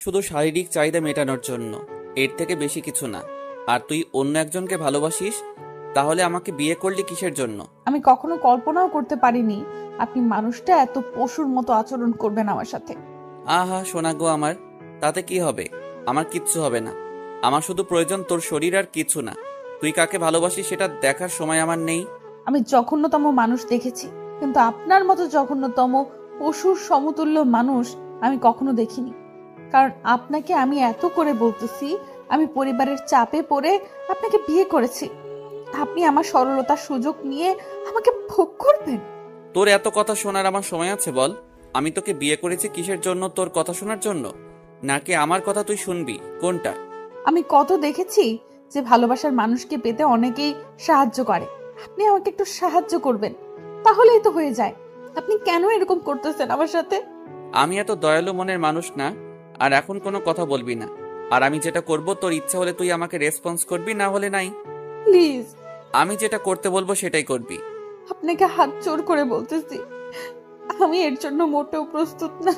শুধু শারীরিক চাহিদা মেটানোর জন্য, এর থেকে বেশি কিছু না। আর তুই অন্য একজনকে ভালোবাসিস, তাহলে আমাকে বিয়ে করলি কিসের জন্য? আমি কখনো কল্পনাও করতে পারিনি আপনি মানুষটা এত পশুর মতো আচরণ করবেন আমার সাথে। আহা সোনা গো আমার, তাতে কি হবে? আমার কিচ্ছু হবে না। আমার শুধু প্রয়োজন তোর শরীর, আর কিছু না। তুই কাকে ভালোবাসিস সেটা দেখার সময় আমার নেই। আমি জঘন্যতম মানুষ দেখেছি, কিন্তু আপনার মতো জঘন্যতম পশুর সমতুল্য মানুষ আমি কখনো দেখিনি। কারণ আপনাকে আমি এত করে বলতেছি, আমি পরিবারের চাপে পড়ে আপনাকে বিয়ে করেছি। আপনি আমার সরলতার সুযোগ নিয়ে আমাকে ভোগ করবেন? তোর এত কথা শোনার আমার সময় আছে বল? আমি তোকে বিয়ে করেছি কিসের জন্য? তোর কথা শোনার জন্য, নাকি আমার কথা তুই শুনবি? কোনটা? আমি কত দেখেছি যে ভালোবাসার মানুষকে পেতে অনেকেই সাহায্য করে। আপনি আমাকে একটু সাহায্য করবেন, তাহলেই তো হয়ে যায়। আপনি কেন এরকম করতেছেন আমার সাথে? আমি এত দয়ালু মনের মানুষ না। আর এখন কোনো কথা বলবি না। আর আমি যেটা করব, তোর ইচ্ছা হলে তুই আমাকে রেসপন্স করবি, না হলে নাই। প্লিজ, আমি যেটা করতে বলবো সেটাই করবি। আপনাকে হাত জোড় করে বলতেছি, আমি এর জন্য মোটেও প্রস্তুত না।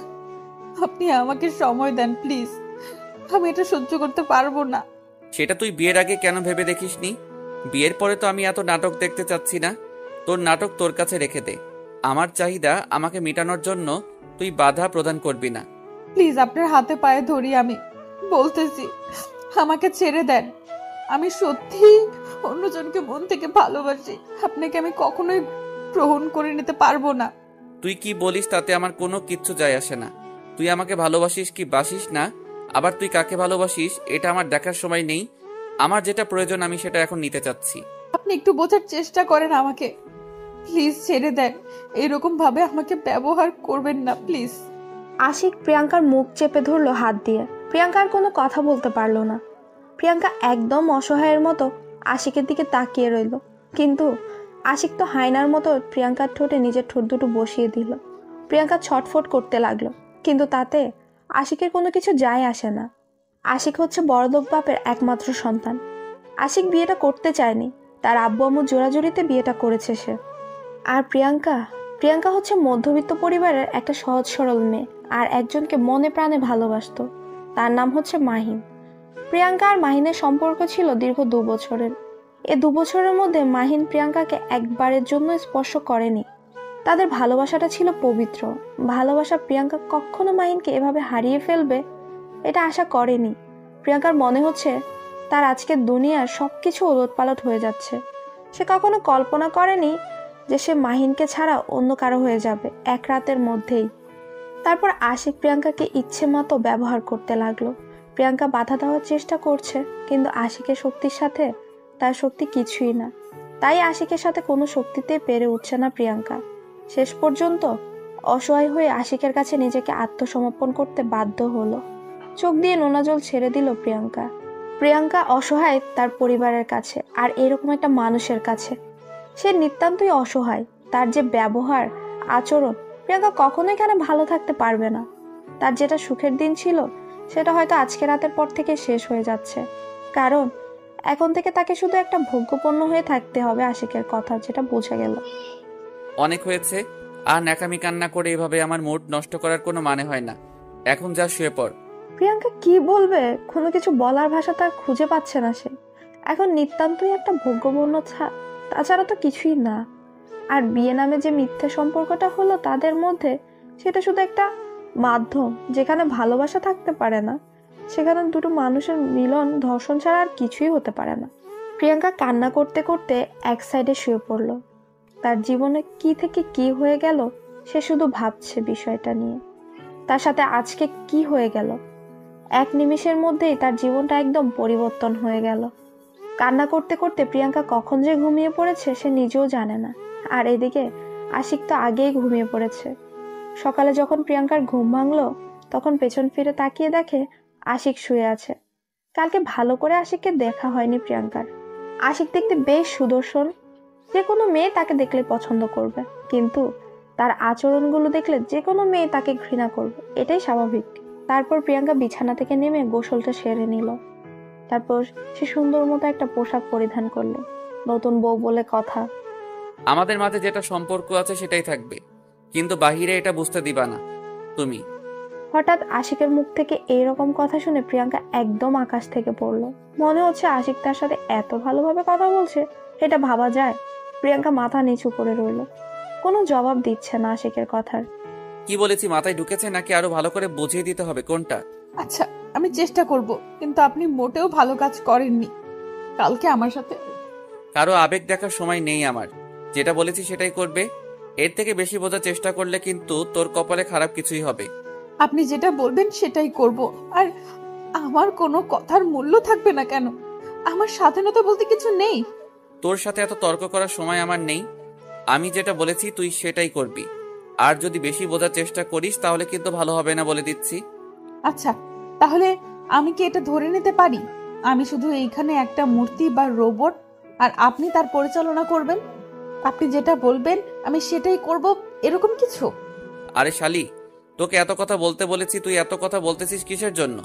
আপনি আমাকে সময় দেন প্লিজ। আমি এটা সহ্য করতে পারবো না। সেটা তুই বিয়ের আগে কেন ভেবে দেখিসনি? বিয়ের পরে তো আমি এত নাটক দেখতে চাচ্ছি না। তোর নাটক তোর কাছে রেখে দে। আমার চাহিদা আমাকে মেটানোর জন্য তুই বাধা প্রদান করবি না। প্লিজ, আপনার হাতে পায়ে ধরি, আমি বলতেছি, আমাকে ছেড়ে দেন। আমি সত্যি অন্যজনকে মন থেকে ভালোবাসি। আপনাকে আমি কখনোই গ্রহণ করে নিতে পারবো না। তুই কি বলিস তাতে আমার কোনো কিচ্ছু যায় আসে না। তুই আমাকে ভালোবাসিস কি বাসিস না, আবার তুই কাকে ভালোবাসিস এটা আমার দেখার সময় নেই। আমার যেটা প্রয়োজন আমি সেটা এখন নিতে চাচ্ছি। আপনি একটু বোঝার চেষ্টা করেন আমাকে। প্লিজ ছেড়ে দেন। এরকম ভাবে আমাকে ব্যবহার করবেন না প্লিজ। আশিক প্রিয়াঙ্কার মুখ চেপে ধরলো হাত দিয়ে। প্রিয়াঙ্কা আর কোনো কথা বলতে পারলো না। প্রিয়াঙ্কা একদম অসহায়ের মতো আশিকের দিকে তাকিয়ে রইল। কিন্তু আশিক তো হায়নার মতো প্রিয়াঙ্কার ঠোঁটে নিজের ঠোঁট দুটো বসিয়ে দিল। প্রিয়াঙ্কা ছটফট করতে লাগলো, কিন্তু তাতে আশিকের কোনো কিছু যায় আসে না। আশিক হচ্ছে বড়লোক বাপের একমাত্র সন্তান। আশিক বিয়েটা করতে চায়নি, তার আব্বু আম্মু জোরাজুরিতে বিয়েটা করেছে সে। আর প্রিয়াঙ্কা প্রিয়াঙ্কা হচ্ছে মধ্যবিত্ত পরিবারের একটা সহজ সরল মেয়ে, আর একজনকে মনে প্রাণে ভালোবাসতো। তার নাম হচ্ছে মাহিন। প্রিয়াঙ্কা আর মাহিনের সম্পর্ক ছিল দীর্ঘ 2 বছরের। এ 2 বছরের মধ্যে মাহিন প্রিয়াঙ্কাকে একবারের জন্য স্পর্শ করেনি। তাদের ভালোবাসাটা ছিল পবিত্র। ভালোবাসা প্রিয়াঙ্কা কখনো মাহিনকে এভাবে হারিয়ে ফেলবে এটা আশা করেনি। প্রিয়াঙ্কার মনে হচ্ছে তার আজকের দুনিয়ার সবকিছু ওলটপালট হয়ে যাচ্ছে। সে কখনো কল্পনা করেনি যে সে মাহিনকে ছাড়া অন্য কারো হয়ে যাবে এক রাতের মধ্যেই। তারপর আশিক প্রিয়াঙ্কাকে ইচ্ছে মতো ব্যবহার করতে লাগলো। প্রিয়াঙ্কা বাধা দেওয়ার চেষ্টা করছে, কিন্তু আশিকের শক্তির সাথে তার শক্তি কিছুই না। তাই আশিকের সাথে কোনো শক্তিতেই পেরে উঠছে না প্রিয়াঙ্কা। শেষ পর্যন্ত অসহায় হয়ে আশিকের কাছে নিজেকে আত্মসমর্পণ করতে বাধ্য হলো। চোখ দিয়ে নোনা জল ছেড়ে দিল প্রিয়াঙ্কা। প্রিয়াঙ্কা অসহায় তার পরিবারের কাছে, আর এরকম একটা মানুষের কাছে। সে নিতান্তই অসহায়। তার যে ব্যবহার, আচরণ, প্রিয়াঙ্কা কখনোই এখানে ভালো থাকতে পারবে না। তার যেটা সুখের দিন ছিল সেটা হয়তো আজকে রাতের পর থেকে শেষ হয়ে যাচ্ছে। কারণ এখন থেকে তাকে শুধু একটা ভোগ্যপণ্য হয়ে থাকতে হবে আশিকের কথা, যেটা বোঝা গেল। অনেক হয়েছে। আর ন্যাকামি কান্না করে এভাবে আমার মুড নষ্ট করার কোনো মানে হয় না। এখন যা শুয়ে পড়। প্রিয়াঙ্কা কি বলবে, কোনো কিছু বলার ভাষা তার খুঁজে পাচ্ছে না সে। এখন নিতান্তই একটা ভোগ্যপণ্য, তাছাড়া তো কিছুই না। আর বিয়ে নামে যে মিথ্যে সম্পর্কটা হলো তাদের মধ্যে, সেটা শুধু একটা মাধ্যম যেখানে ভালোবাসা থাকতে পারে না। সেখানে দুটো মানুষের মিলন ধর্ষণ ছাড়া আর কিছুই হতে পারে না। প্রিয়াঙ্কা কান্না করতে করতে এক সাইডে শুয়ে পড়ল। তার জীবনে কি থেকে কি হয়ে গেল সে শুধু ভাবছে বিষয়টা নিয়ে। তার সাথে আজকে কি হয়ে গেল, এক নিমিষের মধ্যেই তার জীবনটা একদম পরিবর্তন হয়ে গেল। কান্না করতে করতে প্রিয়াঙ্কা কখন যে ঘুমিয়ে পড়েছে সে নিজেও জানে না। আর এদিকে আশিক তো আগেই ঘুমিয়ে পড়েছে। সকালে যখন প্রিয়াঙ্কার ঘুম ভাঙলো তখন পেছন ফিরে তাকিয়ে দেখে আশিক শুয়ে আছে। কালকে ভালো করে আশিককে দেখা হয়নি প্রিয়াঙ্কার। আশিক দেখতে বেশ সুদর্শন, যে কোনো মেয়ে তাকে দেখলে পছন্দ করবে, কিন্তু তার আচরণগুলো দেখলে যে কোনো মেয়ে তাকে ঘৃণা করবে, এটাই স্বাভাবিক। তারপর প্রিয়াঙ্কা বিছানা থেকে নেমে গোসলটা সেরে নিল। তারপর সে সুন্দর মতো একটা পোশাক পরিধান করলো। নতুন বউ বলে কথা। আমাদের মাঝে যেটা সম্পর্ক আছে সেটাই থাকবে, কিন্তু বাহিরে এটা বুঝতে দিবা না তুমি। হঠাৎ আশিকের মুখ থেকে এইরকম কথা শুনে প্রিয়াঙ্কা একদম আকাশ থেকে পড়লো। মনে হচ্ছে আশিক তার সাথে এত ভালোভাবে কথা বলছে, এটা ভাবা যায়? প্রিয়াঙ্কা মাথা নিচু করে রইল, কোনো জবাব দিচ্ছে না আশিকের কথার। কি বলেছি মাথায় ঢুকেছে নাকি আরো ভালো করে বুঝিয়ে দিতে হবে কোনটা? আচ্ছা, আমি চেষ্টা করব, কিন্তু আপনি মোটেও ভালো কাজ করেননি কালকে আমার সাথে। কারো আবেগ দেখার সময় নেই আমার। যেটা বলেছি সেটাই করবে। এর থেকে বেশি বোঝার চেষ্টা করলে কিন্তু তোর কপালে খারাপ কিছুই হবে। আপনি যেটা বলবেন সেটাই করব। আর আমার কোনো কথার মূল্য থাকবে না কেন? আমার স্বাধীনতা বলতে কিছু নেই? তোর সাথে এত তর্ক করার সময় আমার নেই। আমি যেটা বলেছি তুই সেটাই করবি। আর যদি বেশি বোঝার চেষ্টা করিস তাহলে কিন্তু ভালো হবে না, বলে দিচ্ছি। আচ্ছা, তাহলে আমি কি এটা ধরে নিতে পারি আমি শুধু এইখানে একটা মূর্তি বা রোবট, আর আপনি তার পরিচালনা করবেন? আপনি যেটা বলবেন আমি সেটাই করব, এরকম কিছু? আরে শালি, তোকে এত কথা বলতে বলেছি, তুই এত কথা বলতেছিস কিসের জন্য?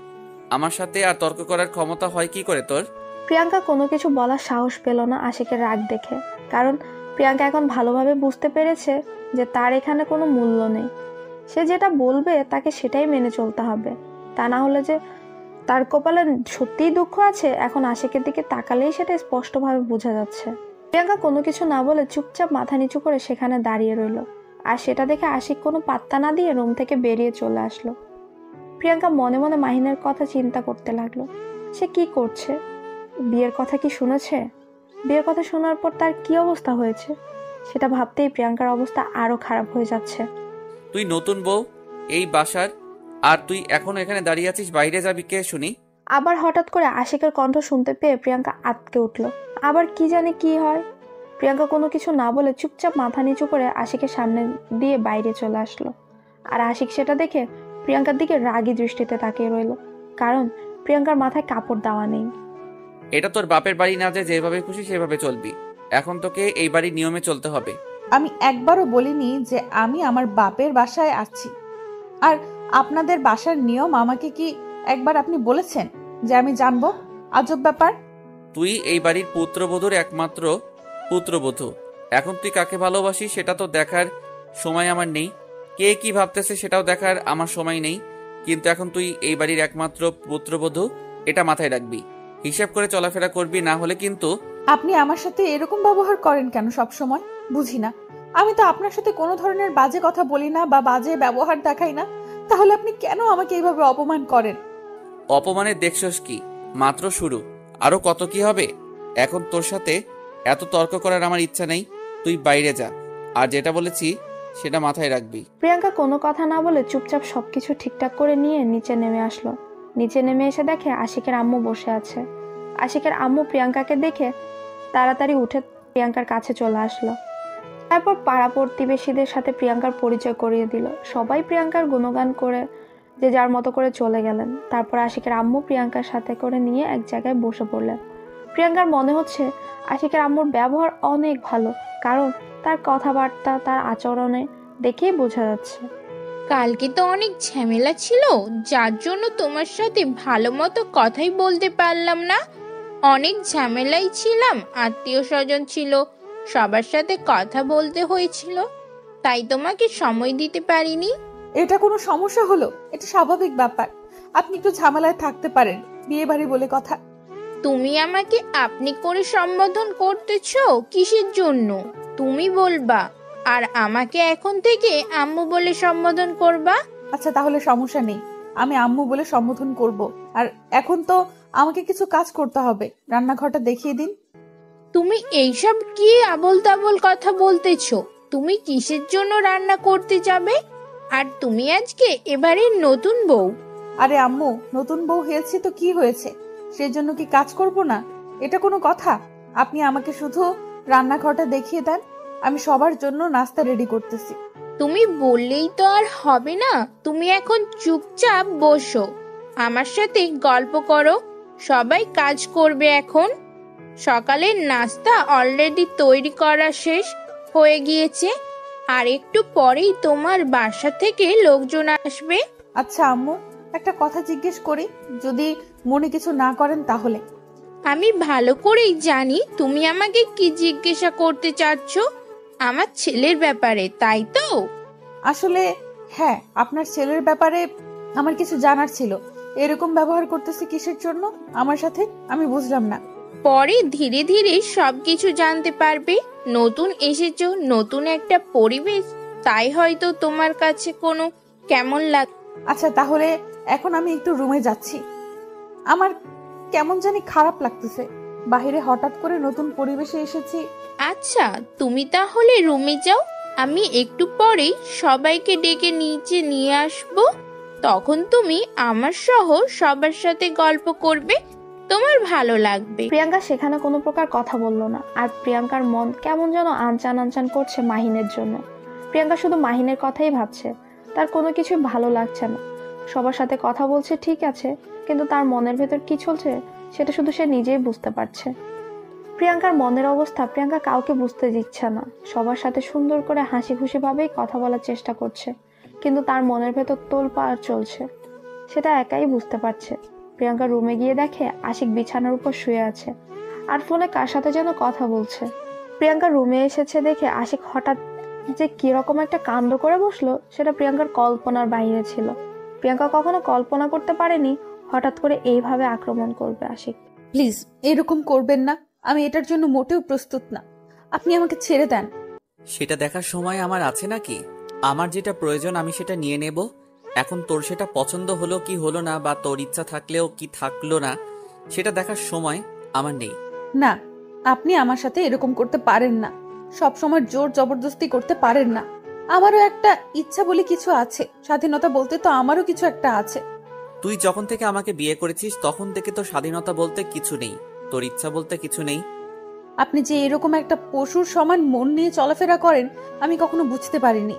আমার সাথে আর তর্ক করার ক্ষমতা হয় কি করে তোর? প্রিয়াঙ্কা কোনো কিছু বলার সাহস পেল না আশিকের রাগ দেখে, কারণ প্রিয়াঙ্কা এখন ভালোভাবে বুঝতে পেরেছে যে তার এখানে কোনো মূল্য নেই। সে যেটা বলবে তাকে সেটাই মেনে চলতে হবে, তা না হলে যে তার কপালে সত্যিই দুঃখ আছে এখন আশিকের দিকে তাকালেই সেটা স্পষ্টভাবে বোঝা যাচ্ছে। প্রিয়াঙ্কা কোনো কিছু না বলে চুপচাপ মাথা নিচু করে সেখানে দাঁড়িয়ে রইল, আর সেটা দেখে আশিক কোনো পাত্তা না দিয়ে রুম থেকে বেরিয়ে চলে আসলো। প্রিয়াঙ্কা মনে মনে মাহিনের কথা চিন্তা করতে লাগলো। সে কি করছে? বিয়ের কথা কি শুনেছে? বিয়ের কথা শোনার পর তার কি অবস্থা হয়েছে সেটা ভাবতেই প্রিয়াঙ্কার অবস্থা আরো খারাপ হয়ে যাচ্ছে। তুই নতুন বউ এই বাসার, আর তুই এখনো এখানে দাঁড়িয়ে আছিস, বাইরে যাবি কে শুনি? আবার হঠাৎ করে আশিকের কণ্ঠ শুনতে পেয়ে প্রিয়াঙ্কা আঁতকে উঠল। আবার কি জানে কি হয়। প্রিয়াঙ্কা কোনো কিছু না বলে চুপচাপ মাথা নিচু করে আশিকের সামনে দিয়ে বাইরে চলে আসলো। আর আশিক সেটা দেখে প্রিয়াঙ্কার দিকে রাগী দৃষ্টিতে তাকিয়ে রইল, কারণ প্রিয়াঙ্কার মাথায় কাপড় দেওয়া নেই। এটা তোর বাপের বাড়ি না যে যেভাবে খুশি সেভাবে চলবি। এখন তোকে এই বাড়ির নিয়মে চলতে হবে। আমি একবারও বলিনি যে আমি আমার বাপের বাসায় আছি। আর আপনাদের বাসার নিয়ম আমাকে কি একবার আপনি বলেছেন যে আমি জানবো? আজব ব্যাপার। তুই এই বাড়ির পুত্রবধূর একমাত্র পুত্রবধূ। এখন তুই কাকে ভালোবাসিস সেটা তো দেখার সময় আমার নেই, কে কি ভাবতেছে সেটাও দেখার আমার সময় নেই। কিন্তু এখন তুই এই বাড়ির একমাত্র পুত্রবধূ, এটা মাথায় রাখবি। হিসাব করে চলাফেরা করবি, না হলে কিন্তু। আপনি আমার সাথে এরকম ব্যবহার করেন কেন সব সময়? বুঝি না। আমি তো আপনার সাথে কোনো ধরনের বাজে কথা বলি না বা বাজে ব্যবহার দেখাই না, তাহলে আপনি কেন আমাকে এইভাবে অপমান করেন? অপমানের দেখছস কি? মাত্র শুরু, আরো কত কি হবে। এখন তোর সাথে এত তর্ক করার আমার ইচ্ছা নেই। তুই বাইরে যা, আর যেটা বলেছি সেটা মাথায় রাখবি। প্রিয়াঙ্কা কোনো কথা না বলে চুপচাপ সবকিছু ঠিকঠাক করে নিয়ে নিচে নেমে আসলো। নিচে নেমে এসে দেখে আশিকের আম্মু বসে আছে। আশিকের আম্মু প্রিয়াঙ্কাকে দেখে তাড়াতাড়ি উঠে প্রিয়াঙ্কার কাছে চলে আসলো। তারপর পাড়া প্রতিবেশীদের সাথে প্রিয়াঙ্কার পরিচয় করিয়ে দিল। সবাই প্রিয়াঙ্কার গুণগান করে যে যার মতো করে চলে গেলেন। তারপর আশিকের আম্মু প্রিয়াঙ্কার সাথে করে নিয়ে এক জায়গায় বসে পড়লেন। প্রিয়াঙ্কার মনে হচ্ছে আশিকের আম্মুর ব্যবহার অনেক ভালো, কারণ তার কথাবার্তা তার আচরণে দেখেই বোঝা যাচ্ছে। কালকে তো অনেক ঝামেলা ছিল, যার জন্য তোমার সাথে ভালো মতো কথাই বলতে পারলাম না। অনেক ঝামেলাই ছিলাম, আত্মীয় স্বজন ছিল, সবার সাথে কথা বলতে হয়েছিল, তাই তোমাকে সময় দিতে পারিনি। এটা কোনো সমস্যা হলো? এটা স্বাভাবিক ব্যাপার। আপনি একটু ঝামেলায় থাকতে পারেন, বিয়ে বাড়ি বলে কথা। তুমি আমাকে আপনি করে সম্বোধন করতেছো কিসের জন্য? তুমি বলবা, আর আমাকে এখন থেকে আম্মু বলে সম্বোধন করবা। আচ্ছা, তাহলে সমস্যা নেই, আমি আম্মু বলে সম্বোধন করব। আর এখন তো আমাকে কিছু কাজ করতে হবে, রান্নাঘরটা দেখিয়ে দিন। তুমি এইসব কি আবোল তাবোল কথা বলতেছো? তুমি কিসের জন্য রান্না করতে যাবে? আর তুমি আজকে এবারে নতুন বউ। আরে আম্মু, নতুন বউ হয়েছি তো কি হয়েছে, সেই জন্য কি কাজ করব না? এটা কোনো কথা? আপনি আমাকে শুধু রান্নাঘরটা দেখিয়ে দেন, আমি সবার জন্য নাস্তা রেডি করতেছি। তুমি বললেই তো আর হবে না। তুমি এখন চুপচাপ বসো, আমার সাথে গল্প করো। সবাই কাজ করবে এখন। সকালের নাস্তা অলরেডি তৈরি করা শেষ হয়ে গিয়েছে, আর একটু পরেই তোমার বাসা থেকে লোকজন আসবে। আচ্ছা আম্মু, একটা কথা জিজ্ঞেস করি, যদি মনে কিছু না করেন তাহলে? আমি ভালো করেই জানি তুমি আমাকে কি জিজ্ঞাসা করতে চাচ্ছ। আমার ছেলের ব্যাপারে, তাই তো? আসলে হ্যাঁ, আপনার ছেলের ব্যাপারে আমার কিছু জানার ছিল, এরকম ব্যবহার করতেছে কিসের জন্য আমার সাথে, আমি বুঝলাম না। পরে ধীরে ধীরে সবকিছু জানতে পারবে। নতুন এসেছো, নতুন একটা পরিবেশ, তাই হয়তো তোমার কাছে কোনো কেমন লাগ। আচ্ছা তাহলে এখন আমি একটু রুমে যাচ্ছি। আমার কেমন জানি খারাপ লাগতেছে, বাইরে হঠাৎ করে নতুন পরিবেশে এসেছি। আচ্ছা তুমি তাহলে রুমে যাও, আমি একটু পরেই সবাইকে ডেকে নিচে নিয়ে আসব। তখন তুমি আমার সহ সবার সাথে গল্প করবে, তোমার ভালো লাগবে। প্রিয়াঙ্কা সেখানে কোনো প্রকার কথা বলল না। আর প্রিয়াঙ্কার মন কেমন যেন আনচান আনচান করছে মাহিনের জন্য। প্রিয়াঙ্কা শুধু মাহিনের কথাই ভাবছে, তার কোনো কিছুই ভালো লাগছে না। সবার সাথে কথা বলছে ঠিক আছে, কিন্তু তার মনের ভেতর কি চলছে সেটা শুধু সে নিজেই বুঝতে পারছে। প্রিয়াঙ্কার মনের অবস্থা প্রিয়াঙ্কা কাউকে বুঝতে দিচ্ছে না। সবার সাথে সুন্দর করে হাসি খুশি ভাবেই কথা বলার চেষ্টা করছে, কিন্তু তার মনের ভেতর তোলপাড় চলছে, সেটা একাই বুঝতে পারছে। প্রিয়াঙ্কা রুমে গিয়ে দেখে আশিক বিছানার উপর শুয়ে আছে আর ফোনে কার সাথে যেন কথা বলছে। প্রিয়াঙ্কা রুমে এসেছে দেখে আশিক হঠাৎ যে কিরকম একটা কাণ্ড করে বসলো সেটা প্রিয়াঙ্কার কল্পনার বাইরে ছিল। প্রিয়াঙ্কা কখনো কল্পনা করতে পারেনি হঠাৎ করে এইভাবে আক্রমণ করবে আশিক। প্লিজ এরকম করবেন না, আমি এটার জন্য মোটেও প্রস্তুত না, আপনি আমাকে ছেড়ে দেন। সেটা দেখার সময় আমার আছে নাকি? আমার যেটা প্রয়োজন আমি সেটা নিয়ে নেব। এখন তোর সেটা পছন্দ হলো কি হলো না, বা তোর ইচ্ছা থাকলেও কি থাকলো না, সেটা দেখার সময় আমার নেই। না, আপনি আমার সাথে এরকম করতে পারেন না, সব সময় জোর জবরদস্তি করতে পারেন না। আমারও একটা ইচ্ছা বলে কিছু আছে, স্বাধীনতা বলতে তো আমারও কিছু একটা আছে। তুই যখন থেকে আমাকে বিয়ে করেছিস তখন থেকে তোর স্বাধীনতা বলতে কিছু নেই, তোর ইচ্ছা বলতে কিছু নেই। আপনি যে এরকম একটা পশুর সমান মন নিয়ে চলাফেরা করেন আমি কখনো বুঝতে পারিনি।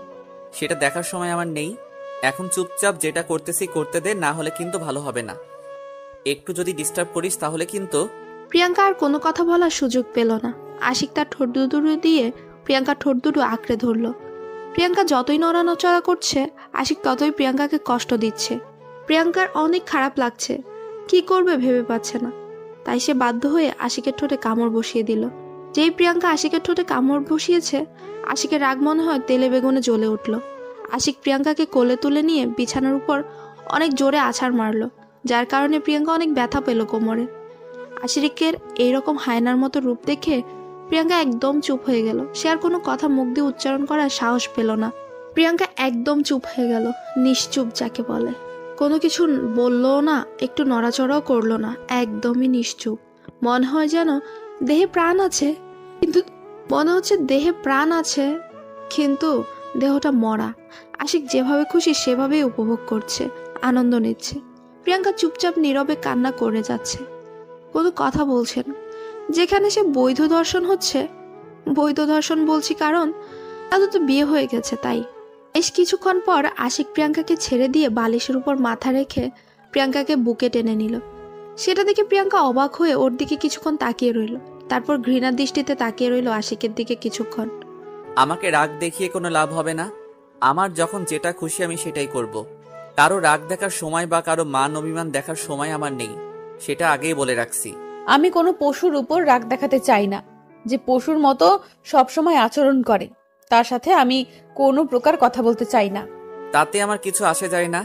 সেটা দেখার সময় আমার নেই। এখন চুপচাপ যেটা করতেছি করতে দে, না হলে কিন্তু ভালো হবে না। একটু যদি ডিস্টার্ব করিস তাহলে কিন্তু। প্রিয়াঙ্কা আর কোনো কথা বলার সুযোগ পেল না। আশিক তার ঠোঁট দুটো দিয়ে প্রিয়াঙ্কার ঠোঁট দুটো আঁকড়ে ধরল। প্রিয়াঙ্কা যতই নড়ানচড়া করছে আশিক ততই প্রিয়াঙ্কাকে কষ্ট দিচ্ছে। প্রিয়াঙ্কার অনেক খারাপ লাগছে, কি করবে ভেবে পাচ্ছে না। তাই সে বাধ্য হয়ে আশিকের ঠোঁটে কামড় বসিয়ে দিল। যেই প্রিয়াঙ্কা আশিকের ঠোঁটে কামড় বসিয়েছে আশিকের রাগ মনে হয় তেলে বেগুনে জ্বলে উঠল। আশিক প্রিয়াঙ্কাকে কোলে তুলে নিয়ে বিছানার উপর অনেক জোরে আছাড় মারল, যার কারণে প্রিয়াঙ্কা অনেক ব্যথা পেল কোমরে। আশিকের এইরকম হায়নার মতো রূপ দেখে প্রিয়াঙ্কা একদম চুপ হয়ে গেল। সে আর কোনো কথা মুখ দিয়ে উচ্চারণ করার সাহস পেল না। প্রিয়াঙ্কা একদম চুপ হয়ে গেল, নিশ্চুপ যাকে বলে। কোনো কিছু বললও না, একটু নড়াচড়াও করলো না, একদমই নিশ্চুপ। মনে হয় যেন দেহে প্রাণ আছে, কিন্তু মনে হচ্ছে দেহে প্রাণ আছে কিন্তু দেহটা মরা। আশিক যেভাবে খুশি সেভাবেই উপভোগ করছে, আনন্দ নিচ্ছে। প্রিয়াঙ্কা চুপচাপ নীরবে কান্না করে যাচ্ছে, কোনো কথা বলছে না। যেখানে সে বৈধ দর্শন হচ্ছে, বৈধ দর্শন বলছি কারণ তাদের তো বিয়ে হয়ে গেছে তাই। বেশ কিছুক্ষণ পর আশিক প্রিয়াঙ্কাকে ছেড়ে দিয়ে বালিশের উপর মাথা রেখে প্রিয়াঙ্কাকে বুকে টেনে নিল। সেটা দেখে প্রিয়াঙ্কা অবাক হয়ে ওর দিকে কিছুক্ষণ তাকিয়ে রইল, তারপর ঘৃণার দৃষ্টিতে তাকিয়ে রইল আশিকের দিকে কিছুক্ষণ। আমাকে রাগ দেখিয়ে কোনো লাভ হবে না। আমার যখন যেটা খুশি আমি সেটাই করব। কারো রাগ দেখার সময় বা কারো মান অভিমান দেখার সময় আমার নেই, সেটা আগেই বলে রাখছি। আমি কোনো পশুর উপর রাগ দেখাতে চাই না, যে পশুর মতো সবসময় আচরণ করে তার সাথে আমি কোনো প্রকার কথা বলতে চাই না। তাতে আমার কিছু আসে যায় না।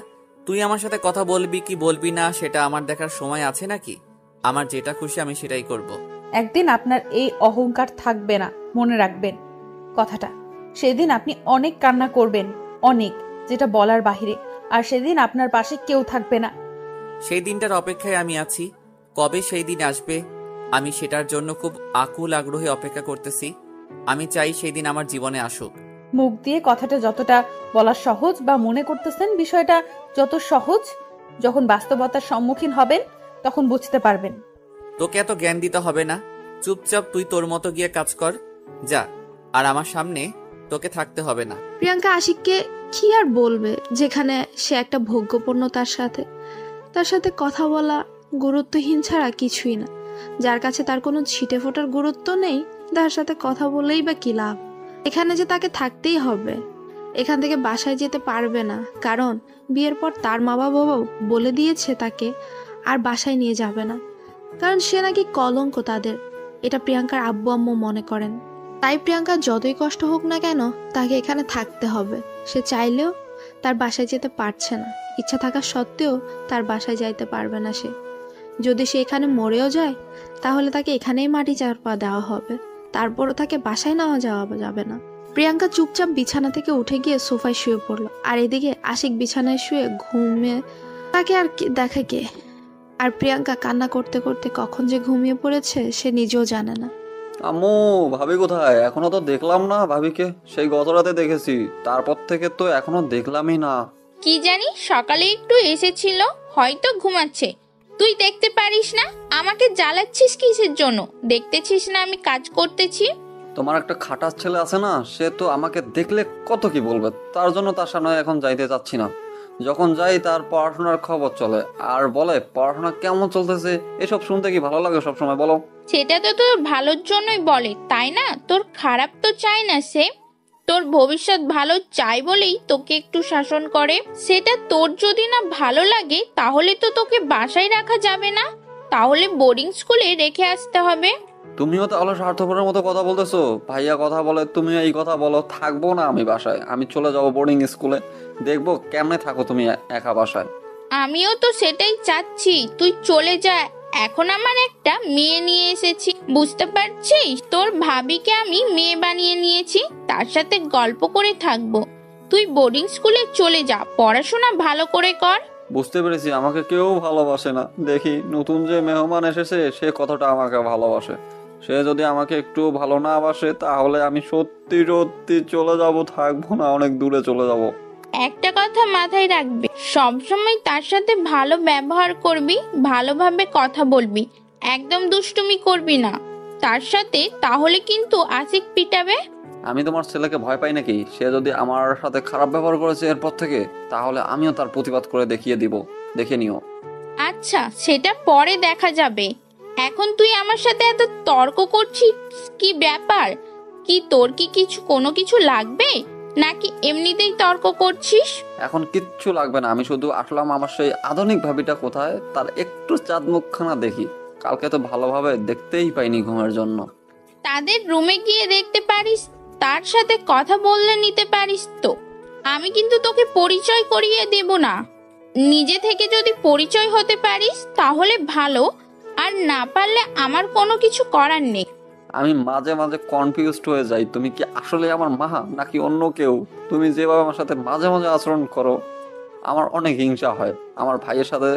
তুই আমার সাথে কথা বলবি কি বলবি না সেটা আমার দেখার সময় আছে নাকি? আমার যেটা খুশি আমি সেটাই করব। একদিন আপনার এই অহংকার থাকবে না, মনে রাখবেন কথাটা। সেদিন আপনি অনেক কান্না করবেন, অনেক, যেটা বলার বাহিরে। আর সেদিন আপনার পাশে কেউ থাকবে না। সেই দিনটার অপেক্ষায় আমি আছি। কবে সেই দিন আসবে আমি সেটার জন্য খুব আকুল আগ্রহে অপেক্ষা করতেছি। আমি চাই সেই দিন আমার জীবনে আসুক। মুখ দিয়ে কথাটা যতটা বলা সহজ বা মনে করতেছেন বিষয়টা যত সহজ, যখন বাস্তবতার সম্মুখীন হবেন তখন বুঝতে পারবেন। তোকে এত জ্ঞান দিতে হবে না, চুপচাপ তুই তোর মতো গিয়ে কাজ কর, যা। আর আমার সামনে তোকে থাকতে হবে না। প্রিয়াঙ্কা আশিককে কি আর বলবে, যেখানে সে একটা ভোগ্যপূর্ণ, তার সাথে কথা বলা গুরুত্বহীন ছাড়া কিছুই না। যার কাছে তার কোনো ছিটে ফোটার গুরুত্ব নেই, তার সাথে কথা বলেই বা কি লাভ? এখানে যে তাকে থাকতেই হবে, এখান থেকে বাসায় যেতে পারবে না, কারণ বিয়ের পর তার মা বাবাও বলে দিয়েছে তাকে আর বাসায় নিয়ে যাবে না, কারণ সে নাকি কলঙ্ক তাদের। এটা প্রিয়াঙ্কার আব্বু আম্মু মনে করেন। তাই প্রিয়াঙ্কার যতই কষ্ট হোক না কেন তাকে এখানে থাকতে হবে। সে চাইলেও তার বাসায় যেতে পারছে না। ইচ্ছা থাকা সত্ত্বেও তার বাসায় যাইতে পারবে না সে। যদি সে এখানে মরেও যায় তাহলে তাকে এখানেই মাটি চাপা দেওয়া হবে, তারপরও তাকে বাসায় নেওয়া যাওয়া যাবে না। প্রিয়াঙ্কা চুপচাপ বিছানা থেকে উঠে গিয়ে সোফায় শুয়ে পড়লো। আর এদিকে আশিক বিছানায় শুয়ে ঘুমিয়ে তাকে আর কি দেখে কে। আর প্রিয়াঙ্কা কান্না করতে করতে কখন যে ঘুমিয়ে পড়েছে সে নিজেও জানে না। আম্মু, ভাবি কোথায়? এখনো তো দেখলাম না ভাবিকে। সেই গত রাতে দেখেছি, তারপর থেকে তো এখনো দেখলামই না। কি জানি, সকালে একটু এসেছিল, হয়তো ঘুমাচ্ছে। তুই দেখতে পারিস না? আমাকে জ্বালাচ্ছিস কিসের জন্য? দেখতেছিস না আমি কাজ করতেছি? তোমার একটা খাটাস ছেলে আছে না, সে তো আমাকে দেখলে কত কি বলবে, তার জন্য তার সামনে এখন যাইতে চাচ্ছি না। যখন যাই তার পড়াশোনার খবর চলে আর বলে পড়াশোনা কেমন চলতেছে। এসব শুনতে কি ভালো লাগে সবসময় বলো? সেটা তো তোর ভালোর জন্যই বলে, তাই না? তোর খারাপ তো চায় না সে, তোর ভবিষ্যৎ ভালো চাই বলেই তোকে একটু শাসন করে। সেটা তোর যদি না ভালো লাগে তাহলে তো তোকে বাসায় রাখা যাবে না, তাহলে বোর্ডিং স্কুলে রেখে আসতে হবে। তুমিও তাহলে স্বার্থপরের মতো কথা বলতেছো। ভাইয়া কথা বলে, তুমিও এই কথা বলো। থাকবো না আমি বাসায়, আমি চলে যাবো বোর্ডিং স্কুলে। দেখবো কেমনে থাকো তুমি একা বাসায়। আমিও তো সেটাই চাচ্ছি, তুই চলে যা। এখন আমার একটা মেয়ে নিয়ে এসেছি, বুঝতে পারছিস? তোর ভাবিকে আমি মেয়ে বানিয়ে নিয়েছি, তার সাথে গল্প করে থাকবো। তুই বোর্ডিং স্কুলে চলে যা, পড়াশোনা ভালো করে কর। বুঝতে পেরেছি, আমাকে কেউ ভালোবাসে না। দেখি নতুন যে মেহমান এসেছে সে কতটা আমাকে ভালোবাসে। সে যদি আমাকে একটু ভালো না বাসে তাহলে আমি সত্যি সত্যি চলে যাব, থাকবো না, অনেক দূরে চলে যাব। একটা কথা মাথায় রাখবি, সবসময় তার সাথে ভালো ব্যবহার করবি, ভালোভাবে কথা বলবি, একদম দুষ্টুমি করবি না তার সাথে, তাহলে কিন্তু আশিক পিটাবে। আমি তোমার ছেলেকে ভয় পাই নাকি? সে যদি আমার সাথে খারাপ ব্যবহার করেছে এরপর থেকে, তাহলে আমিও তার প্রতিবাদ করে দেখিয়ে দিব, দেখে নিও। আচ্ছা, সেটা পরে দেখা যাবে। এখন তুই আমার সাথে এত তর্ক করছিস, কি ব্যাপার? কি তোর কি কোনো কিছু লাগবে, নাকি এমনিতেই তর্ক করছিস? এখন কিচ্ছু লাগবে না, আমি শুধু আসলাম আমার সেই আধুনিক ভাবিটা কোথায় তার একটু চাঁদ মুখখানা দেখি। কালকে তো ভালোভাবে দেখতেই পাইনি ঘুমের জন্য। তাদের রুমে গিয়ে দেখতে পারিস, তার সাথে কথা বললে নিতে পারিস তো। আমি কিন্তু তোকে পরিচয় করিয়ে দেব না। নিজে থেকে যদি পরিচয় হতে পারিস তাহলে ভালো, আর না পারলে আমার কোনো কিছু করার নেই। আমি মাঝে মাঝে কনফিউজড হয়ে যাই, তুমি কি আসলে আমার মা নাকি অন্য কেউ? তুমি যেভাবে আমার সাথে মাঝে মাঝে আচরণ করো আমার অনেক হিংসা হয়। আমার ভাইয়ের সাথে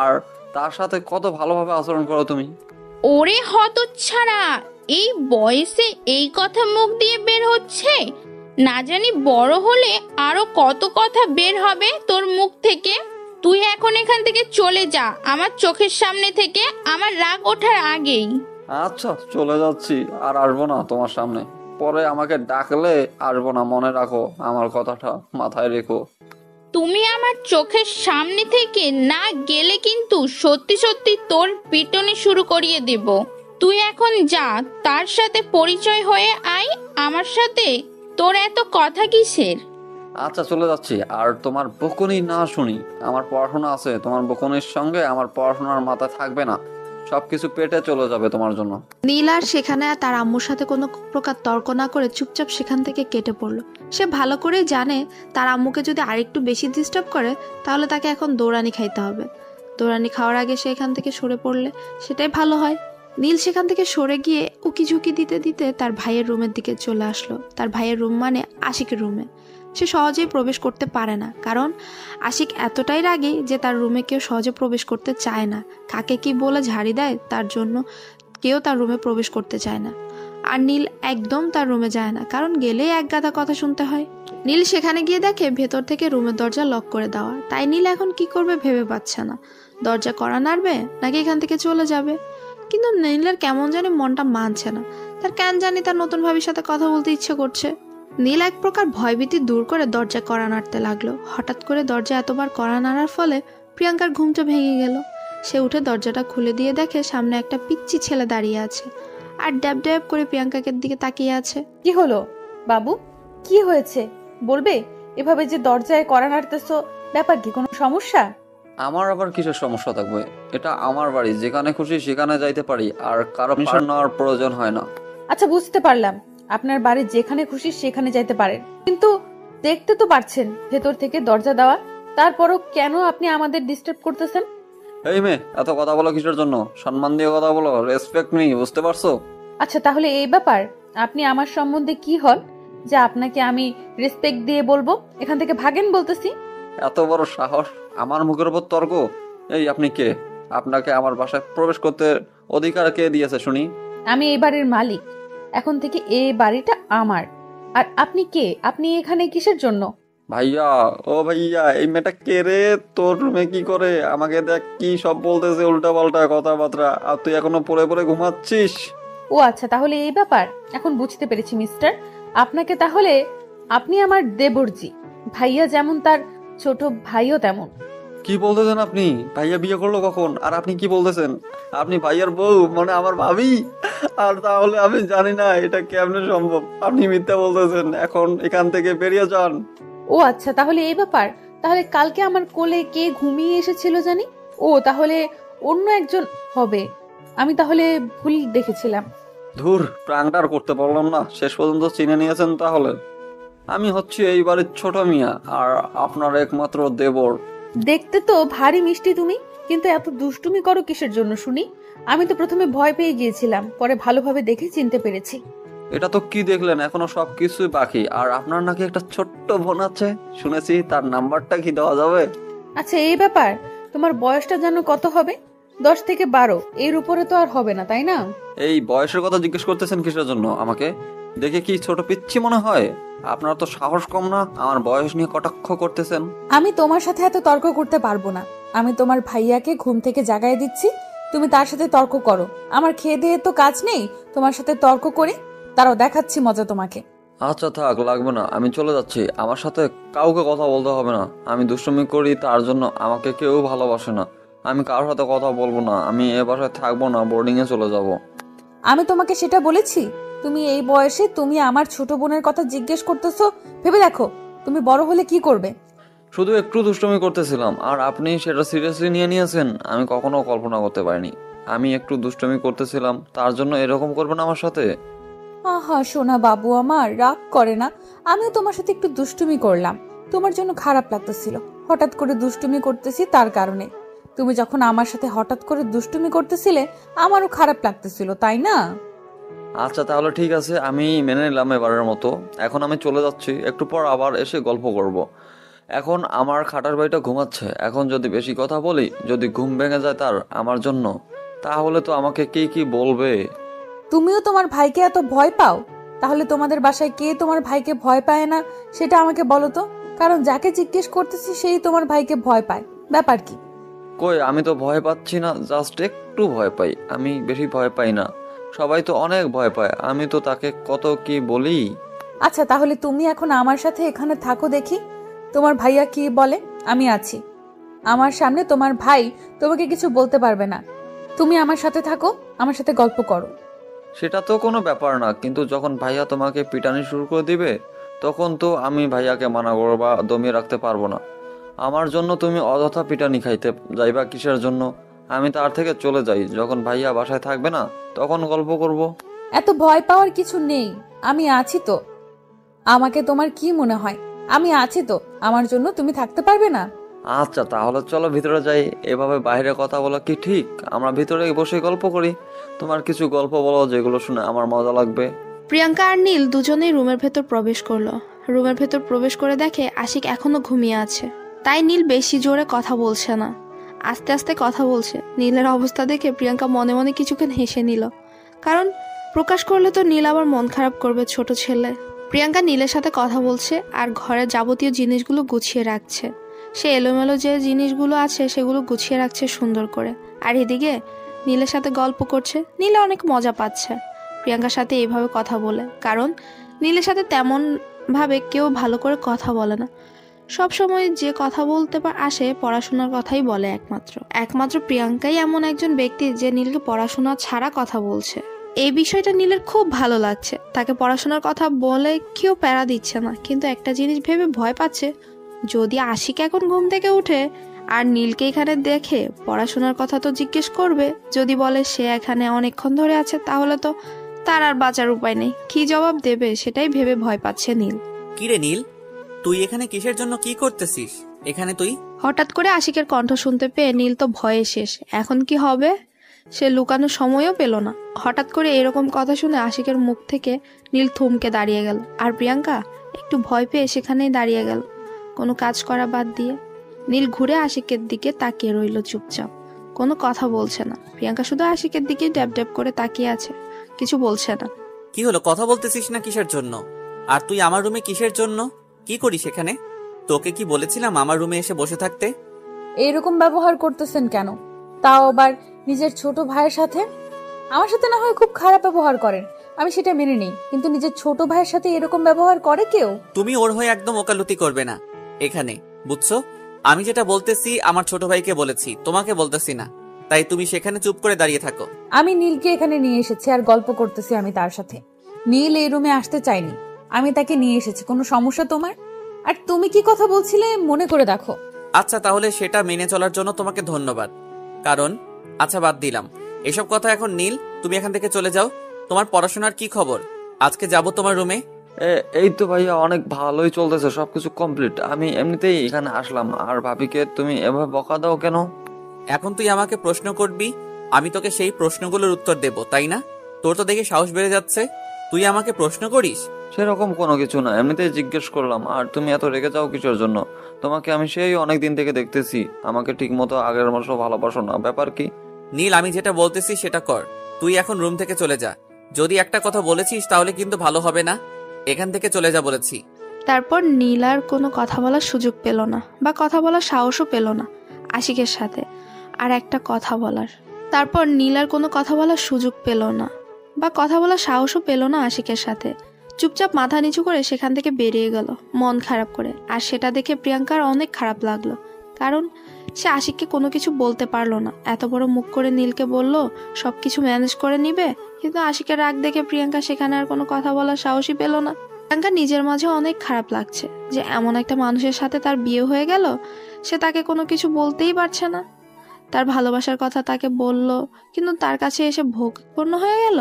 আর তার সাথে কত ভালোভাবে আচরণ করো তুমি। ওরে হতচ্ছাড়া, এই বয়সে এই কথা মুখ দিয়ে বের হচ্ছে? না জানি বড় হলে আরো কত কথা বের হবে তোর মুখ থেকে। তুই এখন এখান থেকে চলে যা, আমার চোখের সামনে থেকে, আমার রাগ ওঠার আগেই। আচ্ছা, চলে যাচ্ছি, আর আসবো না তোমার সামনে। পরে আমাকে ডাকলে আসবো না, মনে রাখো আমার কথাটা, মাথায় রেখো। তুমি আমার চোখের সামনে থেকে না গেলে কিন্তু সত্যি সত্যি তোর পিটনে শুরু করিয়ে দেব। তুই এখন যা, তার সাথে পরিচয় হয়ে আয় আমার সাথে। তোর এত কথা কিসের? আচ্ছা, চলে যাচ্ছি। আর তোমার বকুনি না শুনি, আমার পড়াশোনা আছে। তোমার বকুনির সঙ্গে আমার পড়াশোনার মাথা থাকবে না, সবকিছু পেটে চলে যাবে তোমার জন্য। নীল আর সেখানে আর তার আম্মুর সাথে কোনো প্রকার তর্ক না করে চুপচাপ সেখান থেকে কেটে পড়লো। সে ভালো করেই জানে তার আম্মুকে যদি আরেকটু বেশি ডিস্টার্ব করে তাহলে তাকে এখন দৌড়ানি খাইতে হবে। দৌড়ানি খাওয়ার আগে সে এখান থেকে সরে পড়লে সেটাই ভালো হয়। নীল সেখান থেকে সরে গিয়ে উকি ঝুঁকি দিতে দিতে তার ভাইয়ের রুমের দিকে চলে আসলো। তার ভাইয়ের রুম মানে আশিকের রুমে। সে সহজেই প্রবেশ করতে পারে না, কারণ আশিক এতটাই রাগী যে তার রুমে কেউ সহজে প্রবেশ করতে চায় না। কাকে কি বলে ঝাড়ি দেয় তার জন্য কেউ তার রুমে প্রবেশ করতে চায় না। আর নীল একদম তার রুমে যায় না, কারণ গেলেই এক গাদা কথা শুনতে হয়। নীল সেখানে গিয়ে দেখে ভেতর থেকে রুমের দরজা লক করে দেওয়া। তাই নীল এখন কি করবে ভেবে পাচ্ছে না। দরজা কড়া নাড়বে নাকি এখান থেকে চলে যাবে। কিন্তু নীলের কেমন জানি মনটা মানছে না। তার কেন জানি তার নতুন ভাবির সাথে কথা বলতে ইচ্ছে করছে। নীল এক প্রকার ভয়ভীতি দূর করে দরজা কড়া নাড়তে লাগলো। হঠাৎ করে দরজা এতবার কড়া নাড়ার ফলে প্রিয়াঙ্কার ঘুমটা ভেঙে গেল। সে উঠে দরজাটা খুলে দিয়ে দেখে সামনে একটা পিচ্চি ছেলে দাঁড়িয়ে আছে আর ড্যাব ড্যাব করে প্রিয়াঙ্কাকে দিকে তাকিয়ে আছে। কি হলো বাবু, কি হয়েছে বলবে? এভাবে যে দরজায় কড়া নাড়তেছো, ব্যাপার কি, কোনো সমস্যা? আমার আবার কিসের সমস্যা থাকবে? এটা আমার বাড়ি, যেখানে খুশি সেখানে যাইতে পারি, আর কারো পারমিশন নেওয়ার প্রয়োজন হয় না। আচ্ছা, বুঝতে পারলাম আপনার বাড়ি যেখানে খুশি সেখানে যাইতে পারেন, কিন্তু দেখতে তো পারছেন ভেতর থেকে দরজা দেওয়া, তারপরও কেন আপনি আমাদের ডিস্টার্ব করতেছেন? এই মেয়ে, এত কথা বলো কিসের জন্য? সম্মান দিয়ে কথা বলো, রেসপেক্ট নেই, বুঝতে পারছো? আচ্ছা তাহলে এই ব্যাপার, আপনি আমার সম্বন্ধে কি হন যে আপনাকে আমি রেসপেক্ট দিয়ে বলবো? এখান থেকে ভাগেন বলতেছি। এত বড় সাহস, আমার মুখের উপর তর্ক! এই আপনি কে? আপনাকে আমার বাসায় প্রবেশ করতে অধিকার কে দিয়েছে শুনি? আমি এই বাড়ির মালিক, এখন থেকে এই বাড়িটা আমার। আর আপনি কে? আপনি এখানে কিসের জন্য? ভাইয়া, ও ভাইয়া, এই মেয়েটা কে রে? তোর রুমে কি করে? আমাকে দেখ কি সব বলতেছে, উল্টা পাল্টা কথাবার্তা, আর তুই এখনো পড়ে পড়ে ঘুমাচ্ছিস? ও আচ্ছা, তাহলে এই ব্যাপার, এখন বুঝতে পেরেছি মিস্টার। আপনাকে তাহলে, আপনি আমার দেবরজি। ভাইয়া যেমন তার ছোট ভাইও তেমন। কি বলতেছেন আপনি? ভাইয়া বিয়ে করলো কখন? আর আপনি কি বলতেছেন? আপনি ভাইয়ার বউ, মানে আমার ভাবি? আর তাহলে আমি জানি না এটা কেমনে সম্ভব। আপনি মিথ্যা বলতেছেন, এখন এখান থেকে বেরিয়ে যান। ও আচ্ছা, তাহলে এই ব্যাপার। তাহলে কালকে আমার কোলে কে ঘুমিয়ে এসেছিল জানি? ও তাহলে অন্য একজন হবে। আমি তাহলে ভুল দেখেছিলাম। ধুর, প্রাণটা আর করতে পারলাম না। শেষ পর্যন্ত চিনে নিয়েছেন তাহলে। আমি হচ্ছি এই বাড়ির ছোট মিয়া, আর আপনার একমাত্র দেবর। দেখতে তো ভারী মিষ্টি তুমি, কিন্তু এত দুষ্টুমি করো কিসের জন্য শুনি? আমি তো প্রথমে ভয় পেয়ে গিয়েছিলাম, পরে ভালোভাবে দেখে চিনতে পেরেছি। এটা তো কি দেখলেন? এখনো সবকিছুই বাকি। আর আপনার নাকি একটা ছোট্ট বোন আছে শুনেছি, তার নাম্বারটা কি দেওয়া যাবে? আচ্ছা এই ব্যাপার, তোমার বয়সটা যেন কত হবে? 10 থেকে 12, এর উপরে তো আর হবে না, তাই না? এই বয়সের কথা জিজ্ঞেস করতেছেন কিসের জন্য আমাকে? দেখে কি ছোট পিচ্ছি মনে হয়? আপনার তো সাহস কম না, আমার বয়স নিয়ে কটাক্ষ করতেছেন? আমি তোমার সাথে এত তর্ক করতে পারবো না। আমি তোমার ভাইয়াকে ঘুম থেকে জাগায় দিচ্ছি, তুমি তার সাথে তর্ক করো। আমার খেয়ে দিয়ে তো কাজ নেই, তোমার সাথে তর্ক করি। তারাও দেখাচ্ছি মজা তোমাকে। আচ্ছা থাক, লাগবে না, আমি চলে যাচ্ছি। আমার সাথে কাউকে কথা বলতে হবে না। আমি দুষ্টুমি করি, তার জন্য আমাকে কেউ ভালোবাসে না। আমি কারোর সাথে কথা বলবো না। আমি এ বাসায় থাকবো না, বোর্ডিং এ চলে যাব। আমি তোমাকে সেটা বলেছি? তুমি এই বয়সে তুমি আমার ছোট বোনের কথা জিজ্ঞেস করতেছো? ভেবে দেখো তুমি বড় হলে কি করবে। শুধু একটু দুষ্টুমি করতেছিলাম, আর আপনি সেটা সিরিয়াসলি নিয়ে নিয়েছেন। আমি কখনো কল্পনা করতে পারিনি আমি একটু দুষ্টুমি করতেছিলাম, তার জন্য এরকম করবেন আমার সাথে? আহা সোনা বাবু আমার, রাগ করে না। আমিও তোমার সাথে একটু দুষ্টুমি করলাম, তোমার জন্য খারাপ লাগতেছিল। হঠাৎ করে দুষ্টুমি করতেছি তার কারণে। তুমি যখন আমার সাথে হঠাৎ করে দুষ্টুমি করতেছিলে, আমারও খারাপ লাগতেছিল, তাই না? আচ্ছা তাহলে ঠিক আছে, আমি মেনে নিলাম এবারের মতো। এখন আমি চলে যাচ্ছি, একটু পর আবার এসে গল্প করব। এখন আমার খাটার বাড়িটা ঘুমাচ্ছে। এখন যদি বেশি কথা বলি, যদি ঘুম ভেঙে যায় তার আমার জন্য, তাহলে তো আমাকে কি কি বলবে। তুমিও তোমার ভাইকে এত ভয় পাও? তাহলে তোমাদের বাসায় কে তোমার ভাইকে ভয় পায় না সেটা আমাকে বলো তো। কারণ যাকে জিজ্ঞেস করতেছি সেই তোমার ভাইকে ভয় পায়, ব্যাপার কি? কই, আমি তো ভয় পাচ্ছি না, জাস্ট একটু ভয় পাই। আমি বেশি ভয় পাই না, সবাই তো অনেক ভয় পায়। আমি তো তাকে কত কি বলি। আচ্ছা তাহলে তুমি এখন আমার সাথে এখানে থাকো, দেখি তোমার ভাইয়া কি বলে। আমি আছি, আমার সামনে তোমার ভাই তোমাকে কিছু বলতে পারবে না। তুমি আমার সাথে থাকো, আমার সাথে গল্প করো। সেটা তো কোনো ব্যাপার না, কিন্তু যখন ভাইয়া তোমাকে পিটানি শুরু করে দিবে, তখন তো আমি ভাইয়াকে মানা করবো বা দমিয়ে রাখতে পারবো না। আমার জন্য তুমি অযথা পিটানি খাইতে যাইবা কিসের জন্য? আমি তার থেকে চলে যাই, যখন ভাইয়া বাসায় থাকবে না তখন গল্প করব। এত ভয় পাওয়ার কিছু নেই, আমি আছি তো। আমাকে তোমার কি মনে হয়? আমি আছি তো, আমার জন্য তুমি থাকতে পারবে না? আচ্ছা তাহলে চলো ভিতরে যাই। এভাবে বাইরে কথা বলা কি ঠিক? আমরা ভিতরে বসে গল্প করি। তোমার কিছু গল্প বলো যেগুলো শুনে আমার মজা লাগবে। প্রিয়াঙ্কা আর নীল দুজনেই রুমের ভেতর প্রবেশ করলো। রুমের ভেতর প্রবেশ করে দেখে আশিক এখনো ঘুমিয়ে আছে। তাই নীল বেশি জোরে কথা বলছে না, আস্তে আস্তে কথা বলছে। নীলের অবস্থা দেখে প্রিয়াঙ্কা মনে মনে কিছুক্ষণ হেসে নিল, কারণ প্রকাশ করলে তো নীল আবার মন খারাপ করবে, ছোট ছেলে। প্রিয়াঙ্কা নীলের সাথে কথা বলছে আর ঘরের যাবতীয় জিনিসগুলো গুছিয়ে রাখছে। সে এলোমেলো যে জিনিসগুলো আছে সেগুলো গুছিয়ে রাখছে সুন্দর করে। আর এদিকে নীলের সাথে গল্প করছে। নীলে অনেক মজা পাচ্ছে প্রিয়াঙ্কার সাথে এইভাবে কথা বলে, কারণ নীলের সাথে তেমন ভাবে কেউ ভালো করে কথা বলে না। সব সময় যে কথা বলতে আসে পড়াশোনার কথাই বলে একমাত্র প্রিয়াঙ্কাই এমন একজন ব্যক্তি যে নীলকে পড়াশোনা ছাড়া কথা বলছে। এই বিষয়টা নীলের খুব ভালো লাগছে। তাকে পড়াশোনার কথা বলে কেউ প্যারা দিচ্ছে না, কিন্তু একটা জিনিস ভেবে ভয় পাচ্ছে, যদি আশিক এখন ঘুম থেকে উঠে আর নীলকে এখানে দেখে পড়াশোনার কথা তো জিজ্ঞেস করবে। যদি বলে সে এখানে অনেকক্ষণ ধরে আছে, তাহলে তো তার আর বাঁচার উপায় নেই। কি জবাব দেবে সেটাই ভেবে ভয় পাচ্ছে নীল। কিরে নীল, তুই এখানে কিসের জন্য, কি করতেছিস এখানে তুই? হঠাৎ করে আশিকের কণ্ঠ শুনতে পেয়ে নীল তো ভয়ে শেষ। এখন কি হবে সে লুকানোর সময়ও পেল না। হঠাৎ করে এরকম কথা শুনে আশিকের মুখ থেকে নীল থমকে দাঁড়িয়ে গেল। আর প্রিয়াঙ্কা একটু ভয় পেয়ে সেখানেই দাঁড়িয়ে গেল, কোনো কাজ করা বাদ দিয়ে। নীল ঘুরে আশিকের দিকে তাকিয়ে রইল চুপচাপ, কোনো কথা বলছে না। প্রিয়াঙ্কা শুধু আশিকের দিকে ড্যাব ড্যাব করে তাকিয়ে আছে, কিছু বলছে না। কি হলো, কথা বলতেছিস না কিসের জন্য? আর তুই আমার রুমে কিসের জন্য, কি করিস এখানে? তোকে কি বলেছিলাম আমার রুমে এসে বসে থাকতে? এইরকম ব্যবহার করতেছেন কেন? তাও আবার নিজের ছোট ভাইয়ের সাথে। আমার সাথে না হয় খুব খারাপ ব্যবহার করেন, আমি সেটা মেনে নিই, কিন্তু নিজের ছোট ভাইয়ের সাথে এরকম ব্যবহার করে কেউ? তুমি ওর হয়ে একদম ওকালতি করবে না এখানে, বুঝছো? আমি যেটা বলতেছি আমার ছোট ভাইকে বলেছি, তোমাকে বলতেছি না। তাই তুমি সেখানে চুপ করে দাঁড়িয়ে থাকো। আমি নীলকে এখানে নিয়ে এসেছি আর গল্প করতেছি আমি তার সাথে। নীল এই রুমে আসতে চাইনি, আমি তাকে নিয়ে এসেছি। কোনো সমস্যা তোমার? আর তুমি কি কথা বলছিলে মনে করে দেখো। আচ্ছা, তাহলে সেটা মেনে চলার জন্য তোমাকে ধন্যবাদ। কারণ আচ্ছা, বাদ দিলাম এসব কথা এখন। নীল, তুমি এখান থেকে চলে যাও। তোমার পড়াশোনার কি খবর? আজকে যাব তোমার রুমে। এই তো ভাইয়া, অনেক ভালোই চলতেছে, সবকিছু কমপ্লিট। আমি এমনিতেই এখানে আসলাম। আর ভাবিকে তুমি এভাবে বকা দাও কেন? এখন তুই আমাকে প্রশ্ন করবি, আমি তোকে সেই প্রশ্নগুলোর উত্তর দেব, তাই না? তোর তো দেখে সাহস বেড়ে যাচ্ছে, তুই আমাকে প্রশ্ন করিস। সেরকম কোনো কিছু না, এমনিতেই জিজ্ঞেস করলাম। আর তুমি এত রেগে যাও কিসের জন্য? তোমাকে আমি সেই অনেক দিন থেকে দেখতেছি, আমাকে ঠিক মতো আগের মতো ভালোবাসো না, ব্যাপার কি? নীল, আমি যেটা বলতেছি সেটা কর। তুই এখন রুম থেকে চলে যা। যদি একটা কথা বলেছিস তাহলে কিন্তু ভালো হবে না। এখান থেকে চলে যা বলেছি। তারপর নীল আর কোনো কথা বলার সুযোগ পেল না, বা কথা বলার সাহসও পেল না আশিকের সাথে আর একটা কথা বলার। তারপর নীল আর কোনো কথা বলার সুযোগ পেল না, বা কথা বলার সাহসও পেল না আশিকের সাথে। চুপচাপ মাথা নিচু করে সেখান থেকে বেরিয়ে গেল, মন খারাপ করে। আর সেটা দেখে প্রিয়াঙ্কার অনেক খারাপ লাগলো, কারণ সে আশিককে কোনো কিছু বলতে পারলো না। এত বড় মুখ করে নীলকে বলল সব কিছু ম্যানেজ করে নিবে, কিন্তু আশিকের রাগ দেখে প্রিয়াঙ্কা সেখানে আর কোনো কথা বলার সাহসই পেল না। প্রিয়াঙ্কা নিজের মাঝে অনেক খারাপ লাগছে যে এমন একটা মানুষের সাথে তার বিয়ে হয়ে গেল, সে তাকে কোনো কিছু বলতেই পারছে না। তার ভালোবাসার কথা তাকে বলল, কিন্তু তার কাছে এসে ভোগপূর্ণ হয়ে গেল।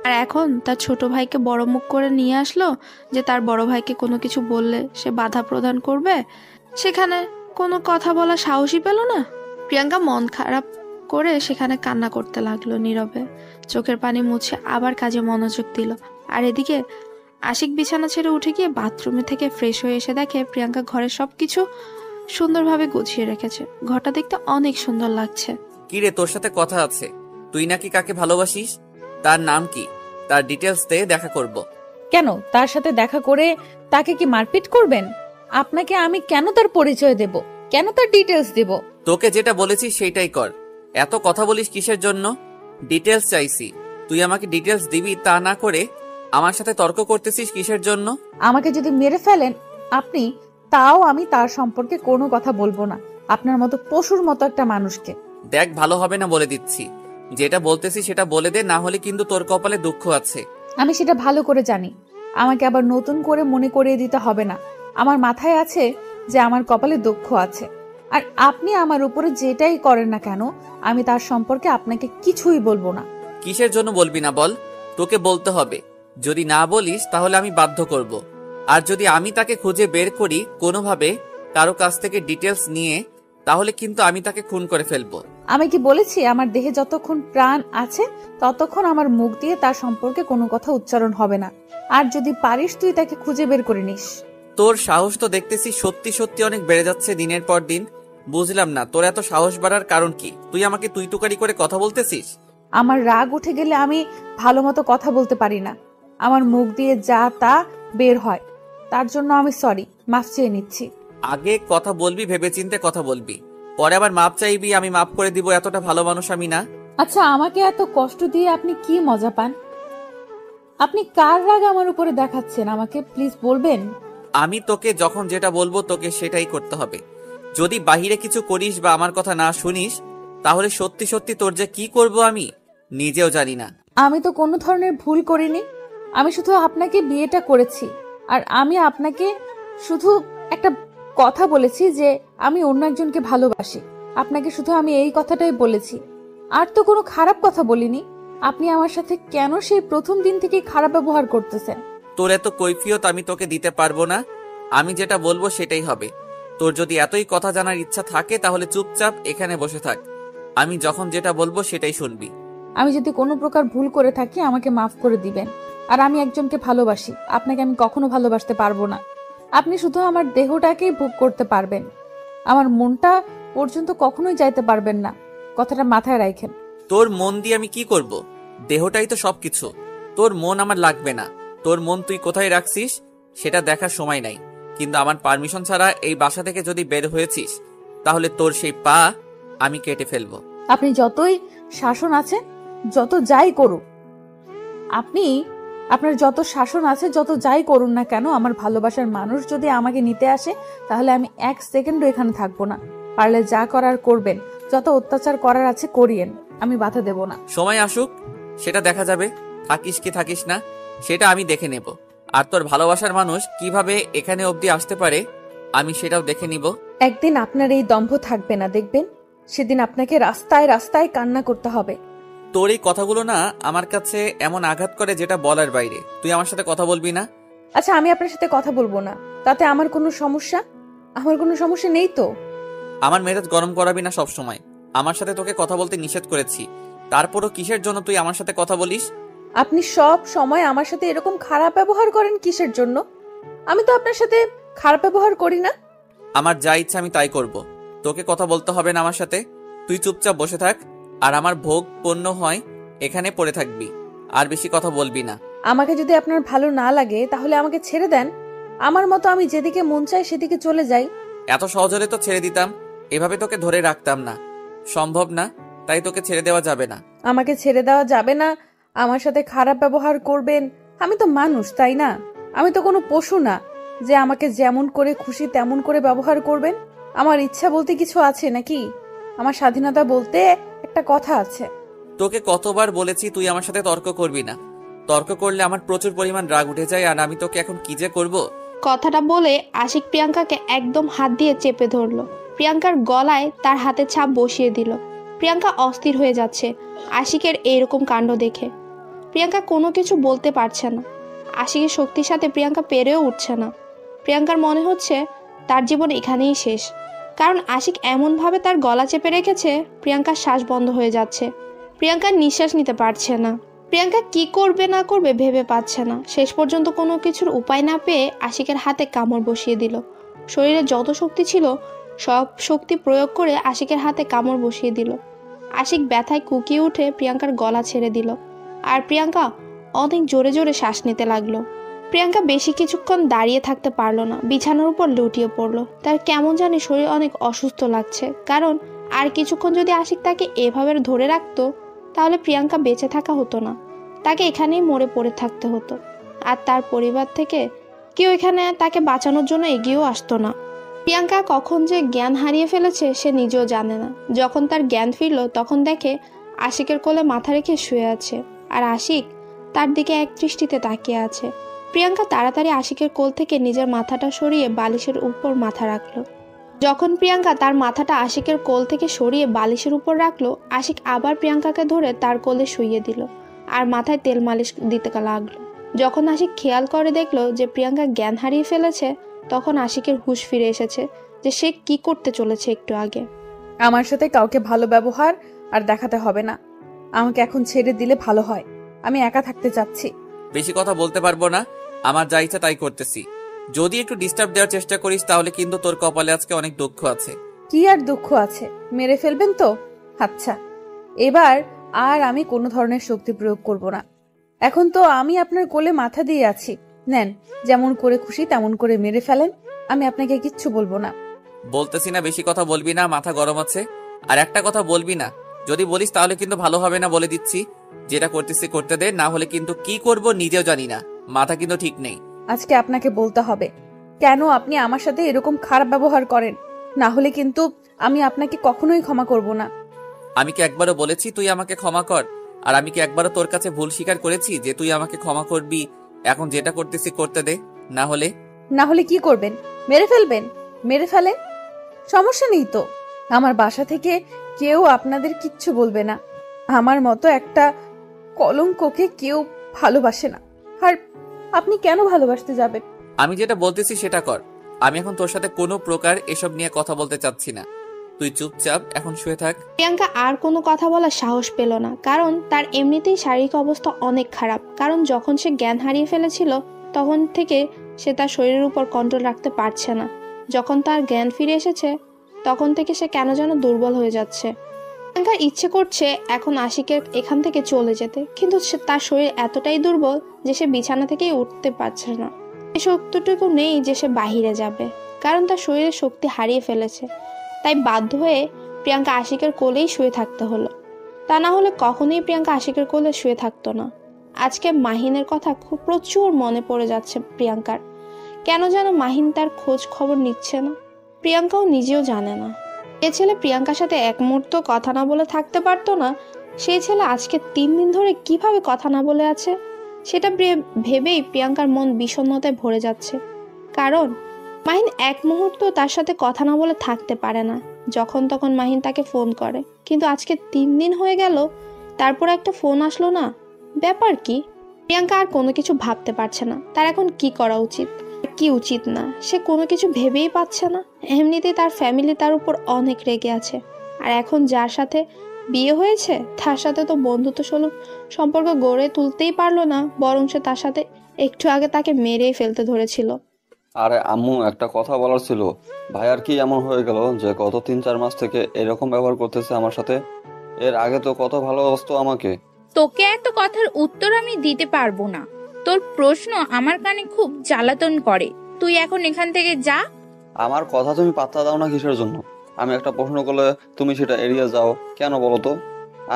আর এখন তার ছোট ভাইকে বড় মুখ করে নিয়ে আসলো যে তার বড় ভাইকে কোনো কিছু বললে সে বাধা প্রদান করবে, সেখানে কোনো কথা বলার সাহসই পেল না। প্রিয়াঙ্কা মন খারাপ করে সেখানে কান্না করতে লাগলো নীরবে, চোখের পানি মুছে আবার কাজে মনোযোগ দিল। আর এদিকে আশিক বিছানা ছেড়ে উঠে গিয়ে বাথরুমে থেকে ফ্রেশ হয়ে এসে দেখে প্রিয়াঙ্কা ঘরের সবকিছু সুন্দরভাবে গুছিয়ে রেখেছে। ঘরটা দেখতে অনেক সুন্দর লাগছে। কি রে, তোর সাথে কথা আছে। তুই নাকি কাকে ভালোবাসিস? তার নাম কি? তার ডিটেলস দে, দেখা করব। কেন তার সাথে দেখা করে তাকে কি মারপিট করবেন? আপনাকে আমি কেন তার পরিচয় দেব, কেন তার ডিটেলস দেব? তোকে যেটা বলেছি সেইটাই কর। এত কথা বলিস কিসের জন্য? ডিটেলস চাইছি, তুই আমাকে ডিটেলস দিবি, তা না করে আমার সাথে তর্ক করতেছিস কিসের জন্য? আমাকে যদি মেরে ফেলেন আপনি, তাও আমি তার সম্পর্কে কোনো কথা বলবো না, আপনার মতো পশুর মতো একটা মানুষকে। দেখ, ভালো হবে না বলে দিচ্ছি। যেটা বলতেছি সেটা বলে দে, না হলে কিন্তু তোর কপালে দুঃখ আছে। আমি সেটা ভালো করে জানি, আমাকে আবার নতুন করে মনে করিয়ে দিতে হবে না। আমার মাথায় আছে যে আমার কপালে দুঃখ আছে। আর আপনি আমার উপরে যেটাই করেন না কেন, আমি তার সম্পর্কে আপনাকে কিছুই বলবো না। কিসের জন্য বলবি না বল? তোকে বলতে হবে। যদি না বলিস তাহলে আমি বাধ্য করব। আর যদি আমি তাকে খুঁজে বের করি কোনোভাবে কারো কাছ থেকে ডিটেলস নিয়ে, তাহলে কিন্তু আমি তাকে খুন করে ফেলবো। আমি কি বলেছি আমার দেহে যতক্ষণ প্রাণ আছে ততক্ষণ আমার মুখ দিয়ে তার সম্পর্কে কোনো কথা উচ্চারণ হবে না। আর যদি পারিস তুই তাকে খুঁজে বের করে নিস। তোর সাহস তো দেখতেছি সত্যি সত্যি অনেক বেড়ে যাচ্ছে দিনের পর দিন। বুঝলাম না তোর এত সাহস বাড়ার কারণ কি? তুই আমাকে তুই তুকারি করে কথা বলতেছিস? আমার রাগ উঠে গেলে আমি ভালো মতো কথা বলতে পারি না, আমার মুখ দিয়ে যা তা বের হয়। তার জন্য আমি সরি, মাফ চেয়ে নিচ্ছি। আগে কথা বলবি ভেবেচিন্তে কথা বলবি, পরে আবার মাপ চাইবি আমি মাপ করে দিব। এতটা ভালো মানুষ আমি না। আচ্ছা, আমাকে এত কষ্ট দিয়ে আপনি কি মজা পান? আপনি কার রাগ আমার উপরে দেখাচ্ছেন আমাকে প্লিজ বলবেন? আমি তোকে যখন যেটা বলবো তোকে সেটাই করতে হবে। যদি বাহিরে কিছু করিস বা আমার কথা না শুনিস, তাহলে সত্যি সত্যি তোর যে কি করব আমি নিজেও জানি না। আমি তো কোনো ধরনের ভুল করিনি, আমি শুধু আপনাকে বিয়েটা করেছি। আর আমি আপনাকে শুধু একটা কথা বলেছি যে আমি অন্য একজনকে ভালোবাসি। আপনাকে শুধু আমি এই কথাটাই বলেছি, আর তো কোনো খারাপ কথা বলিনি। আপনি আমার সাথে কেন সেই প্রথম দিন থেকে খারাপ ব্যবহার করতেছেন? তোর এত কৈফিয়ত আমি তোকে দিতে পারবো না। আমি যেটা বলবো সেটাই হবে। তোর যদি এতই কথা জানার ইচ্ছা থাকে তাহলে চুপচাপ এখানে বসে থাক। আমি যখন যেটা বলবো সেটাই শুনবি। আমি যদি কোনো প্রকার ভুল করে থাকি আমাকে মাফ করে দিবেন। আর আমি একজনকে ভালোবাসি, আপনাকে আমি কখনো ভালোবাসতে পারবো না। আপনি শুধু আমার দেহটাকেই ভোগ করতে পারবেন, আমার মনটা পর্যন্ত কখনোই যাইতে পারবেন না। কথাটা মাথায় রাখেন। তোর মন দিয়ে আমি কি করব? দেহটাই তো সবকিছু। তোর মন আমার লাগবে না। তোর মন তুই কোথায় রাখছিস সেটা দেখার সময় নাই। কিন্তু আমার পারমিশন ছাড়া এই বাসা থেকে যদি বের হয়েছিস তাহলে তোর সেই পা আমি কেটে ফেলবো। আপনি যতই শাসন আছে, যত যাই করুন, আপনার যত শাসন আছে, যত যাই করুন না কেন, আমার ভালোবাসার মানুষ যদি আমাকে নিতে আসে তাহলে আমি 1 সেকেন্ডও এখানে থাকবো না। পারলে যা করার করবেন, যত অত্যাচার করার আছে করিয়েন, আমি বাধা দেব না। সময় আসুক, সেটা দেখা যাবে। থাকিস কি থাকিস না সেটা আমি দেখে নেব। আর তোর ভালোবাসার মানুষ কিভাবে এখানে অবধি আসতে পারে আমি সেটাও দেখে নিব। একদিন আপনার এই দম্ভ থাকবে না, দেখবেন। সেদিন আপনাকে রাস্তায় রাস্তায় কান্না করতে হবে। তোর এই কথাগুলো না আমার কাছে এমন আঘাত করে যেটা বলার বাইরে। তুই আমার সাথে কথা বলবি না? আচ্ছা, আমি আপনার সাথে কথা বলবো না, তাতে আমার কোনো সমস্যা? আমার কোনো সমস্যা নেই তো। আমার মেজাজ গরম করাবি না সব সময়। আমার সাথে তোকে কথা বলতে নিষেধ করেছি, তারপরও কিসের জন্য তুই আমার সাথে কথা বলিস? আপনি সব সময় আমার সাথে এরকম খারাপ ব্যবহার করেন কিসের জন্য? আমি তো আপনার সাথে খারাপ ব্যবহার করি না। আমার যা ইচ্ছা আমি তাই করব। তোকে কথা বলতে হবে না আমার সাথে। তুই চুপচাপ বসে থাক, আর আমার ভোগ পণ্য হয় এখানে পড়ে থাকবি। আর বেশি কথা বলবি না। আমাকে যদি আপনার ভালো না লাগে তাহলে আমাকে ছেড়ে দেন। আমার মতো আমি যেদিকে মন চাই সেদিকে চলে যাই। এত সহজ হলে তো ছেড়ে দিতাম, এভাবে তোকে ধরে রাখতাম না। সম্ভব না, তাই তোকে ছেড়ে দেওয়া যাবে না। আমাকে ছেড়ে দেওয়া যাবে না, আমার সাথে খারাপ ব্যবহার করবেন? আমি তো মানুষ, তাই না? আমি তো কোনো পশু না যে আমাকে যেমন করে খুশি তেমন করে ব্যবহার করবেন। আমার ইচ্ছা বলতে কিছু আছে নাকি? আমার স্বাধীনতা বলতে একটা কথা আছে। তোকে কতবার বলেছি তুই আমার সাথে তর্ক করবি না। তর্ক করলে আমার প্রচুর পরিমাণ রাগ উঠে যায়, আর আমি তোকে এখন কি যে করব। কথাটা বলে আশিক প্রিয়াঙ্কাকে একদম হাত দিয়ে চেপে ধরলো। প্রিয়াঙ্কার গলায় তার হাতে ছাপ বসিয়ে দিল। প্রিয়াঙ্কা অস্থির হয়ে যাচ্ছে আশিকের এইরকম কাণ্ড দেখে। প্রিয়াঙ্কা কোনো কিছু বলতে পারছে না। আশিকের শক্তির সাথে প্রিয়াঙ্কা পেরেও উঠছে না। প্রিয়াঙ্কার মনে হচ্ছে তার জীবন এখানেই শেষ, কারণ আশিক এমনভাবে তার গলা চেপে রেখেছে প্রিয়াঙ্কার শ্বাস বন্ধ হয়ে যাচ্ছে। প্রিয়াঙ্কার নিঃশ্বাস নিতে পারছে না। প্রিয়াঙ্কা কি করবে না করবে ভেবে পাচ্ছে না। শেষ পর্যন্ত কোনো কিছুর উপায় না পেয়ে আশিকের হাতে কামড় বসিয়ে দিল। শরীরে যত শক্তি ছিল সব শক্তি প্রয়োগ করে আশিকের হাতে কামড় বসিয়ে দিল। আশিক ব্যথায় কুকিয়ে উঠে প্রিয়াঙ্কার গলা ছেড়ে দিল, আর প্রিয়াঙ্কা অনেক জোরে জোরে শ্বাস নিতে লাগলো। প্রিয়াঙ্কা বেশি কিছুক্ষণ দাঁড়িয়ে থাকতে পারলো না, বিছানার উপর লুটিয়ে পড়লো। তার কেমন জানি শরীর অনেক অসুস্থ লাগছে, কারণ আর কিছুক্ষণ যদি আশিক তাকে এভাবে ধরে রাখতো তাহলে প্রিয়াঙ্কা বেঁচে থাকা হতো না, তাকে এখানেই মরে পড়ে থাকতে হতো। আর তার পরিবার থেকে কেউ এখানে তাকে বাঁচানোর জন্য এগিয়েও আসতো না। প্রিয়াঙ্কা কখন যে জ্ঞান হারিয়ে ফেলেছে সে নিজেও জানে না। যখন তার জ্ঞান ফিরল তখন দেখে আশিকের কোলে মাথা রেখে শুয়ে আছে, আর আশিক তার দিকে এক দৃষ্টিতে তাকিয়ে আছে। প্রিয়াঙ্কা তাড়াতাড়ি আশিকের কোল থেকে নিজের মাথাটা সরিয়ে বালিশের উপর মাথা রাখলো। যখন প্রিয়াঙ্কা তার মাথাটা আশিকের কোল থেকে সরিয়ে বালিশের উপর রাখলো, আশিক আবার প্রিয়াঙ্কাকে ধরে তার কোলে শুইয়ে দিল আর মাথায় তেল মালিশ দিতে লাগলো। যখন আশিক খেয়াল করে দেখলো যে প্রিয়াঙ্কা জ্ঞান হারিয়ে ফেলেছে, তখন আশিকের হুঁশ ফিরে এসেছে যে সে কি করতে চলেছে একটু আগে। আমার সাথে কাউকে ভালো ব্যবহার আর দেখাতে হবে না। আমাকে এখন ছেড়ে দিলে ভালো হয়, আমি একা থাকতে চাচ্ছি। বেশি কথা বলতে পারবো না, আমার যা ইচ্ছা তাই করতেছি। যদি একটু ডিস্টার্ব দেওয়ার চেষ্টা করিস তাহলে কিন্তু তোর কপালে আজকে অনেক দুঃখ আছে। কি আর দুঃখ আছে? মেরে ফেলবেন তো? আচ্ছা, এবার আর আমি কোনো ধরনের শক্তি প্রয়োগ করব না। এখন তো আমি আপনার কোলে মাথা দিয়ে আছি, নেন, যেমন করে খুশি তেমন করে মেরে ফেলেন, আমি আপনাকে কিচ্ছু বলবো না। বলতেছি না বেশি কথা বলবি না, মাথা গরম আছে। আর একটা কথা বলবি না, যদি বলিস তাহলে কিন্তু ভালো হবে না বলে দিচ্ছি। যেটা করতেছি করতে দে, না হলে কিন্তু কি করব নিজেও জানি না। মাথা কিন্তু ঠিক নেই। আজকে আপনাকে বলতে হবে কেন আপনি আমার সাথে এরকম খারাপ ব্যবহার করেন, না হলে কিন্তু আমি আপনাকে কখনোই ক্ষমা করব না। আমি কি একবারও বলেছি তুই আমাকে ক্ষমা কর? আর আমি কি একবারও তোর কাছে ভুল স্বীকার করেছি যে তুই আমাকে ক্ষমা করবি? এখন যেটা করতেছি করতে দে, না হলে কি করবেন? মেরে ফেলবেন? মেরে ফেলেন, সমস্যা নেই তো। আমার বাসা থেকে কেউ আপনাদের কিচ্ছু বলবে না। আমার মতো একটা কলঙ্ককে কেউ ভালোবাসে না। আর আপনি কেন ভালোবাসতে যাবেন? আমি যেটা বলতেছি সেটা কর। আমি এখন তোর সাথে কোনো প্রকার এসব নিয়ে কথা বলতে চাচ্ছি না। তুই চুপচাপ এখন শুয়ে থাক। প্রিয়াঙ্কা আর কোনো কথা বলার সাহস পেল না, কারণ তার এমনিতেই শারীরিক অবস্থা অনেক খারাপ। কারণ যখন সে জ্ঞান হারিয়ে ফেলেছিল তখন থেকে সে তার শরীরের উপর কন্ট্রোল রাখতে পারছে না। যখন তার জ্ঞান ফিরে এসেছে তখন থেকে সে কেন যেন দুর্বল হয়ে যাচ্ছে। প্রিয়াঙ্কার ইচ্ছে করছে এখন আশিকের এখান থেকে চলে যেতে, কিন্তু তার শরীর এতটাই দুর্বল যে সে বিছানা থেকেই উঠতে পারছে না। এই শক্তিটুকু নেই যে সে বাহিরে যাবে, কারণ তার শরীরের শক্তি হারিয়ে ফেলেছে। তাই বাধ্য হয়ে প্রিয়াঙ্কা আশিকের কোলেই শুয়ে থাকতে হলো। তা না হলে কখনোই প্রিয়াঙ্কা আশিকের কোলে শুয়ে থাকতো না। আজকে মাহিনের কথা খুব প্রচুর মনে পড়ে যাচ্ছে প্রিয়াঙ্কার। কেন যেন মাহিন তার খোঁজ খবর নিচ্ছে না, প্রিয়াঙ্কাও নিজেও জানে না। যে ছেলে প্রিয়াঙ্কার সাথে এক মুহূর্ত কথা না বলে থাকতে পারতো না, সেই ছেলে আজকে 3 দিন ধরে কিভাবে কথা না বলে আছে সেটা ভেবেই প্রিয়াঙ্কার মন বিষণ্ণতায় ভরে যাচ্ছে। কারণ মাহিন এক মুহূর্ত তার সাথে কথা না বলে থাকতে পারে না। যখন তখন মাহিন তাকে ফোন করে, কিন্তু আজকে 3 দিন হয়ে গেল তারপর একটা ফোন আসলো না। ব্যাপার কি? প্রিয়াঙ্কা আর কোনো কিছু ভাবতে পারছে না তার এখন কি করা উচিত কি উচিত না, সে কোনো কিছু ভেবেই পাচ্ছে না। এমনিতেই তার ফ্যামিলি তার উপর অনেক রেগে আছে, আর এখন যার সাথে বিয়ে হয়েছে তার সাথে তো বন্ধুত্ব সুলভ সম্পর্ক গড়ে তুলতেই পারলো না, বরং সে তার সাথে একটু আগে তাকে মেরেই ফেলতে ধরেছিল। আরে আম্মু, একটা কথা বলার ছিল। ভাইয়ার কি এমন হয়ে গেল যে গত 3-4 মাস থেকে এরকম ব্যবহার করতেছে আমার সাথে? এর আগে তো কত ভালোবাসতো আমাকে। তোকে এত কথার উত্তর আমি দিতে পারবো না। তোর প্রশ্ন আমার কানে খুব জ্বালাতন করে। তুই এখন এখান থেকে যা। আমার কথা তুমি পাত্তা দাও না কিসের জন্য? আমি একটা প্রশ্ন করলে তুমি সেটা এড়িয়ে যাও কেন বলো তো?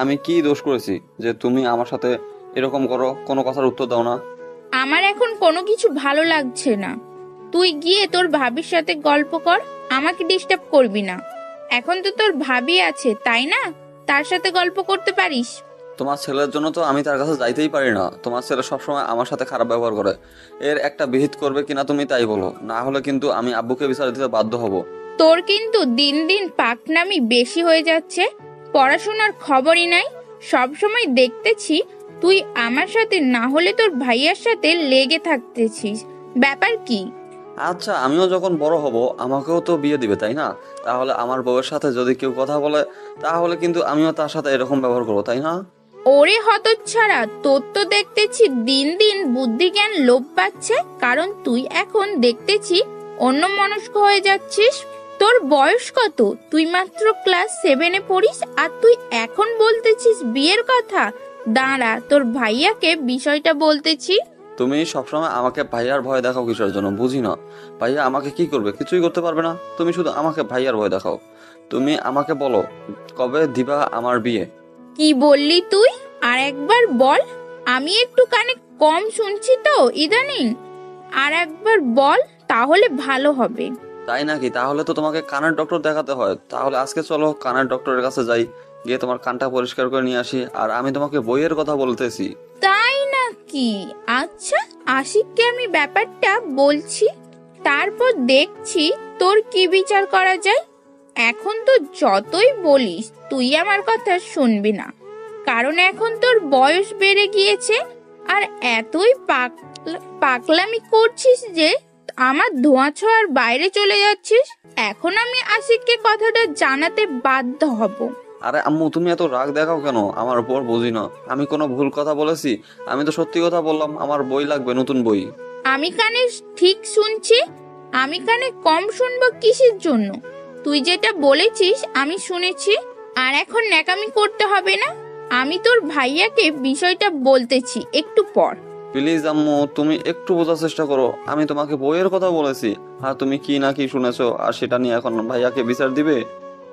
আমি কি দোষ করেছি যে তুমি আমার সাথে এরকম করো, কোনো কথার উত্তর দাও না? আমার এখন কোনো কিছু ভালো লাগছে না। তুই গিয়ে তোর ভাবির সাথে গল্প কর, আমাকে ডিস্টার্ব করবি না। এখন তো তোর ভাবি আছে তাই না, তার সাথে গল্প করতে পারিস। তোমার ছেলের জন্য তো আমি তার কাছে যাইতেই পারি না। তোমার ছেলে সবসময় আমার সাথে খারাপ ব্যবহার করে। এর একটা বিহিত করবে কিনা তুমি তাই বলো, না হলে কিন্তু আমি আব্বুকে বিচার দিতে বাধ্য হব। তোর কিন্তু দিন দিন পাকনামি বেশি হয়ে যাচ্ছে। পড়াশোনার খবরই নাই। সব সময় দেখতেছি তুই আমার সাথে না হলে তোর ভাইয়ার সাথে লেগে থাকতেছিস। ব্যাপার কি? আচ্ছা, আমিও যখন বড় হব আমাকেও তো বিয়ে দিবে তাই না? তাহলে আমার বউয়ের সাথে যদি কেউ কথা বলে তাহলে কিন্তু আমিও তার সাথে এরকম ব্যবহার করবো তাই না? ওরে হতচ্ছাড়া, তোর তো দেখতেছি দিন দিন বুদ্ধি জ্ঞান লোপ পাচ্ছে। কারণ তুই এখন দেখতেছি অন্যমনস্ক হয়ে যাচ্ছিস। তোর বয়স কত? তুই মাত্র ক্লাস 7-এ পড়িস, আর তুই এখন বলতেছিস বিয়ের কথা। দাঁড়া, তোর ভাইয়াকে বিষয়টা বলতেছি। তুমি সবসময় আমাকে ভাইয়ার ভয় দেখাও কিসের জন্য বুঝি না। ভাইয়া আমাকে কি করবে? কিছুই করতে পারবে না। তুমি শুধু আমাকে ভাইয়ার ভয় দেখাও। তুমি আমাকে বলো কবে দিবা আমার বিয়ে? কি বললি তুই? আর একবার বল। আমি একটু কানে কম শুনছি তো ইদানিং। আর একবার বল, তাহলে ভালো হবে। তাই নাকি? তাহলে তো তোমাকে কানের ডক্টর দেখাতে হয়। তাহলে আজকে চলো কানের ডক্টরের কাছে যাই, গিয়ে তোমার কানটা পরিষ্কার করে নিয়ে আসি। আর আমি তোমাকে বইয়ের কথা বলতেছি। তাই নাকি? আচ্ছা, আশিককে আমি ব্যাপারটা বলছি, তারপর দেখছি তোর কি বিচার করা যায়। এখন তো যতই বলিস তুই আমার কথা শুনবি না, কারণ এখন তোর বয়স বেড়ে গিয়েছে। আর এতই পাগলামি করছিস যে আমার ধোঁয়া ছোঁয়ার বাইরে চলে যাচ্ছিস। এখন আমি আশিককে কথাটা জানাতে বাধ্য হব। আরে আম্মু, তুমি এত রাগ দেখাও কেন আমার উপর? বুঝি না, আমি কোনো ভুল কথা বলেছি? আমি তো সত্যি কথা বললাম, আমার বই লাগবে, নতুন বই। আমি কানে ঠিক শুনছি, আমি কানে কম শুনবো কিসের জন্য? তুই যেটা বলেছিস আমি শুনেছি, আর এখন ন্যাকামি করতে হবে না। আমি তোর ভাইয়াকে বিষয়টা বলতেছি একটু পর। প্লিজ আম্মু, তুমি একটু বোঝার চেষ্টা করো। আমি তোমাকে বইয়ের কথা বলেছি, আর তুমি কি না কি শুনেছো, আর সেটা নিয়ে এখন ভাইয়াকে বিচার দিবে?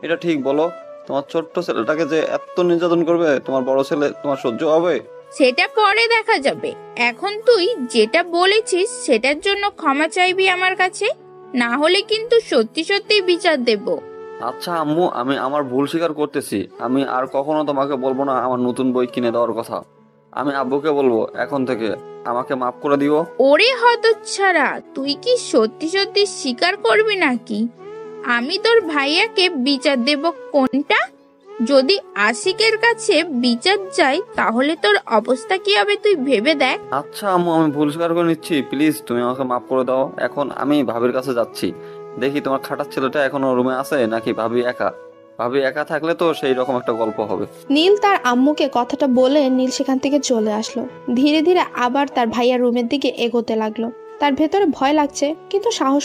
এটা ঠিক বলো? তোমার ছোট্ট ছেলেটাকে যে এত নির্যাতন করবে তোমার বড় ছেলে, তোমার সহ্য হবে? সেটা পরে দেখা যাবে। এখন তুই যেটা বলেছিস সেটার জন্য ক্ষমা চাইবি আমার কাছে, না হলে কিন্তু সত্যি সত্যি বিচার দেব। আচ্ছা আম্মু, আমি আমার ভুল স্বীকার করতেছি। আমি আর কখনো তোমাকে বলবো না আমার নতুন বই কিনে দেওয়ার কথা। আমি আব্বুকে বলবো এখন থেকে। আমাকে মাফ করে দিও। ওরে হতচ্ছাড়া, তুই কি সত্যি সত্যি স্বীকার করবি নাকি আমি তোর ভাইয়াকে বিচার দেব? কোনটা? যদি আশিকের কাছে বিচার যায় তাহলে তোর অবস্থা কি হবে তুই ভেবে দেখ। আচ্ছা আম্মু, আমি ভুল স্বীকার করে নিচ্ছি, প্লিজ তুমি আমাকে মাফ করে দাও। এখন আমি ভাবির কাছে যাচ্ছি, দেখি তোমার খাটার ছেলেটা এখনো রুমে আছে নাকি ভাবি একা। ভাবি একা থাকলে তো সেই রকম একটা গল্প হবে। নীল তার আম্মুকে কথাটা বলে নীল সেখান থেকে চলে আসলো। ধীরে ধীরে আবার তার ভাইয়ার রুমের দিকে এগোতে লাগলো। তার ভেতরে ভয় লাগছে, কিন্তু সাহস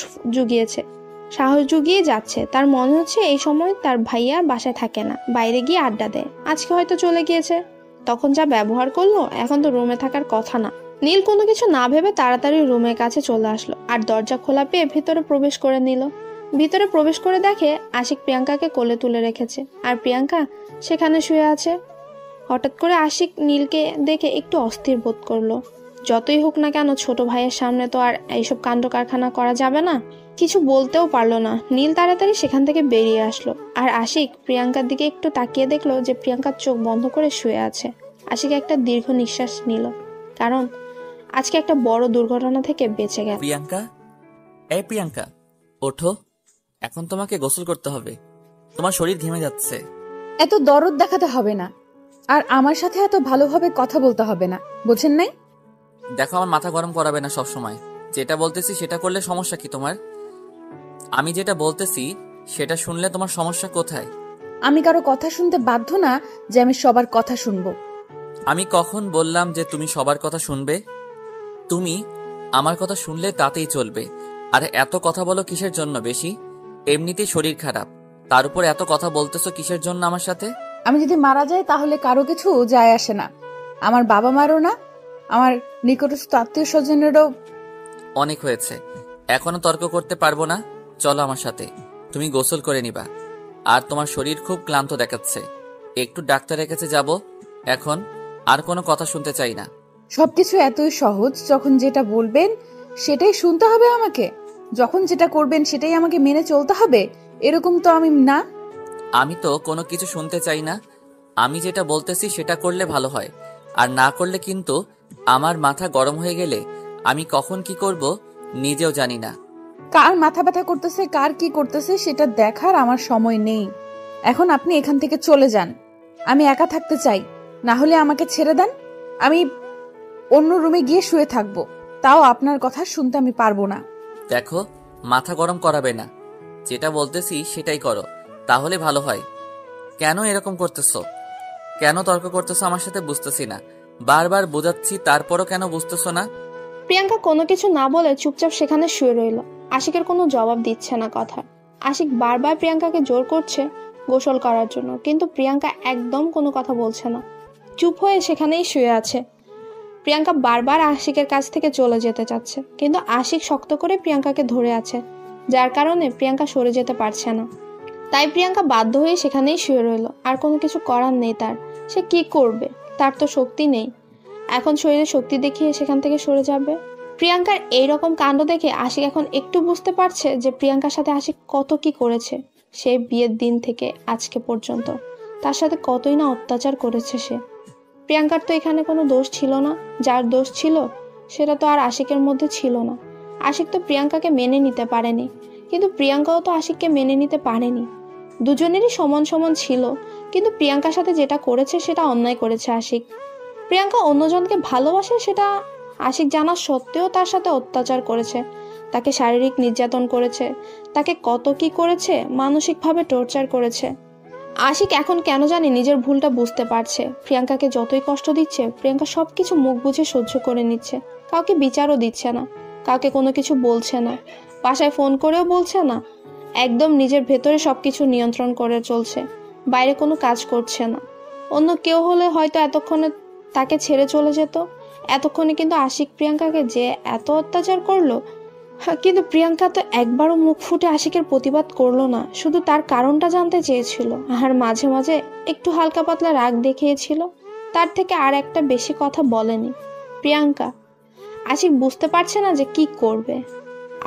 জুগিয়ে যাচ্ছে। তার মনে হচ্ছে এই সময় তার ভাইয়া বাসায় থাকে না, বাইরে গিয়ে আড্ডা দেয়। আজকে হয়তো চলে গিয়েছে, তখন যা ব্যবহার করলো, এখন তো রুমে থাকার কথা না। নীল কোনো কিছু না ভেবে তাড়াতাড়ি রুমের কাছে চলে আসলো আর দরজা খোলা পেয়ে ভিতরে প্রবেশ করে নিল। ভিতরে প্রবেশ করে দেখে আশিক প্রিয়াঙ্কাকে কোলে তুলে রেখেছে আর প্রিয়াঙ্কা সেখানে শুয়ে আছে। হঠাৎ করে আশিক নীলকে দেখে একটু অস্থির বোধ করলো। যতই হোক না কেন, ছোট ভাইয়ের সামনে তো আর এইসব কাণ্ড কারখানা করা যাবে না। কিছু বলতেও পারলো না। নীল তাড়াতাড়ি সেখান থেকে বেরিয়ে আসলো আর আশিক প্রিয়াঙ্কার দিকে একটু তাকিয়ে দেখলো যে প্রিয়াঙ্কার চোখ বন্ধ করে শুয়ে আছে। আশিক একটা দীর্ঘ নিঃশ্বাস নিল, কারণ আজকে একটা বড় দুর্ঘটনা থেকে বেঁচে গেল। প্রিয়াঙ্কা, এই প্রিয়াঙ্কা, ওঠো, এখন তোমাকে গোসল করতে হবে, তোমার শরীর ঘেমে যাচ্ছে। এত দরদ দেখাতে হবে না, আর আমার সাথে এত ভালোভাবে কথা বলতে হবে না, বোঝেন নাই? দেখো, আমার মাথা গরম করাবে না সব সময়। যেটা বলতেছি সেটা করলে সমস্যা কি তোমার? আমি যেটা বলতেছি সেটা শুনলে তোমার সমস্যা কোথায়? আমি কারো কথা শুনতে বাধ্য না যে আমি সবার কথা শুনবো। আমি কখন বললাম যে তুমি সবার কথা শুনবে? তুমি আমার কথা শুনলে তাতেই চলবে। আর এত কথা বলো কিসের জন্য বেশি? এমনিতেই শরীর খারাপ, তার উপর এত কথা বলতেছো কিসের জন্য আমার সাথে? আমি যদি মারা যাই তাহলে কারো কিছু যায় আসে না, আমার বাবা মারও না, আমার নিকটস্থ আত্মীয় স্বজনেরও। অনেক হয়েছে, এখনো তর্ক করতে পারবো না। চলো আমার সাথে, তুমি গোসল করে নিবা। আর তোমার শরীর খুব ক্লান্ত দেখাচ্ছে, একটু ডাক্তারের কাছে যাব। এখন আর কোনো কথা শুনতে চাই না। সবকিছু এতই সহজ, যখন যেটা বলবেন সেটাই শুনতে হবে আমাকে, যখন যেটা করবেন সেটাই আমাকে মেনে চলতে হবে, এরকম তো আমি না। আমি তো কোনো কিছু শুনতে চাই না। আমি যেটা বলতেছি সেটা করলে ভালো হয়, আর না করলে কিন্তু আমার মাথা গরম হয়ে গেলে আমি কখন কি করব নিজেও জানি না। কার মাথা ব্যথা করতেছে, কার কি করতেছে সেটা দেখার আমার সময় নেই। এখন আপনি এখান থেকে চলে যান, আমি একা থাকতে চাই। না হলে আমাকে ছেড়ে দেন, আমি অন্য রুমে গিয়ে শুয়ে থাকবো, তাও আপনার কথা শুনতে আমি পারবো না। দেখো, মাথা গরম করাবে না, যেটা বলতেছি সেটাই করো, তাহলে ভালো হয়। কেন এরকম করতেছো? কেন তর্ক করতেছো আমার সাথে বুঝতেছি না। বারবার বোঝাচ্ছি, তারপরও কেন বুঝতেছো না? প্রিয়াঙ্কা কোনো কিছু না বলে চুপচাপ সেখানে শুয়ে রইল। আশিকের কোনো জবাব দিচ্ছে না কথা। আশিক বারবার প্রিয়াঙ্কাকে জোর করছে গোসল করার জন্য, কিন্তু প্রিয়াঙ্কা একদম কোনো কথা বলছে না, চুপ হয়ে সেখানেই শুয়ে আছে। প্রিয়াঙ্কা বারবার আশিকের কাছ থেকে চলে যেতে চাচ্ছে, কিন্তু আশিক শক্ত করে প্রিয়াঙ্কাকে ধরে আছে, যার কারণে প্রিয়াঙ্কা সরে যেতে পারছে না। তাই প্রিয়াঙ্কা বাধ্য হয়ে সেখানেই শুয়ে রইল। আর কোনো কিছু করার নেই তার, সে কি করবে? তার তো শক্তি নেই, এখন শরীরে শক্তি দেখিয়ে সেখান থেকে সরে যাবে। প্রিয়াঙ্কার এইরকম কাণ্ড দেখে আশিক এখন একটু বুঝতে পারছে যে প্রিয়াঙ্কার সাথে আশিক কত কি করেছে। সে বিয়ের দিন থেকে আজকে পর্যন্ত তার সাথে কতই না অত্যাচার করেছে সে। প্রিয়াঙ্কার তো এখানে কোনো দোষ ছিল না, যার দোষ ছিল সেটা তো আর আশিকের মধ্যে ছিল না। আশিক তো প্রিয়াঙ্কাকে মেনে নিতে পারেনি, কিন্তু প্রিয়াঙ্কাও তো আশিককে মেনে নিতে পারেনি। দুজনেরই সমান সমান ছিল, কিন্তু প্রিয়াঙ্কার সাথে যেটা করেছে সেটা অন্যায় করেছে আশিক। প্রিয়াঙ্কা অন্যজনকে ভালোবাসে সেটা আশিক জানা সত্ত্বেও তার সাথে অত্যাচার করেছে, তাকে শারীরিক নির্যাতন করেছে, তাকে কত কি করেছে, মানসিকভাবে টর্চার করেছে। আশিক এখন কেন জানি নিজের ভুলটা বুঝতে পারছে। প্রিয়াঙ্কাকে যতই কষ্ট দিচ্ছে, প্রিয়াঙ্কা সবকিছু মুখ বুঝে সহ্য করে নিচ্ছে, কাউকে বিচারও দিচ্ছে না, কাউকে কোনো কিছু বলছে না, বাসায় ফোন করেও বলছে না। একদম নিজের ভেতরে সবকিছু নিয়ন্ত্রণ করে চলছে, বাইরে কোনো কাজ করছে না। অন্য কেউ হলে হয়তো এতক্ষণে তাকে ছেড়ে চলে যেত। এতক্ষণে কিন্তু আশিক প্রিয়াঙ্কাকে যে এত অত্যাচার করলো, কিন্তু প্রিয়াঙ্কা তো একবারও মুখ ফুটে আশিকের প্রতিবাদ করলো না, শুধু তার কারণটা জানতে চেয়েছিল, আর মাঝে মাঝে একটু হালকা পাতলা রাগ দেখিয়েছিল, তার থেকে আর একটা বেশি কথা বলেনি প্রিয়াঙ্কা। আশিক বুঝতে পারছে না যে কি করবে।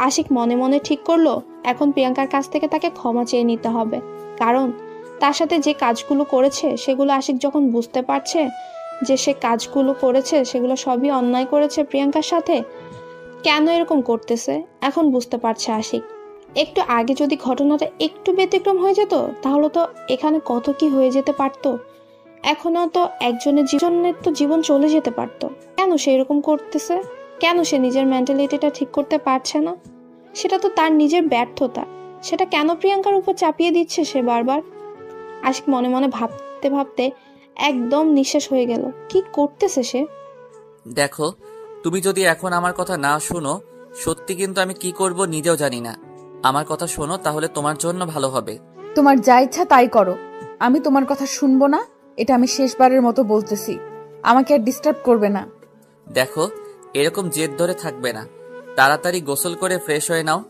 আশিক মনে মনে ঠিক করলো এখন প্রিয়াঙ্কার কাছ থেকে তাকে ক্ষমা চেয়ে নিতে হবে, কারণ তার সাথে যে কাজগুলো করেছে সেগুলো আশিক যখন বুঝতে পারছে যে সে কাজগুলো করেছে সেগুলো সবই অন্যায় করেছে প্রিয়াঙ্কার সাথে, কেন এরকম করতেছে এখন বুঝতে পারছে আশিক। একটু আগে যদি ঘটনাটা একটু ব্যতিক্রম হয়ে যেত তাহলে তো এখানে কত কি হয়ে যেতে পারতো। এখনো তো একজনের জীবন চলে যেতে পারতো। কেন সে এরকম করতেছে? কেন সে নিজের মেন্টালিটিটা ঠিক করতে পারছে না? সেটা তো তার নিজের ব্যর্থতা। সেটা কেন প্রিয়াঙ্কার উপর চাপিয়ে দিচ্ছে সে বারবার? আশিক মনে মনে ভাবতে ভাবতে একদম নিঃশেষ হয়ে গেল। কি করতেছে সে? দেখো, তুমি যদি এখন আমার কথা না শোনো, সত্যি কিন্তু আমি কি করব নিজেও জানি না। আমার কথা শোনো, তাহলে তোমার জন্য ভালো হবে। তোমার যা ইচ্ছা তাই করো, আমি তোমার কথা শুনবো না। এটা আমি শেষবারের মতো বলতেছি, আমাকে আর ডিস্টার্ব করবে না। দেখো, এরকম জেদ ধরে থাকবে না। তাড়াতাড়ি গোসল করে ফ্রেশ হয়ে নাও।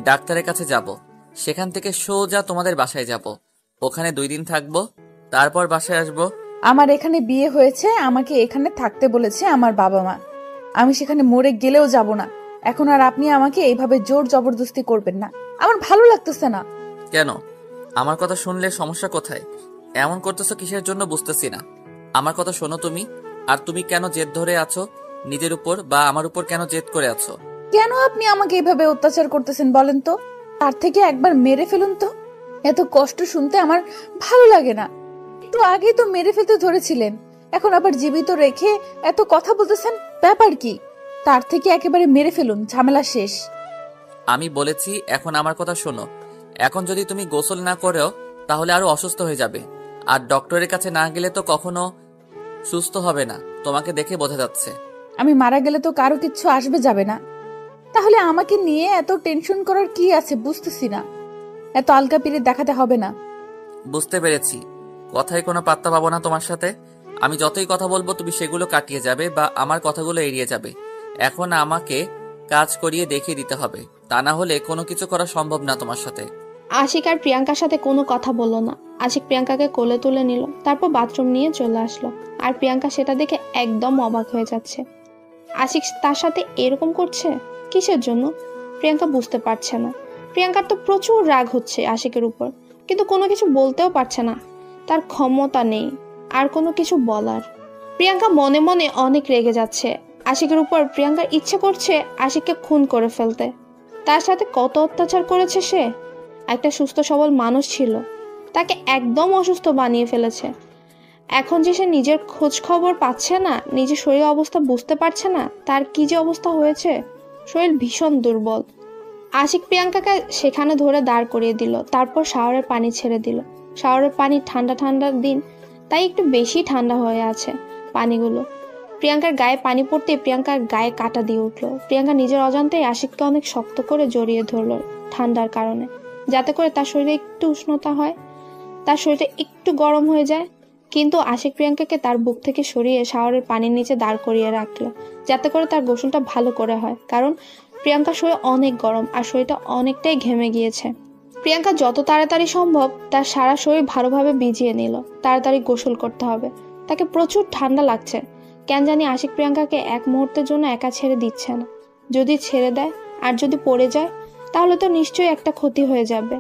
ডাক্তারের কাছে যাব, সেখান থেকে সোজা তোমাদের বাসায় যাব। ওখানে 2 দিন থাকবো, তারপর বাসায় আসবো। আমার এখানে বিয়ে হয়েছে, আমাকে এখানে থাকতে বলেছে আমার বাবা মা। আমি সেখানে মরে গেলেও যাব না। এখন আর আপনি আমাকে এইভাবে জোর জবরদস্তি করবেন না, আমার ভালো লাগতেছে না। কেন? আমার কথা শুনলে সমস্যা কোথায়? এমন করতেছো কিসের জন্য বুঝতেছি না। আমার কথা শোনো তুমি। আর তুমি কেন জেদ ধরে আছো নিজের উপর, বা আমার উপর কেন জেদ করে আছো? কেন আপনি আমাকে এইভাবে অত্যাচার করতেছেন বলেন তো? তার থেকে একবার মেরে ফেলুন তো। এত কষ্ট শুনতে আমার ভালো লাগে না। একটু আগেই তো মেরে ফেলতে ধরেছিলেন, এখন আবার জীবিত রেখে এত কথা বলতেছেন, ব্যাপার কি? তার থেকে একেবারে মেরে ফেলুন, ঝামেলা শেষ। আমি বলেছি এখন আমার কথা শোনো। এখন যদি তুমি গোসল না করো তাহলে আরো অসুস্থ হয়ে যাবে। আর ডক্টরের কাছে না গেলে তো কখনো সুস্থ হবে না, তোমাকে দেখে বোঝা যাচ্ছে। আমি মারা গেলে তো কারো কিচ্ছু আসবে যাবে না, তাহলে আমাকে নিয়ে এত টেনশন করার কি আছে বুঝতেছি না। এত আলগা পিরিত দেখাতে হবে না। বুঝতে পেরেছি, কথায় কোনো পাত্তা পাবো না তোমার সাথে। আমি যতই কথা বলবো তুমি সেগুলো কাটিয়ে যাবে বা আমার কথাগুলো এড়িয়ে যাবে। এখন আমাকে কাজ করিয়ে দেখিয়ে দিতে হবে, তা না হলে কোনো কিছু করা সম্ভব না তোমার সাথে। আশিক আর প্রিয়াঙ্কার সাথে কোনো কথা বলল না। আশিক প্রিয়াঙ্কাকে কোলে তুলে নিল, তারপর বাথরুম নিয়ে চলে আসলো। আর প্রিয়াঙ্কা সেটা দেখে একদম অবাক হয়ে যাচ্ছে। আশিক তার সাথে এরকম করছে কিসের জন্য? প্রিয়াঙ্কা বুঝতে পারছে না। প্রিয়াঙ্কার তো প্রচুর রাগ হচ্ছে আশিকের উপর, কিন্তু কোনো কিছু বলতেও পারছে না। তার ক্ষমতা নেই আর কোনো কিছু বলার। প্রিয়াঙ্কা মনে মনে অনেক রেগে যাচ্ছে আশিকের উপর। প্রিয়াঙ্কার ইচ্ছে করছে আশিককে খুন করে ফেলতে। তার সাথে কত অত্যাচার করেছে সে। একটা সুস্থ সবল মানুষ ছিল, তাকে একদম অসুস্থ বানিয়ে ফেলেছে। এখন যে সে নিজের খোঁজ খবর পাচ্ছে না, নিজের শরীর অবস্থা বুঝতে পারছে না, তার কি যে অবস্থা হয়েছে। শরীর ভীষণ দুর্বল। আশিক প্রিয়াঙ্কাকে সেখানে ধরে দাঁড় করিয়ে দিল, তারপর শাওয়ারের পানি ছেড়ে দিল। শাওয়ারের পানি ঠান্ডা ঠান্ডার দিন, তাই একটু বেশি ঠান্ডা হয়ে আছে পানিগুলো। প্রিয়াঙ্কার গায়ে পানি পড়তে প্রিয়াঙ্কার গায়ে কাটা দিয়ে উঠলো। প্রিয়াঙ্কা নিজের অজান্তেই আশিককে অনেক শক্ত করে জড়িয়ে ধরলো ঠান্ডার কারণে, যাতে করে তার শরীরে একটু উষ্ণতা হয়, তার শরীরটা একটু গরম হয়ে যায়। কিন্তু আশিক প্রিয়াঙ্কাকে তার বুক থেকে সরিয়ে শাওয়ারের পানির নিচে দাঁড় করিয়ে রাখলো, যাতে করে তার গোসলটা ভালো করে হয়। কারণ প্রিয়াঙ্কার শরীর অনেক গরম আর শরীরটা অনেকটাই ঘেমে গিয়েছে। প্রিয়াঙ্কা যত তাড়াতাড়ি সম্ভব তার সারা শরীর ভালোভাবে ভিজিয়ে নিল। তাড়াতাড়ি গোসল করতে হবে, তাকে প্রচুর ঠান্ডা লাগছে। কেন জানি আশিক প্রিয়াঙ্কাকে এক মুহূর্তের জন্য একা ছেড়ে দিচ্ছে না। যদি ছেড়ে দেয় আর যদি পড়ে যায় তাহলে তো নিশ্চয়ই একটা ক্ষতি হয়ে যাবে।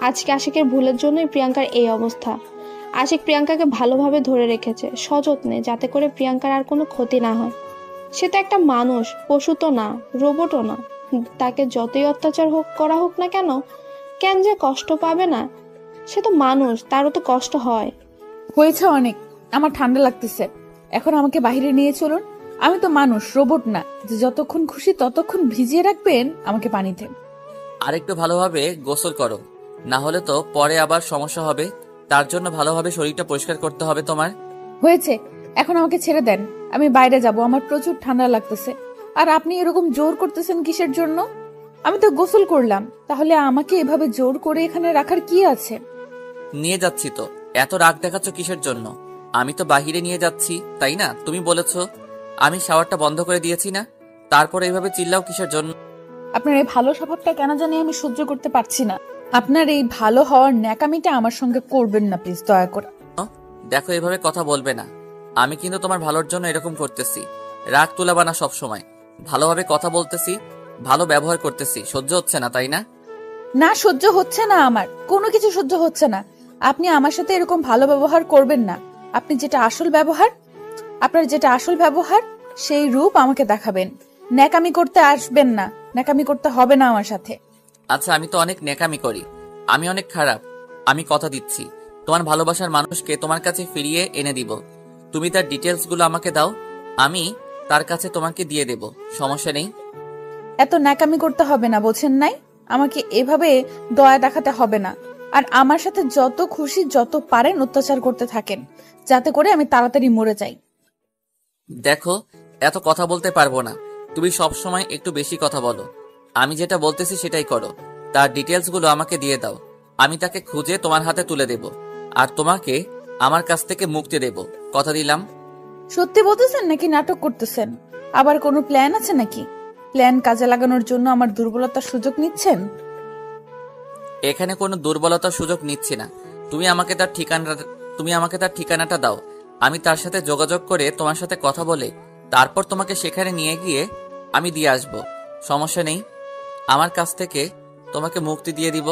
আজকে আশিকের ভুলের জন্যই প্রিয়াঙ্কার এই অবস্থা। আশিক প্রিয়াঙ্কাকে ভালোভাবে ধরে রেখেছে সযত্নে, যাতে করে প্রিয়াঙ্কার আর কোনো ক্ষতি না হয়। সে তো একটা মানুষ, পশু তো না, রোবটও না। তাকে যতই অত্যাচার করা হোক না কেন, কেন যে কষ্ট পাবে না? সে তো মানুষ, তারও তো কষ্ট হয়। হয়েছে অনেক, আমার ঠান্ডা লাগতেছে, এখন আমাকে বাইরে নিয়ে চলুন। আমি তো মানুষ, রোবট না যে যতক্ষণ খুশি ততক্ষণ ভিজিয়ে রাখবেন আমাকে পানিতে। আরেকটু ভালোভাবে গোসল করো, না হলে তো পরে আবার সমস্যা হবে। তার জন্য ভালোভাবে শরীরটা পরিষ্কার করতে হবে তোমার। হয়েছে, এখন আমাকে ছেড়ে দেন, আমি বাইরে যাব, আমার প্রচুর ঠান্ডা লাগতেছে। আর আপনি এরকম জোর করতেছেন কিসের জন্য? আমি তো গোসল করলাম, তাহলে আমাকে এভাবে জোর করে এখানে রাখার কি আছে? নিয়ে যাচ্ছি তো, এত রাগ দেখাচ্ছ কিসের জন্য? আমি তো বাহিরে নিয়ে যাচ্ছি, তাই না? তুমি বলেছো, আমি শাওয়ারটা বন্ধ করে দিয়েছি না? তারপর এইভাবে চিল্লাও কিসের জন্য? আপনার এই ভালো স্বভাবটা কেন জানি আমি সহ্য করতে পারছি না। আপনার এই ভালো হওয়ার ন্যাকামিটা আমার সঙ্গে করবেন না প্লিজ, দয়া করে। দেখো, এভাবে কথা বলবে না। আমি কিন্তু তোমার ভালোর জন্য এরকম করতেছি। রাগ তুলাবা না সব সময়। ভালোভাবে কথা বলতেছি, ভালো ব্যবহার করতেছি, সহ্য হচ্ছে না তাই না? না, সহ্য হচ্ছে না, আমার কোনো কিছু সহ্য হচ্ছে না। আপনি আমার সাথে এরকম ভালো ব্যবহার করবেন না। আপনি যেটা আসল ব্যবহার, আপনার যেটা আসল ব্যবহার সেই রূপ আমাকে দেখাবেন। ন্যাকামি করতে আসবেন না, ন্যাকামি করতে হবে না আমার সাথে। আচ্ছা, আমি তো অনেক নেকামি করি, আমি অনেক খারাপ। আমি কথা দিচ্ছি, তোমার ভালোবাসার মানুষকে তোমার কাছে ফিরিয়ে এনে দিব। তুমি তার ডিটেলসগুলো আমাকে দাও, আমি তার কাছে তোমাকে দিয়ে দেব, সমস্যা নেই। এত ন্যাকামি করতে হবে না, বোঝেন নাই? আমাকে এভাবে দয়া দেখাতে হবে না। আর আমার সাথে যত খুশি যত পারেন অত্যাচার করতে থাকেন, যাতে করে আমি তাড়াতাড়ি মরে যাই। দেখো, এত কথা বলতে পারবো না, তুমি সব সময় একটু বেশি কথা বলো। আমি যেটা বলতেছি সেটাই করো। তার ডিটেলসগুলো আমাকে দিয়ে দাও, আমি তাকে খুঁজে তোমার হাতে তুলে দেব, আর তোমাকে আমার কাছ থেকে মুক্তি দেব, কথা দিলাম। সত্যি বলতেছেন নাকি নাটক করতেছেন? আবার কোনো প্ল্যান আছে নাকি? প্ল্যান কাজে লাগানোর জন্য আমার দুর্বলতার সুযোগ নিচ্ছেন? এখানে কোনো দুর্বলতার সুযোগ নিচ্ছি না। তুমি আমাকে তার ঠিকানাটা দাও, আমি তার সাথে যোগাযোগ করে তোমার সাথে কথা বলে তারপর তোমাকে সেখানে নিয়ে গিয়ে আমি দিয়ে আসব, সমস্যা নেই। আমার কাছ থেকে তোমাকে মুক্তি দিয়ে দিব।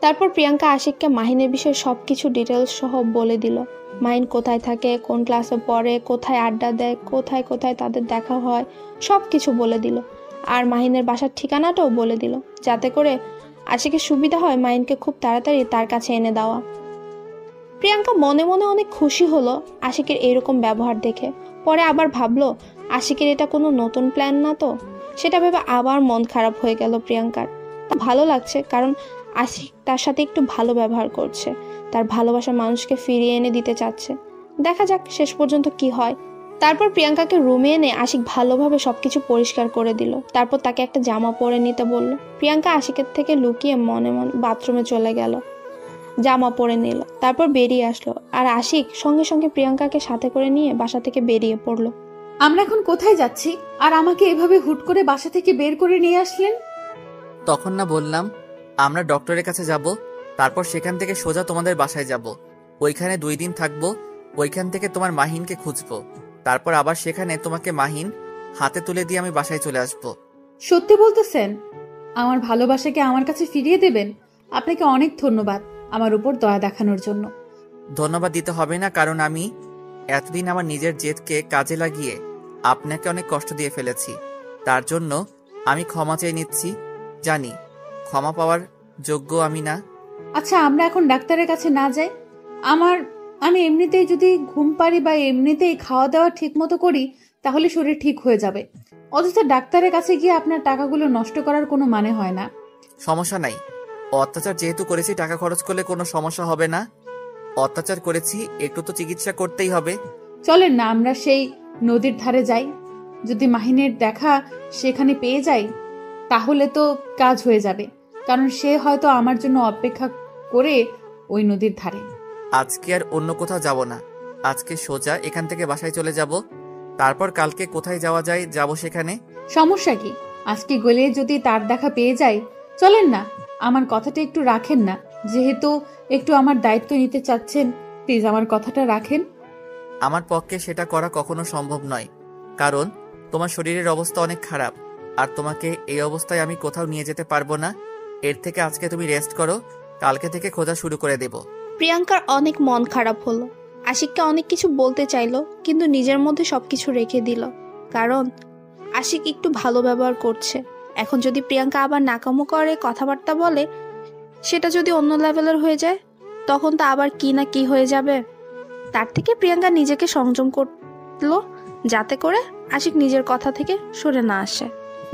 তারপর প্রিয়াঙ্কা আশিককে মাহিনের বিষয়ে সবকিছু ডিটেলস সহ বলে দিল। মাহিন কোথায় থাকে, কোন ক্লাসে পড়ে, কোথায় আড্ডা দেয়, কোথায় কোথায় তাদের দেখা হয়, সব কিছু বলে দিল। আর মাহিনের বাসার ঠিকানাটাও বলে দিল, যাতে করে আশিকের সুবিধা হয় মাহিনকে খুব তাড়াতাড়ি তার কাছে এনে দেওয়া। প্রিয়াঙ্কা মনে মনে অনেক খুশি হলো আশিকের এরকম ব্যবহার দেখে। পরে আবার ভাবলো আশিকের এটা কোনো নতুন প্ল্যান না তো। সেটা ভেবে আবার মন খারাপ হয়ে গেল প্রিয়াঙ্কার। তা ভালো লাগছে, কারণ আশিক তার সাথে একটু ভালো ব্যবহার করছে, তার ভালোবাসা মানুষকে ফিরিয়ে এনে দিতে চাচ্ছে। দেখা যাক শেষ পর্যন্ত কি হয়। তারপর প্রিয়াঙ্কাকে রুমে এনে আশিক ভালোভাবে সবকিছু পরিষ্কার করে দিল। তারপর তাকে একটা জামা পরে নিতে বলল। প্রিয়াঙ্কা আশিকের থেকে লুকিয়ে মনে মনে বাথরুমে চলে গেল, জামা পরে নিল, তারপর বেরিয়ে আসলো। আর আশিক সঙ্গে সঙ্গে প্রিয়াঙ্কাকে সাথে করে নিয়ে বাসা থেকে বেরিয়ে পড়লো। আমরা এখন কোথায় যাচ্ছি? আর আমাকে এভাবে হুট করে বাসা থেকে বের করে নিয়ে আসলেন? তখন না বললাম আমরা ডক্টরের কাছে যাব, তারপর সেখান থেকে সোজা তোমাদের বাসায় যাব, ওইখানে 2 দিন থাকবো, ওইখান থেকে তোমার মাহিনকে খুঁজবো, তারপর আবার সেখানে তোমাকে মাহিন হাতে তুলে দিয়ে আমি বাসায় চলে আসবো। সত্যি বলতেছেন? আমার ভালোবাসাকে আমার কাছে ফিরিয়ে দেবেন? আপনাকে অনেক ধন্যবাদ আমার উপর দয়া দেখানোর জন্য। ধন্যবাদ দিতে হবে না, কারণ আমি এতদিন আমার নিজের জেদকে কাজে লাগিয়ে আপনাকে অনেক কষ্ট দিয়ে ফেলেছি। তার জন্য আমি ক্ষমা চেয়ে নিচ্ছি। জানি ক্ষমা পাওয়ার যোগ্য আমি না। আচ্ছা, আমরা এখন ডাক্তারের কাছে না যাই? আমি এমনিতেই যদি ঘুম পারি বা এমনিতেই খাওয়া দাওয়া ঠিক মতো করি তাহলে শরীর ঠিক হয়ে যাবে। অথচ ডাক্তারের কাছে গিয়ে আপনার টাকাগুলো নষ্ট করার কোনো মানে হয় না। সমস্যা নাই, অত্যাচার যেহেতু করেছি টাকা খরচ করলে কোনো সমস্যা হবে না। অত্যাচার করেছি, একটু তো চিকিৎসা করতেই হবে। চলেন না আমরা সেই নদীর ধারে যাই। যদি মাহিনের দেখা সেখানে পেয়ে যাই তাহলে তো কাজ হয়ে যাবে, কারণ সে হয়তো আমার জন্য অপেক্ষা করে ওই নদীর ধারে। আজকে আর অন্য কোথাও যাব না, আজকে সোজা এখান থেকে বাসায় চলে যাব, তারপর কালকে কোথায় যাওয়া যায় যাব সেখানে। সমস্যা কি? আজকে গেলে যদি তার দেখা পেয়ে যাই, চলেন না। আমার কথাটা একটু রাখেন না, যেহেতু একটু আমার দায়িত্ব নিতে চাচ্ছেন, প্লিজ আমার কথাটা রাখেন। আমার পক্ষে সেটা করা কখনো সম্ভব নয়, কারণ তোমার শরীরের অবস্থা অনেক খারাপ, আর তোমাকে এই অবস্থায় আমি কোথাও নিয়ে যেতে পারবো না। এর থেকে আজকে তুমি রেস্ট করো, কালকে থেকে খোঁজা শুরু করে দেব। প্রিয়াঙ্কার অনেক মন খারাপ হলো। আশিককে অনেক কিছু বলতে চাইলো, কিন্তু নিজের মধ্যে সবকিছু রেখে দিল, কারণ আশিক একটু ভালো ব্যবহার করছে। এখন যদি প্রিয়াঙ্কা আবার নাকামো করে, কথাবার্তা বলে, সেটা যদি অন্য লেভেলের হয়ে যায়, তখন তো আবার কি না কি হয়ে যাবে। তার থেকে প্রিয়াঙ্কা নিজেকে সংযম করলো, যাতে করে আশিক নিজের কথা থেকে সরে না আসে,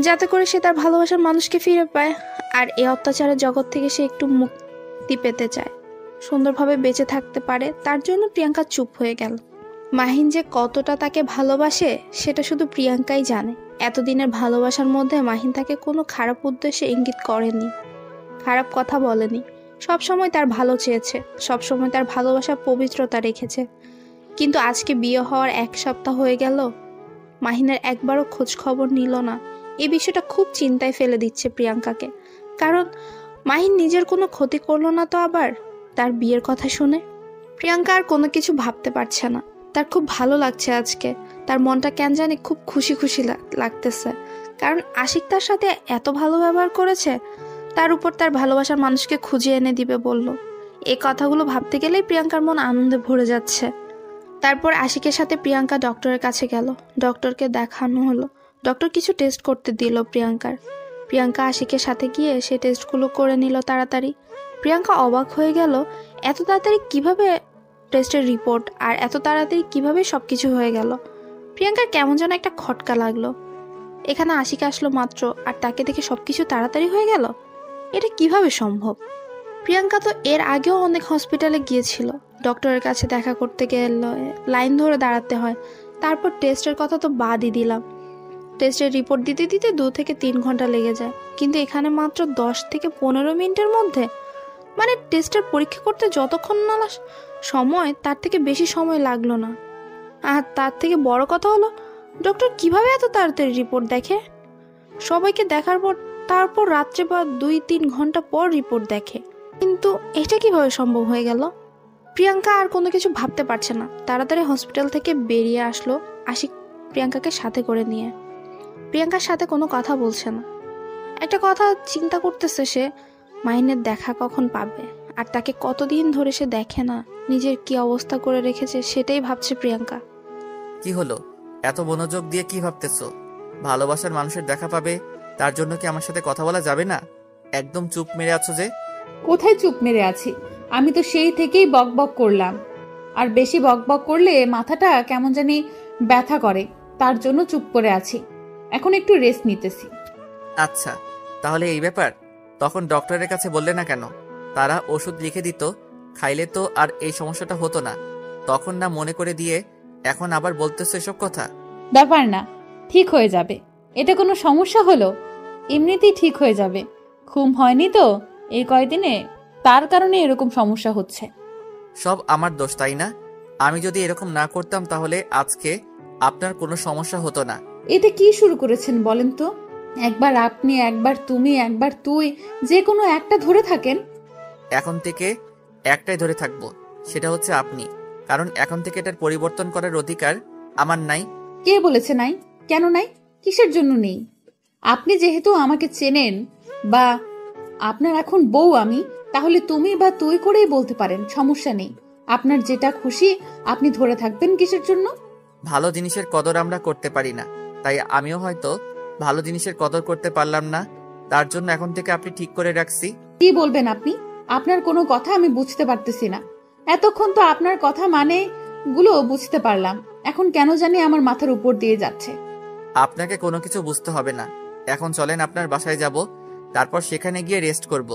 যাতে করে সে তার ভালোবাসার মানুষকে ফিরে পায়। আর এই অত্যাচারের জগৎ থেকে সে একটু মুক্তি পেতে চায়, সুন্দরভাবে বেঁচে থাকতে পারে। তার জন্য প্রিয়াঙ্কা চুপ হয়ে গেল। মাহিন যে কতটা তাকে ভালোবাসে সেটা শুধু প্রিয়াঙ্কাই জানে। এতদিনের ভালোবাসার মধ্যে মাহিন তাকে কোনো খারাপ উদ্দেশ্যে ইঙ্গিত করেনি, খারাপ কথা বলেনি, সবসময় তার ভালো চেয়েছে, সবসময় তার ভালোবাসার পবিত্রতা রেখেছে। কিন্তু আজকে বিয়ে হওয়ার 1 সপ্তাহ হয়ে গেল, মাহিনের একবারও খোঁজ খবর নিল না। এই বিষয়টা খুব চিন্তায় ফেলে দিচ্ছে প্রিয়াঙ্কাকে, কারণ মাহিন নিজের কোনো ক্ষতি করলো না তো আবার তার বিয়ের কথা শুনে। প্রিয়াঙ্কা আর কোনো কিছু ভাবতে পারছে না। তার খুব ভালো লাগছে আজকে, তার মনটা কেন জানি খুব খুশি খুশি লাগতেছে, কারণ আশিক তার সাথে এত ভালো ব্যবহার করেছে, তার উপর তার ভালোবাসার মানুষকে খুঁজে এনে দিবে বলল। এই কথাগুলো ভাবতে গেলেই প্রিয়াঙ্কার মন আনন্দে ভরে যাচ্ছে। তারপর আশিকের সাথে প্রিয়াঙ্কা ডক্টরের কাছে গেল, ডক্টরকে দেখানো হলো। ডক্টর কিছু টেস্ট করতে দিল প্রিয়াঙ্কার। প্রিয়াঙ্কা আশিকের সাথে গিয়ে সে টেস্টগুলো করে নিল তাড়াতাড়ি। প্রিয়াঙ্কা অবাক হয়ে গেল, এত তাড়াতাড়ি কিভাবে টেস্টের রিপোর্ট আর এত তাড়াতাড়ি কিভাবে সব কিছু হয়ে গেল। প্রিয়াঙ্কার কেমন যেন একটা খটকা লাগলো। এখানে আশিক আসলো মাত্র আর তাকে দেখে সব কিছু তাড়াতাড়ি হয়ে গেল, এটা কিভাবে সম্ভব? প্রিয়াঙ্কা তো এর আগেও অনেক হসপিটালে গিয়েছিল, ডক্টরের কাছে দেখা করতে গেলে লাইন ধরে দাঁড়াতে হয়। তারপর টেস্টের কথা তো বাদই দিলাম, টেস্টের রিপোর্ট দিতে দিতে 2 থেকে 3 ঘন্টা লেগে যায়। কিন্তু এখানে মাত্র 10 থেকে 15 মিনিটের মধ্যে, মানে টেস্টের পরীক্ষা করতে যতক্ষণ না সময় তার থেকে বেশি সময় লাগলো না। আর তার থেকে বড় কথা হলো, ডক্টর কিভাবে এত তাড়াতাড়ি রিপোর্ট দেখে? সবাইকে দেখার পর তারপর রাত্রে বা 2-3 ঘন্টা পর রিপোর্ট দেখে, কিন্তু এটা কিভাবে সম্ভব হয়ে গেল? প্রিয়াঙ্কা আর কোনো কিছু ভাবতে পারছে না। তাড়াতাড়ি হসপিটাল থেকে বেরিয়ে আসলো আশিক প্রিয়াঙ্কাকে সাথে করে নিয়ে। প্রিয়াঙ্কার সাথে কোনো কথা বলছে না। একটা কথা চিন্তা করতেছে সে, মাহিনের দেখা কখন পাবে, আর তাকে কতদিন ধরে সে দেখে না, নিজের কি অবস্থা করে রেখেছে সেটাই ভাবছে প্রিয়াঙ্কা। কি হলো, এত মনোযোগ দিয়ে কি ভাবতেছো? ভালোবাসার মানুষের দেখা পাবে, তার জন্য কি আমার সাথে কথা বলা যাবে না? একদম চুপ মেরে আছো যে। কোথায় চুপ মেরে আছি? আমি তো সেই থেকেই বকবক করলাম, আর বেশি বকবক করলে মাথাটা কেমন জানি ব্যথা করে, তার জন্য চুপ করে আছি। এখন একটু রেস্ট নিতেছি। আচ্ছা, তাহলে এই ব্যাপার। তখন ডক্টরের কাছে বললে না কেন? তারা ওষুধ লিখে দিত, খাইলে তো আর এই সমস্যাটা হতো না। তখন না মনে করে দিয়ে এখন আবার বলতেছো এসব কথা? ব্যাপার না, ঠিক হয়ে যাবে। এটা কোনো সমস্যা হলো? এমনিতেই ঠিক হয়ে যাবে। ঘুম হয়নি তো এই কয়দিনে, তার কারণে এরকম সমস্যা হচ্ছে। সব আমার দোষ, তাই না? আমি যদি এরকম না করতাম তাহলে আজকে আপনার কোনো সমস্যা হতো না। এটা কি শুরু করেছেন বলেন তো? একবার আপনি, একবার তুমি, একবার তুই, যে কোনো একটা ধরে থাকেন। এখন থেকে একটাই ধরে থাকবো, সেটা হচ্ছে আপনি। কারণ এখন থেকে এটার পরিবর্তন করার অধিকার আমার নাই। কে বলেছে নাই? কেন নাই? কিসের জন্য নেই? আপনি যেহেতু আমাকে চেনেন, বা আপনার এখন বউ আমি, তাহলে তুমি বা তুই করেই বলতে পারেন, সমস্যা নেই। আপনার যেটা খুশি আপনি ধরে থাকবেন কিসের জন্য? ভালো জিনিসের কদর আমরা করতে পারি না, তাই আমিও হয়তো ভালো জিনিসের কদর করতে পারলাম না। তার জন্য এখন থেকে আপনি ঠিক করে রাখছি। কি বলবেন আপনি? আপনার কোনো কথা আমি বুঝতে পারতেছি না। এতক্ষণ তো আপনার কথা মানে গুলো বুঝতে পারলাম, এখন কেন জানি আমার মাথার উপর দিয়ে যাচ্ছে। আপনাকে কোনো কিছু বুঝতে হবে না। এখন চলেন আপনার বাসায় যাব, তারপর সেখানে গিয়ে রেস্ট করব।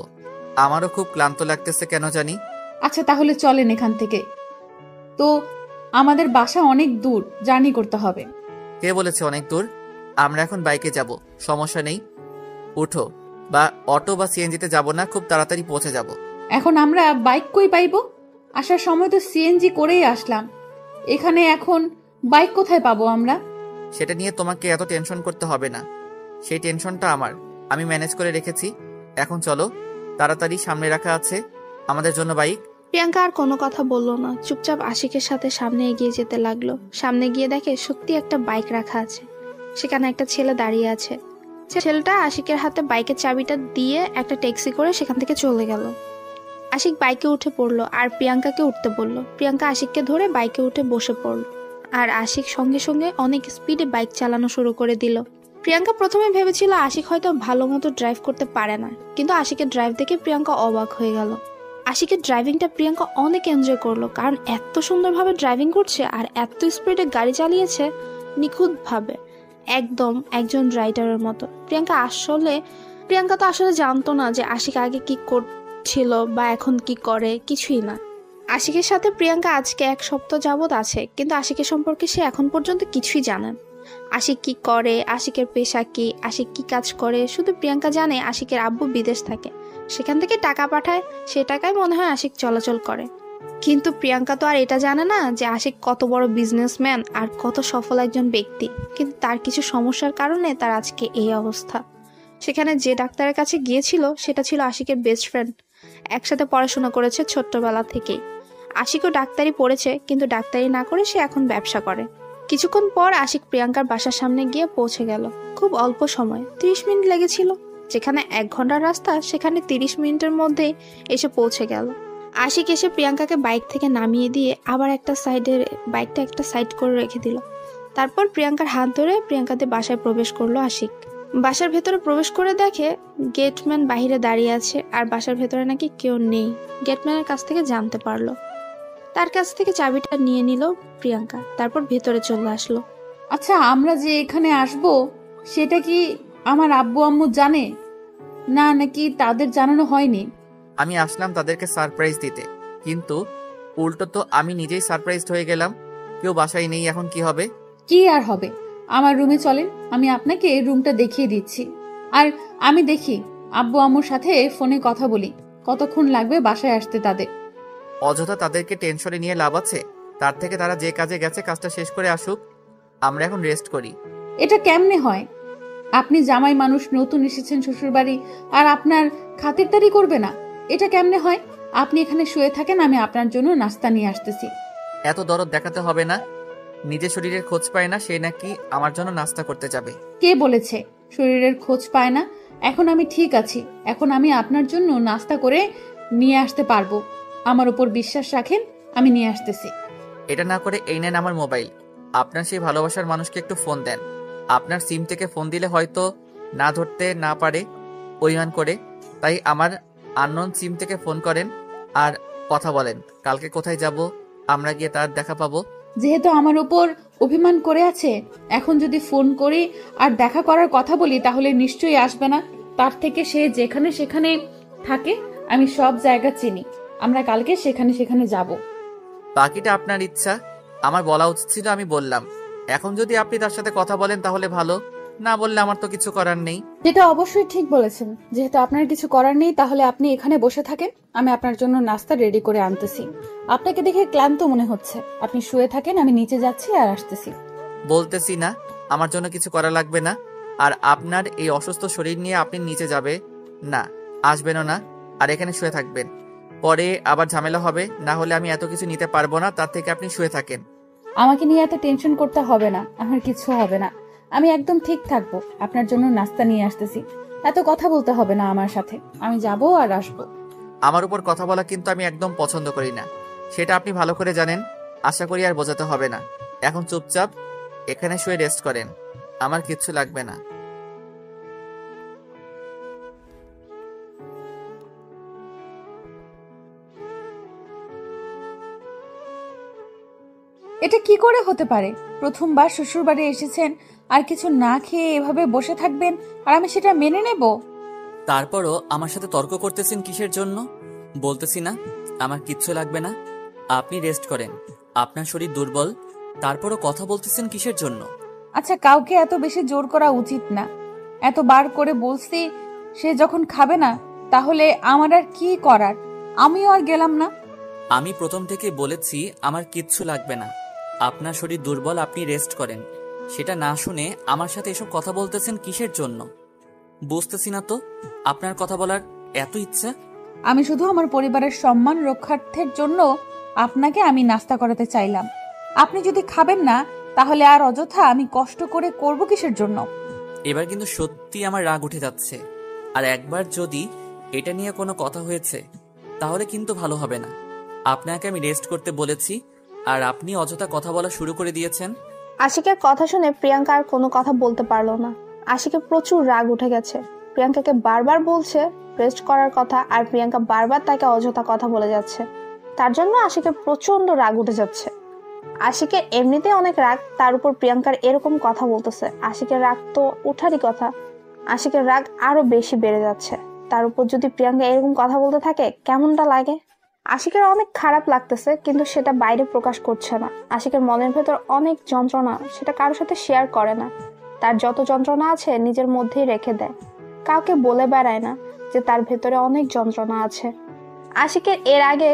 আমারও খুব ক্লান্ত লাগতেছে কেন জানি। আচ্ছা তাহলে চলেন এখান থেকে। তো আমাদের বাসা অনেক দূর, জার্নি করতে হবে। কে বলেছে অনেক দূর? আমরা এখন বাইকে যাব, সমস্যা নেই। উঠো, বা অটো বা সিএনজিতে যাব না, খুব তাড়াতাড়ি পৌঁছে যাব। এখন আমরা বাইক কই পাইবো? আসার সময় তো সিএনজি করেই আসলাম, এখানে এখন বাইক কোথায় পাবো আমরা? সেটা নিয়ে তোমাকে এত টেনশন করতে হবে না, সেই টেনশনটা আমার, আমি ম্যানেজ করে রেখেছি। এখন চলো, তাড়াতাড়ি সামনে রাখা আছে আমাদের জন্য বাইক। প্রিয়াঙ্কা আর কোনো কথা বললো না, চুপচাপ আশিকের সাথে সামনে এগিয়ে যেতে লাগলো। সামনে গিয়ে দেখে সত্যি একটা বাইক রাখা আছে, সেখানে একটা ছেলে দাঁড়িয়ে আছে। ছেলেটা আশিকের হাতে বাইকের চাবিটা দিয়ে একটা ট্যাক্সি করে সেখান থেকে চলে গেল। আশিক বাইকে উঠে পড়লো আর প্রিয়াঙ্কাকে উঠতে বলল। প্রিয়াঙ্কা আশিককে ধরে বাইকে উঠে বসে পড়ল, আর আশিক সঙ্গে সঙ্গে অনেক স্পিডে বাইক চালানো শুরু করে দিল। প্রিয়াঙ্কা প্রথমে ভেবেছিল আশিক হয়তো ভালো মতো ড্রাইভ করতে পারে না, কিন্তু আশিকের ড্রাইভ দেখে প্রিয়াঙ্কা অবাক হয়ে গেল। আশিকের ড্রাইভিংটা প্রিয়াঙ্কা অনেক এনজয় করলো, কারণ এত সুন্দরভাবে ড্রাইভিং করছে আর এত স্পিডে গাড়ি চালিয়েছে, নিখুঁতভাবে, একদম একজন রাইডারের মতো। প্রিয়াঙ্কা তো আসলে জানতো না যে আশিক আগে কি করছিল বা এখন কি করে, কিছুই না। আশিকের সাথে প্রিয়াঙ্কা আজকে 1 সপ্তাহ যাবৎ আছে, কিন্তু আশিকের সম্পর্কে সে এখন পর্যন্ত কিছুই জানে না। আশিক কি করে, আশিকের পেশা কি, আশিক কি কাজ করে, শুধু প্রিয়াঙ্কা জানে আশিকের আব্বু বিদেশ থাকে, সেখান থেকে টাকা পাঠায়, সে টাকায় মনে হয় আশিক চলাচল করে। কিন্তু প্রিয়াঙ্কা তো আর এটা জানে না যে আশিক কত বড় বিজনেসম্যান আর কত সফল একজন ব্যক্তি, কিন্তু তার কিছু সমস্যার কারণে তার আজকে এই অবস্থা। সেখানে যে ডাক্তারের কাছে গিয়েছিল সেটা ছিল আশিকের বেস্ট ফ্রেন্ড, একসাথে পড়াশোনা করেছে ছোট্টবেলা থেকেই। আশিকও ডাক্তারি পড়েছে, কিন্তু ডাক্তারি না করে সে এখন ব্যবসা করে। কিছুক্ষণ পর আশিক প্রিয়াঙ্কার বাসার সামনে গিয়ে পৌঁছে গেল। খুব অল্প সময়, 30 মিনিট লেগেছিল। যেখানে 1 ঘন্টার রাস্তা, সেখানে 30 মিনিটের মধ্যেই এসে পৌঁছে গেল। আশিক এসে প্রিয়াঙ্কাকে বাইক থেকে নামিয়ে দিয়ে আবার বাইকটা একটা সাইড করে রেখে দিল। তারপর প্রিয়াঙ্কার হাত ধরে প্রিয়াঙ্কাদের বাসায় প্রবেশ করলো আশিক। বাসার ভেতরে প্রবেশ করে দেখে গেটম্যান বাইরে দাঁড়িয়ে আছে আর বাসার ভেতরে নাকি কেউ নেই। গেটম্যানের কাছ থেকে জানতে পারলো। তার কাছ থেকে চাবিটা নিয়ে নিল প্রিয়াঙ্কা, তারপর ভেতরে চলে আসলো। আচ্ছা, আমরা যে এখানে আসব সেটা কি আমার আব্বু আম্মু জানে না, নাকি তাদের জানানো হয়নি? আমি আসলাম তাদেরকে সারপ্রাইজ দিতে, কিন্তু উল্টো তো আমি নিজেই সারপ্রাইজড হয়ে গেলাম। কেউ বাসায় নেই, এখন কি হবে? কি আর হবে, আমার রুমে চলেন, আমি আপনাকে রুমটা দেখিয়ে দিচ্ছি। আর আমি দেখি আব্বু আম্মুর সাথে ফোনে কথা বলি, কতক্ষণ লাগবে বাসায় আসতে তাদের। অযথা তাদেরকে টেনশনে নিয়ে লাভ আছে? তার থেকে তারা যে কাজে গেছে কাজটা শেষ করে আসুক, আমরা এখন রেস্ট করি। এটা কেমনে হয়? আপনি জামাই মানুষ, নতুন এসেছেন শ্বশুরবাড়ি, আর আপনার খাতিরদারি করবে না? এটা কেমনে হয়? আপনি এখানে শুয়ে থাকেন, আমি আপনার জন্য নাস্তা নিয়ে আসতেছি। এত দরদ দেখাতে হবে না। নিজের শরীরের খোঁজ পায় না, সে নাকি আমার জন্য নাস্তা করতে যাবে? কে বলেছে শরীরের খোঁজ পায় না? এখন আমি ঠিক আছি, এখন আমি আপনার জন্য নাস্তা করে নিয়ে আসতে পারবো। আমার উপর বিশ্বাস রাখেন, আমি নিয়ে আসতেছি। এটা না করে এই নেন আমার মোবাইল। আপনার সেই ভালোবাসার মানুষকে একটু ফোন দেন। আপনার সিম থেকে ফোন দিলে হয়তো না ধরতে না পারে অভিমান করে, তাই আমার আননোন সিম থেকে ফোন করেন আর কথা বলেন। কালকে কোথায় যাব, আমরা গিয়ে তার দেখা পাবো। যেহেতু আমার উপর অভিমান করে আছে, এখন যদি ফোন করি আর দেখা করার কথা বলি তাহলে নিশ্চয়ই আসবে না। তার থেকে সে যেখানে সেখানে থাকে, আমি সব জায়গা চিনি। আমরা কালকে সেখানে সেখানে যাব। বাকিটা আপনার ইচ্ছা। আমার বলা উচিত ছিল, আমি বললাম। এখন যদি আপনি তার সাথে কথা বলেন তাহলে ভালো, না বললে আমার তো কিছু করার নেই। যেটা অবশ্যই ঠিক বলেছেন, যেহেতু আপনার কিছু করার নেই তাহলে আপনি এখানে বসে থাকেন, আমি আপনার জন্য নাস্তা রেডি করে আনতেছি। আপনাকে দেখে ক্লান্ত মনে হচ্ছে, আপনি শুয়ে থাকেন, আমি নিচে যাচ্ছি আর আসতেছি। বলতেছি না আমার জন্য কিছু করা লাগবে না। আর আপনার এই অসুস্থ শরীর নিয়ে আপনি নিচে যাবে না, আসবেনও না, আর এখানে শুয়ে থাকবেন। পরে আবার ঝামেলা হবে, না হলে আমি এত কিছু নিতে পারবো না। তার থেকে আপনি শুয়ে থাকেন। আমাকে নিয়ে এত টেনশন করতে হবে না, আমার কিছু হবে না, আমি একদম ঠিক থাকবো। আপনার জন্য নাস্তা নিয়ে আসতেছি, এত কথা বলতে হবে না আমার সাথে, আমি যাব আর আসবো। আমার উপর কথা বলা কিন্তু আমি একদম পছন্দ করি না, সেটা আপনি ভালো করে জানেন। আশা করি আর বোঝাতে হবে না। এখন চুপচাপ এখানে শুয়ে রেস্ট করেন, আমার কিচ্ছু লাগবে না। এটা কি করে হতে পারে? প্রথমবার শ্বশুর বাড়ি এসেছেন আর কিছু না খেয়ে এভাবে বসে থাকবেন আর আমি সেটা মেনে নেব? তারপরও আমার সাথে তর্ক করতেছেন কিসের জন্য? বলতেছি না আমার কিচ্ছু লাগবে না, আপনি রেস্ট করেন, আপনার শরীর দুর্বল। তারপরও কথা বলতেছেন কিসের জন্য? আচ্ছা, কাউকে এত বেশি জোর করা উচিত না। এত বার করে বলছি, সে যখন খাবে না তাহলে আমার আর কি করার? আমিও আর গেলাম না। আমি প্রথম থেকে বলেছি আমার কিচ্ছু লাগবে না, আপনার শরীর দুর্বল, আপনি রেস্ট করেন। সেটা না শুনে আমার সাথে এসব কথা বলতেছেন কিসের জন্য? বুঝতেছি না তো আপনার কথা বলার এত ইচ্ছা। আমি শুধু আমার পরিবারের সম্মান রক্ষার্থের জন্য আপনাকে আমি নাস্তা করাতে চাইলাম। আপনি যদি খাবেন না তাহলে আর অযথা আমি কষ্ট করে করব কিসের জন্য? এবার কিন্তু সত্যি আমার রাগ উঠে যাচ্ছে, আর একবার যদি এটা নিয়ে কোনো কথা হয়েছে তাহলে কিন্তু ভালো হবে না। আপনাকে আমি রেস্ট করতে বলেছি আর আপনি অযথা কথা বলা শুরু করে দিয়েছেন। আশিকের কথা শুনে প্রিয়াঙ্কা আর কোনো কথা বলতে পারলো না। আশিকের প্রচুর রাগ উঠে গেছে। প্রিয়াঙ্কাকে বারবার বলছে রেস্ট করার কথা, আর প্রিয়াঙ্কা বারবার তাকে অযথা কথা বলে যাচ্ছে। তার জন্য আশিকের প্রচন্ড রাগ উঠে যাচ্ছে। আশিকের এমনিতে অনেক রাগ, তার উপর প্রিয়াঙ্কার এরকম কথা বলতেছে। আশিকের রাগ তো উঠারই কথা, আশিকের রাগ আরো বেশি বেড়ে যাচ্ছে। তার উপর যদি প্রিয়াঙ্কা এরকম কথা বলতে থাকে কেমনটা লাগে? আশিকের অনেক খারাপ লাগতেছে, কিন্তু সেটা বাইরে প্রকাশ করছে না। আশিকের মনের ভেতর অনেক যন্ত্রণা, সেটা কারোর সাথে শেয়ার করে না। তার যত যন্ত্রণা আছে নিজের মধ্যেই রেখে দেয়, কাউকে বলে বেড়ায় না যে তার ভেতরে অনেক যন্ত্রণা আছে। আশিকের এর আগে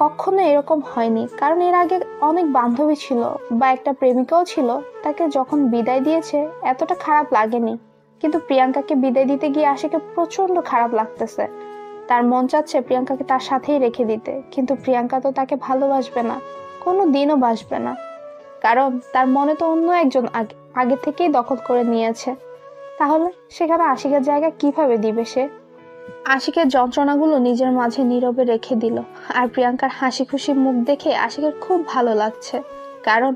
কখনো এরকম হয়নি, কারণ এর আগে অনেক বান্ধবী ছিল বা একটা প্রেমিকাও ছিল, তাকে যখন বিদায় দিয়েছে এতটা খারাপ লাগেনি। কিন্তু প্রিয়াঙ্কাকে বিদায় দিতে গিয়ে আশিকের প্রচন্ড খারাপ লাগতেছে। তার মন চাচ্ছে প্রিয়াঙ্কাকে তার সাথেই রেখে দিতে, কিন্তু প্রিয়াঙ্কা তো তাকে ভালোবাসবে না, কোনো দিনও বাসবে না, কারণ তার মনে তো অন্য একজন আগে থেকেই দখল করে নিয়েছে। তাহলে সেখানে আশিকের জায়গা কিভাবে দিবে সে? আশিকের যন্ত্রণাগুলো নিজের মাঝে নীরবে রেখে দিল। আর প্রিয়াঙ্কার হাসি খুশি মুখ দেখে আশিকের খুব ভালো লাগছে, কারণ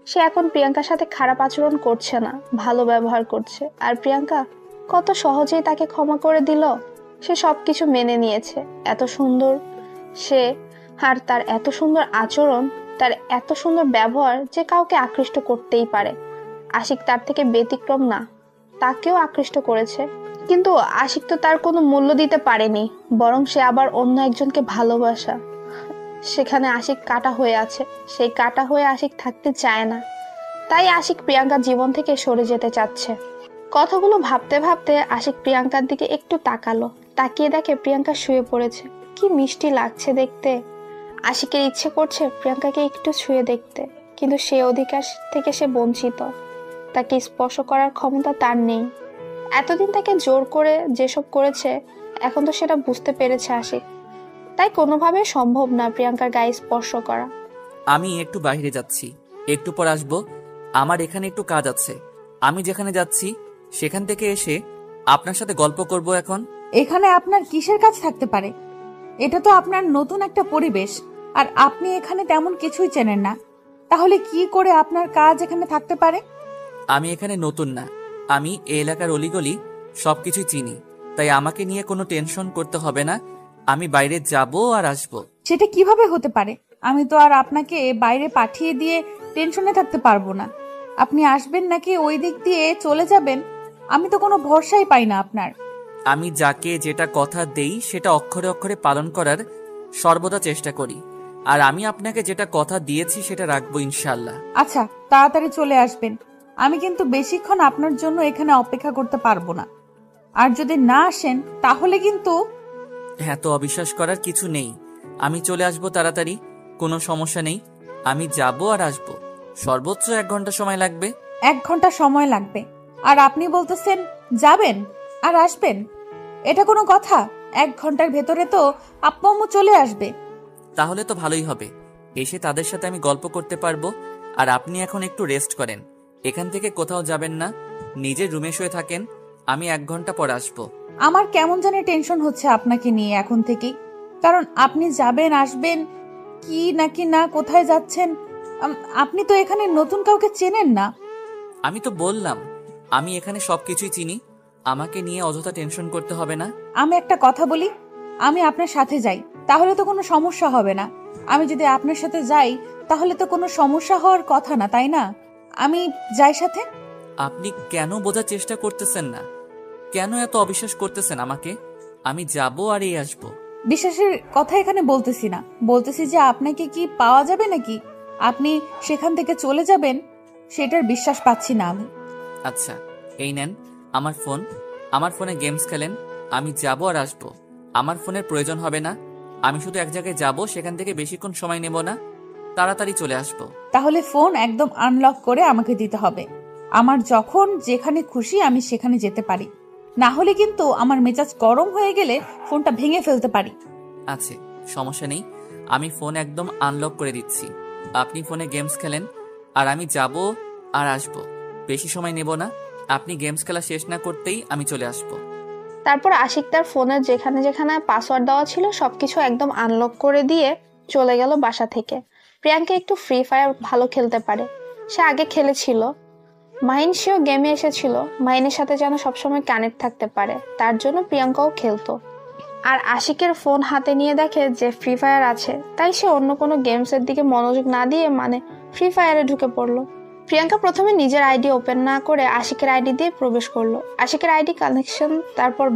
সে এখন প্রিয়াঙ্কার সাথে খারাপ আচরণ করছে না, ভালো ব্যবহার করছে। আর প্রিয়াঙ্কা কত সহজেই তাকে ক্ষমা করে দিল। সে সবকিছু মেনে নিয়েছে। এত সুন্দর সে, আর তার এত সুন্দর আচরণ, তার এত সুন্দর ব্যবহার যে কাউকে আকৃষ্ট করতেই পারে। আশিক তার থেকে ব্যতিক্রম না, তাকেও আকৃষ্ট করেছে। কিন্তু আশিক তো তার কোনো মূল্য দিতে পারেনি, বরং সে আবার অন্য একজনকে ভালোবাসা। সেখানে আশিক কাটা হয়ে আছে, সেই কাটা হয়ে আশিক থাকতে চায় না। তাই আশিক প্রিয়াঙ্কার জীবন থেকে সরে যেতে চাচ্ছে। কথাগুলো ভাবতে ভাবতে আশিক প্রিয়াঙ্কার দিকে একটু তাকালো। তাকিয়ে দেখে প্রিয়াঙ্কা শুয়ে পড়েছে। কি মিষ্টি লাগছে দেখতে। আশিকের ইচ্ছে করছে প্রিয়াঙ্কাকে একটু ছুঁয়ে দেখতে, কিন্তু সে অধিকার থেকে সে বঞ্চিত। তাকে স্পর্শ করার ক্ষমতা তার নেই। এতদিন তাকে জোর করে যেসব করেছে, এখন তো সেটা বুঝতে পেরেছে আশিক। তাই কোনোভাবে সম্ভব না প্রিয়াঙ্কার গায়ে স্পর্শ করা। আমি একটু বাইরে যাচ্ছি, একটু পর আসবো। আমার এখানে একটু কাজ আছে। আমি যেখানে যাচ্ছি সেখান থেকে এসে আপনার সাথে গল্প করব। এখন এখানে আপনার কিসের কাজ থাকতে পারে? এটা তো আপনার নতুন একটা পরিবেশ, আর আপনি এখানে তেমন কিছুই চেনেন না। তাহলে কি করে আপনার কাজ এখানে থাকতে পারে? আমি এখানে নতুন না, আমি এই এলাকার অলিগলি সবকিছুই চিনি। তাই আমাকে নিয়ে কোনো টেনশন করতে হবে না। আমি বাইরে যাব আর আসবো। সেটা কিভাবে হতে পারে? আমি তো আর আপনাকে বাইরে পাঠিয়ে দিয়ে টেনশনে থাকতে পারবো না। আপনি আসবেন নাকি ওই দিক দিয়ে চলে যাবেন, আমি তো কোনো ভরসাই পাই না আপনার। আমি যাকে যেটা কথা দেই সেটা অক্ষরে অক্ষরে পালন করার সর্বদা চেষ্টা করি। আর আমি আপনাকে যেটা কথা দিয়েছি সেটা রাখবো ইনশাল্লাহ। আচ্ছা, তাড়াতাড়ি চলে আসবেন। আমি কিন্তু বেশিক্ষণ আপনার জন্য এখানে অপেক্ষা করতে পারবো না। আর যদি না আসেন তাহলে কিন্তু। হ্যাঁ, তো অবিশ্বাস করার কিছু নেই। আমি চলে আসবো তাড়াতাড়ি, কোনো সমস্যা নেই। আমি যাব আর আসবো, সর্বোচ্চ 1 ঘন্টা সময় লাগবে। 1 ঘন্টা সময় লাগবে? আর আপনি বলতেছেন যাবেন আর আসবেন? এটা কোনো কথা? 1 ঘন্টার ভেতরে তো আব্বু আম্মু চলে আসবে। তাহলে তো ভালোই হবে, এসে তাদের সাথে আমি গল্প করতে পারবো। আর আপনি এখন একটু রেস্ট করেন, এখান থেকে কোথাও যাবেন না, নিজের রুমে শুয়ে থাকেন। আমি 1 ঘন্টা পর আসবো। আমার কেমন জানি টেনশন হচ্ছে আপনাকে নিয়ে এখন থেকেই। কারণ আপনি যাবেন আসবেন কি নাকি না, কোথায় যাচ্ছেন, আপনি তো এখানে নতুন কাউকে চেনেন না। আমি তো বললাম আমি এখানে সবকিছুই চিনি, আমাকে নিয়ে অযথা টেনশন করতে হবে না। আমি একটা কথা বলি, আমি আপনার সাথে যাই, তাহলে তো কোনো সমস্যা হবে না। আমি যদি আপনার সাথে যাই তাহলে তো কোনো সমস্যা হওয়ার কথা না, তাই না? আমি যাই সাথে। আপনি কেন বোঝার চেষ্টা করতেছেন না? কেন এত অবিশ্বাস করতেছেন আমাকে? আমি যাব আর এই আসবো। বিশ্বাসের কথা এখানে বলতেছি না, বলতেছি যে আপনাকে কি পাওয়া যাবে নাকি আপনি সেখান থেকে চলে যাবেন, সেটার বিশ্বাস পাচ্ছি না আমি। আচ্ছা, এই নেন আমার ফোন, আমার ফোনে গেমস খেলেন। আমি যাব আর আসবো, আমার ফোনের প্রয়োজন হবে না। আমি শুধু এক জায়গায় যাব, সেখান থেকে বেশিক্ষণ সময় নেব না, তাড়াতাড়ি চলে আসবো। তাহলে ফোন একদম আনলক করে আমাকে দিতে হবে। আমার যখন যেখানে খুশি আমি সেখানে যেতে পারি, না হলে কিন্তু আমার মেজাজ গরম হয়ে গেলে ফোনটা ভেঙে ফেলতে পারি। আছে, সমস্যা নেই, আমি ফোন একদম আনলক করে দিচ্ছি। আপনি ফোনে গেমস খেলেন, আর আমি যাব আর আসবো, বেশি সময় নেব না। আপনি গেমস খেলা শেষ না করতেই আমি চলে আসবো। তারপর আশিক তার ফোনের যেখানে যেখানে পাসওয়ার্ড দেওয়া ছিল সবকিছু একদম আনলক করে দিয়ে চলে গেল বাসা থেকে। প্রিয়াঙ্কা একটু ফ্রি ফায়ার ভালো খেলতে পারে, সে আগে খেলেছিল। মাহিন সেও গেমে এসেছিল, মাহিনের সাথে যেন সবসময় কানেক্ট থাকতে পারে, তার জন্য প্রিয়াঙ্কাও খেলতো। আর আশিকের ফোন হাতে নিয়ে দেখে যে ফ্রি ফায়ার আছে, তাই সে অন্য কোনো গেমসের দিকে মনোযোগ না দিয়ে ফ্রি ফায়ারে ঢুকে পড়লো। প্রিয়াঙ্কা প্রথমে নিজের আইডি ওপেন না করে আশিকের আইডি দিয়ে প্রবেশ করলো। আশিকের আইডি কানেকশন, তারপর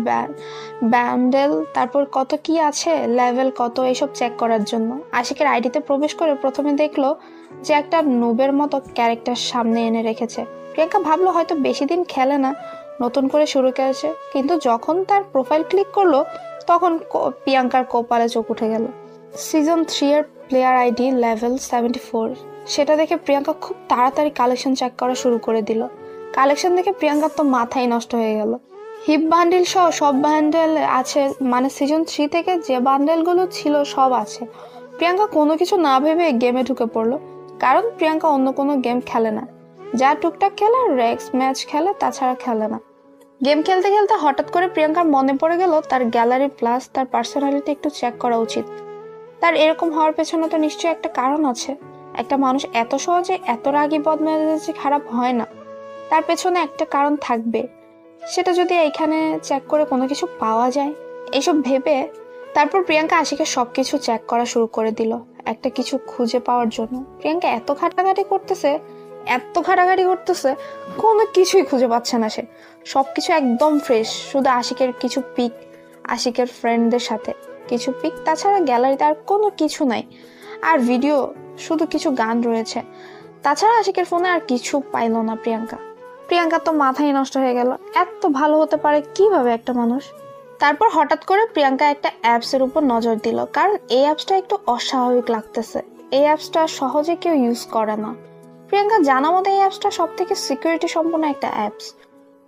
ব্যান্ডেল, তারপর কত কি আছে, লেভেল কত, এসব চেক করার জন্য আশিকের আইডিতে প্রবেশ করে প্রথমে দেখলো যে একটা নুবের মতো ক্যারেক্টার সামনে এনে রেখেছে। প্রিয়াঙ্কা ভাবলো হয়তো বেশি দিন খেলে না, নতুন করে শুরু করেছে। কিন্তু যখন তার প্রোফাইল ক্লিক করলো তখন প্রিয়াঙ্কার কপালে চোখ উঠে গেল। সিজন 3 এর প্লেয়ার আইডি লেভেল 74। সেটা দেখে প্রিয়াঙ্কা খুব তাড়াতাড়ি কালেকশন চেক করা শুরু করে দিল। কালেকশন দেখে প্রিয়াঙ্কার তো মাথাই নষ্ট হয়ে গেল। হিপ বান্ডেল সহ সব বান্ডেল আছে, সিজন 3 থেকে যে বান্ডেলগুলো ছিল সব আছে। প্রিয়াঙ্কা কোনো কিছু না ভেবে গেমে ঢুকে পড়লো, কারণ প্রিয়াঙ্কা অন্য কোনো গেম খেলে না, যা টুকটাক খেলে রেক্স ম্যাচ খেলে, তাছাড়া খেলে না। গেম খেলতে খেলতে হঠাৎ করে প্রিয়াঙ্কার মনে পড়ে গেল তার গ্যালারি প্লাস তার পার্সোনালিটি একটু চেক করা উচিত। তার এরকম হওয়ার পেছনে তো নিশ্চয়ই একটা কারণ আছে। একটা মানুষ এত সহজে এত রাগী বদমেজাজি খারাপ হয় না, তার পেছনে একটা কারণ থাকবে। সেটা যদি এইখানে চেক করে কোনো কিছু পাওয়া যায়। এইসব ভেবে তারপর প্রিয়াঙ্কা আশিকের সবকিছু চেক করা শুরু করে দিল একটা কিছু খুঁজে পাওয়ার জন্য। প্রিয়াঙ্কা এত ঘাটাঘাটি করতেছে, কোনো কিছুই খুঁজে পাচ্ছে না সে। সবকিছু একদম ফ্রেশ, শুধু আশিকের কিছু পিক, আশিকের ফ্রেন্ডদের সাথে কিছু পিক, তাছাড়া গ্যালারিতে আর কোনো কিছু নাই। আর ভিডিও, শুধু কিছু গান রয়েছে। তাছাড়া আশিকের ফোনে আর কিছু পাইল না প্রিয়াঙ্কা তো মাথায় নষ্ট হয়ে গেল, এত ভালো হতে পারে কিভাবে একটা মানুষ। তারপর হঠাৎ করে প্রিয়াঙ্কা একটা অ্যাপসের উপর নজর দিল, কারণ এই অ্যাপসটা একটু অস্বাভাবিক লাগতেছে। এই অ্যাপসটা সহজে কেউ ইউজ করে না। প্রিয়াঙ্কা জানা মতো এই অ্যাপসটা সব থেকে সিকিউরিটি সম্পন্ন একটা অ্যাপস।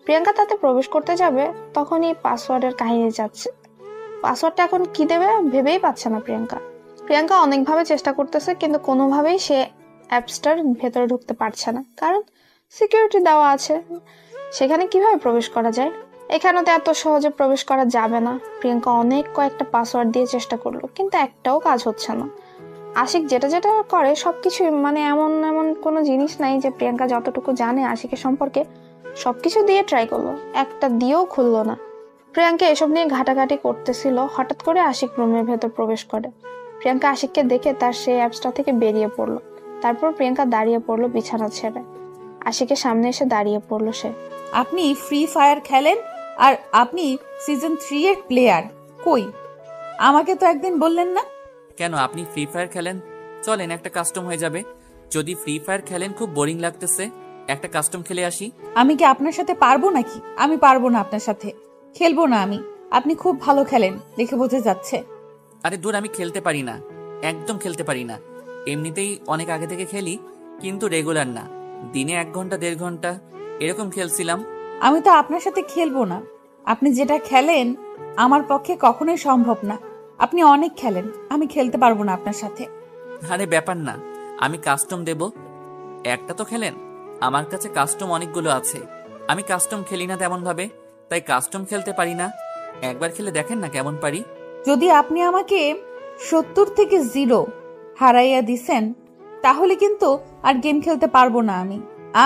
প্রিয়াঙ্কা তাতে প্রবেশ করতে যাবে, তখনই পাসওয়ার্ডের কাহিনী যাচ্ছে। পাসওয়ার্ডটা এখন কি দেবে ভেবেই পাচ্ছে না প্রিয়াঙ্কা অনেকভাবে চেষ্টা করতেছে, কিন্তু কোনোভাবেই সে অ্যাপসটার ভেতরে ঢুকতে পারছে না, কারণ সিকিউরিটি দেওয়া আছে। সেখানে কিভাবে প্রবেশ করা যায়? এখানে তো এত সহজে প্রবেশ করা যাবে না। প্রিয়াঙ্কা কয়েকটা পাসওয়ার্ড দিয়ে চেষ্টা করলো, কিন্তু একটাও কাজ হচ্ছে না। আশিক যেটা করে সবকিছু, মানে এমন কোনো জিনিস নাই যে প্রিয়াঙ্কা যতটুকু জানে আশিকের সম্পর্কে সবকিছু দিয়ে ট্রাই করলো, একটা দিয়েও খুললো না। প্রিয়াঙ্কা এসব নিয়ে ঘাটাঘাটি করতেছিল, হঠাৎ করে আশিক রুমের ভেতর প্রবেশ করে। প্রিয়াঙ্কা আশিককে দেখে তার সেই অ্যাপসটা থেকে বেরিয়ে পড়লো। তারপর প্রিয়াঙ্কা দাঁড়িয়ে পড়লো বিছানা ছেড়ে। আশিকের সামনে এসে দাঁড়িয়ে পড়লো সে। আপনি ফ্রি ফায়ার খেলেন আর আপনি সিজন 3 এর প্লেয়ার, কই আমাকে তো একদিন বললেন না? কেন আপনি ফ্রি ফায়ার খেলেন? চলেন একটা কাস্টম হয়ে যাবে। যদি ফ্রি ফায়ার খেলেন খুব বোরিং লাগতেছে, একটা কাস্টম খেলে আসি। আমি কি আপনার সাথে পারবো নাকি? আমি পারবো না আপনার সাথে, খেলবো না আমি। আপনি খুব ভালো খেলেন দেখে বোঝা যাচ্ছে। আরে দূর, আমি খেলতে পারি না, একদম খেলতে পারি না। এমনিতেই অনেক আগে থেকে খেলি, কিন্তু রেগুলার না। দিনে 1 ঘন্টা 1.5 ঘন্টা এরকম খেলছিলাম। আমি তো আপনার সাথে খেলবো না। আপনি যেটা খেলেন আমার পক্ষে কখনোই সম্ভব না। আপনি অনেক খেলেন, আমি খেলতে পারবো না আপনার সাথে। আরে ব্যাপার না, আমি কাস্টম দেব। একটা তো খেলেন, আমার কাছে কাস্টম অনেকগুলো আছে। আমি কাস্টম খেলি না তেমন ভাবে, তাই কাস্টম খেলতে পারি না। একবার খেলে দেখেন না কেমন পারি। যদি আপনি আমাকে 70 থেকে 0 হারাইয়া দিছেন, তাহলে কিন্তু আর গেম খেলতে পারবো না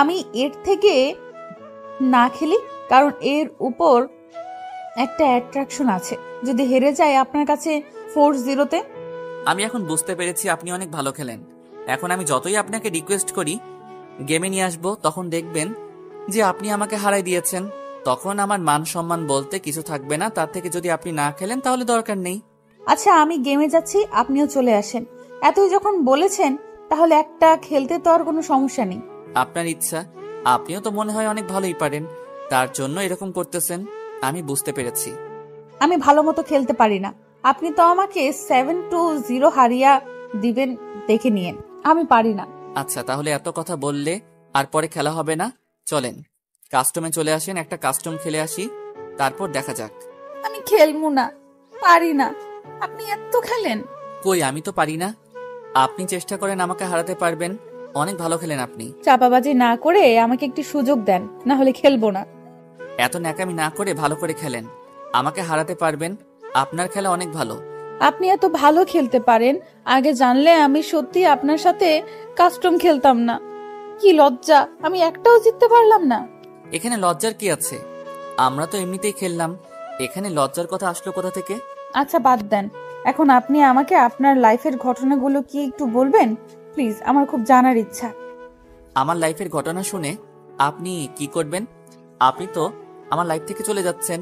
আমি এর থেকে না খেলি, কারণ এর উপর একটা অ্যাট্রাকশন আছে। যদি হেরে যায় আপনার কাছে 4-0-তে। আমি এখন বুঝতে পেরেছি আপনি অনেক ভালো খেলেন। এখন আমি যতই আপনাকে রিকোয়েস্ট করি গেমে নিয়ে আসবো, তখন দেখবেন যে আপনি আমাকে হারাই দিয়েছেন। তখন আমার মান সম্মান বলতে কিছু থাকবে না। তার থেকে যদি আপনি না খেলেন তাহলে দরকার নেই। আচ্ছা, আমি গেমে যাচ্ছি, আপনিও চলে আসেন। এতই যখন বলেছেন তাহলে একটা খেলতে তো আর কোনো সমস্যা নেই। আপনার ইচ্ছা, আপনিও তো মনে হয় অনেক ভালোই পারেন, তার জন্য এরকম করতেছেন। আমি বুঝতে পেরেছি। আমি ভালো মতো খেলতে পারি না। আপনি তো আমাকে 7-0 হারিয়া দিবেন দেখে নিয়েন, আমি পারি না। আচ্ছা, তাহলে এত কথা বললে আর পরে খেলা হবে না। চলেন কাস্টমে চলে আসেন, একটা কাস্টম খেলে আসি, তারপর দেখা যাক। আমি খেলবো না, পারি না। আপনি এত খেলেন। কই, আমি তো পারি না। আপনি চেষ্টা করেন, আমাকে হারাতে পারবেন। অনেক ভালো খেলেন আপনি। চাপাবাজি না করে আমাকে একটু সুযোগ দেন, না হলে খেলবো না। এত ন্যাকামি না করে ভালো করে খেলেন, আমাকে হারাতে পারবেন। আপনার খেলা অনেক ভালো। আপনি এত ভালো খেলতে পারেন, আগে জানলে আমি সত্যি আপনার সাথে কাস্টম খেলতাম না। কি লজ্জা, আমি একটাও জিততে পারলাম না। এখানে লজ্জার কি আছে? আমরা তো এমনিতেই খেললাম, এখানে লজ্জার কথা আসলো কোথা থেকে? আচ্ছা বাদ দেন, এখন আপনি আমাকে আপনার লাইফের ঘটনাগুলো কি একটু বলবেন প্লিজ? আমার খুব জানার ইচ্ছা। আমার লাইফের ঘটনা শুনে আপনি কি করবেন? আপনি তো আমার লাইফ থেকে চলে যাচ্ছেন,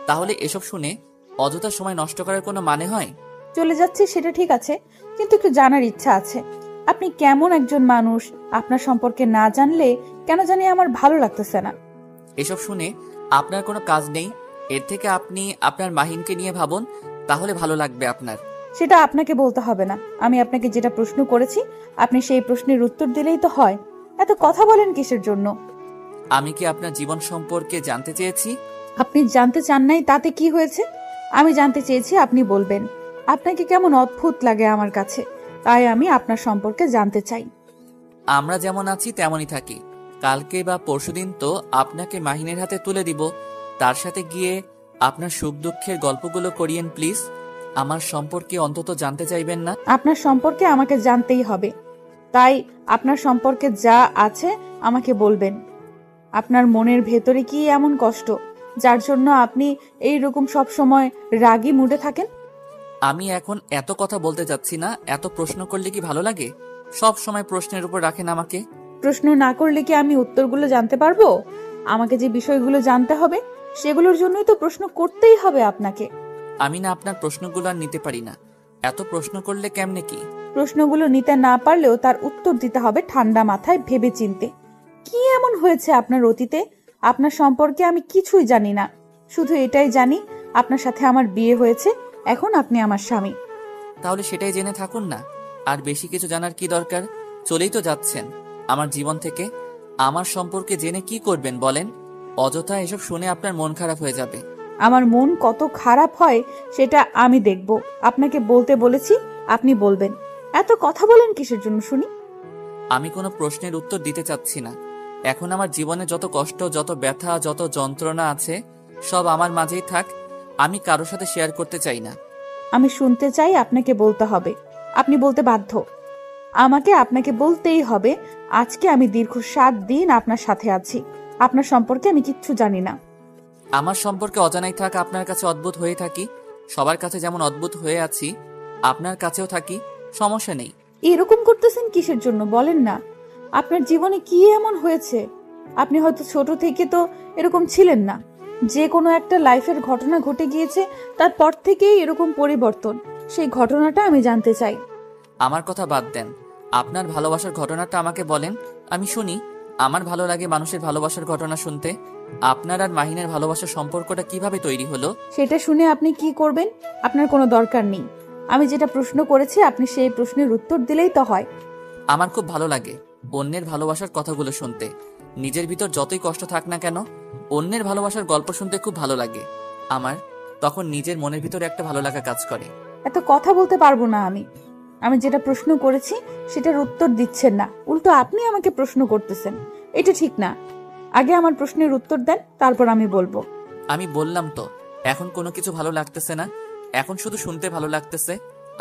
তাহলে এসব শুনে অযথা সময় নষ্ট করার কোনো মানে হয়? চলে যাচ্ছি সেটা ঠিক আছে, কিন্তু একটু জানার ইচ্ছা আছে। আপনি কেমন একজন মানুষ, আপনার সম্পর্কে না জানলে কেন জানি আমার ভালো লাগতেছে না। এসব শুনে আপনার কোনো কাজ নেই, এর থেকে আপনি আপনার মাহিনকে নিয়ে ভাবুন, তাহলে ভালো লাগবে আপনার। সেটা আপনাকে বলতে হবে না। আমি আপনাকে যেটা প্রশ্ন করেছি আপনি সেই প্রশ্নের উত্তর দিলেই তো হয়। এত কথা বলেন কিসের জন্য? আমি কি আপনার জীবন সম্পর্কে জানতে চেয়েছি? আপনি জানতে চান নাই তাতে কি হয়েছে? আমি জানতে চেয়েছি, আপনি বলবেন। আপনাকে কেমন অদ্ভুত লাগে আমার কাছে, তাই আমি আপনার সম্পর্কে জানতে চাই। আমরা যেমন আছি তেমনই থাকি। কালকে বা পরশুদিন তো আপনাকে মাহিনের হাতে তুলে দিব, তার সাথে গিয়ে আপনার সুখ দুঃখের গল্পগুলো করিয়েন প্লিজ। আমার সম্পর্কে অন্তত জানতে চাইবেন না? আপনার সম্পর্কে আমাকে জানতেই হবে, তাই আপনার সম্পর্কে যা আছে আমাকে বলবেন। আপনার মনের ভেতরে কি এমন কষ্ট যার জন্য আপনি এই রকম সব সময় রাগী মুডে থাকেন? আমি এখন এত কথা বলতে যাচ্ছি না। এত প্রশ্ন করলে কি ভালো লাগে? সব সময় প্রশ্নের উপর রাখেন আমাকে। প্রশ্ন না করলে কি আমি উত্তরগুলো জানতে পারবো? আমাকে যে বিষয়গুলো জানতে হবে সেগুলোর জন্যই তো প্রশ্ন করতেই হবে আপনাকে। আমি না আপনার প্রশ্নগুলো আর নিতে পারি না। এত প্রশ্ন করলে কেমনে কি? প্রশ্নগুলো নিতে না পারলেও তার উত্তর দিতে হবে ঠান্ডা মাথায়, ভেবে চিনতে। কি এমন হয়েছে আপনার অতীতে? আপনার সম্পর্কে আমি কিছুই জানি না। শুধু এটাই জানি আপনার সাথে আমার বিয়ে হয়েছে, এখন আপনি আমার স্বামী। তাহলে সেটাই জেনে থাকুন না। আর বেশি কিছু জানার কি দরকার? চলেই তো যাচ্ছেন আমার জীবন থেকে। আমার সম্পর্কে জেনে কি করবেন বলেন? অযথা এসব শুনে আপনার মন খারাপ হয়ে যাবে। আমার মন কত খারাপ হয় সেটা আমি দেখব। আপনাকে বলতে বলেছি, আপনি বলবেন। এত কথা বলেন কিসের জন্য শুনি? আমি কোনো প্রশ্নের উত্তর দিতে চাচ্ছি না। এখন আমার জীবনে যত কষ্ট, যত ব্যথা, যত যন্ত্রণা আছে সব আমার মাঝেই থাক। আমি কারোর সাথে শেয়ার করতে চাই না। আমি শুনতে চাই, আপনাকে বলতে হবে। আপনি বলতে বাধ্য। আমাকে আপনাকে বলতেই হবে। আজকে আমি দীর্ঘ 7 দিন আপনার সাথে আছি। আপনার সম্পর্কে আমি কিচ্ছু জানি না। আমার সম্পর্কে অজানাই থাক, আপনার কাছে অদ্ভুত হয়ে থাকি। সবার কাছে যেমন অদ্ভুত হয়ে আছি, আপনার কাছেও থাকি, সমস্যা নেই। এরকম করতেছেন কিসের জন্য বলেন না? আপনার জীবনে কি এমন হয়েছে? আপনি হয়তো ছোট থেকে তো এরকম ছিলেন না। যে কোনো একটা লাইফের ঘটনা ঘটে গিয়েছে, তারপর থেকেই এরকম পরিবর্তন। সেই ঘটনাটা আমি জানতে চাই। আমার কথা বাদ দেন, আপনার ভালোবাসার ঘটনাটা আমাকে বলেন, আমি শুনি। আমার ভালো লাগে মানুষের ভালোবাসার ঘটনা শুনতে। আপনার আর মাহিনের ভালোবাসার সম্পর্কটা কিভাবে তৈরি হলো? সেটা শুনে আপনি কি করবেন? আপনার কোনো দরকার নেই। আমি যেটা প্রশ্ন করেছি আপনি সেই প্রশ্নের উত্তর দিলেই তো হয়। আমার খুব ভালো লাগে অন্যের ভালোবাসার কথাগুলো শুনতে। নিজের ভিতর যতই কষ্ট থাক না কেন, অন্যের ভালোবাসার গল্প শুনতে খুব ভালো লাগে আমার। তখন নিজের মনের ভিতরে একটা ভালো লাগা কাজ করে। এত কথা বলতে পারবো না আমি। আমি যেটা প্রশ্ন করেছি সেটার উত্তর দিচ্ছেন না, উল্টো আপনি আমাকে প্রশ্ন করতেছেন। এটা ঠিক না। আগে আমার প্রশ্নের উত্তর দেন, তারপর আমি বলবো। আমি বললাম তো, এখন কোনো কিছু ভালো লাগতেছে না। এখন শুধু শুনতে ভালো লাগতেছে।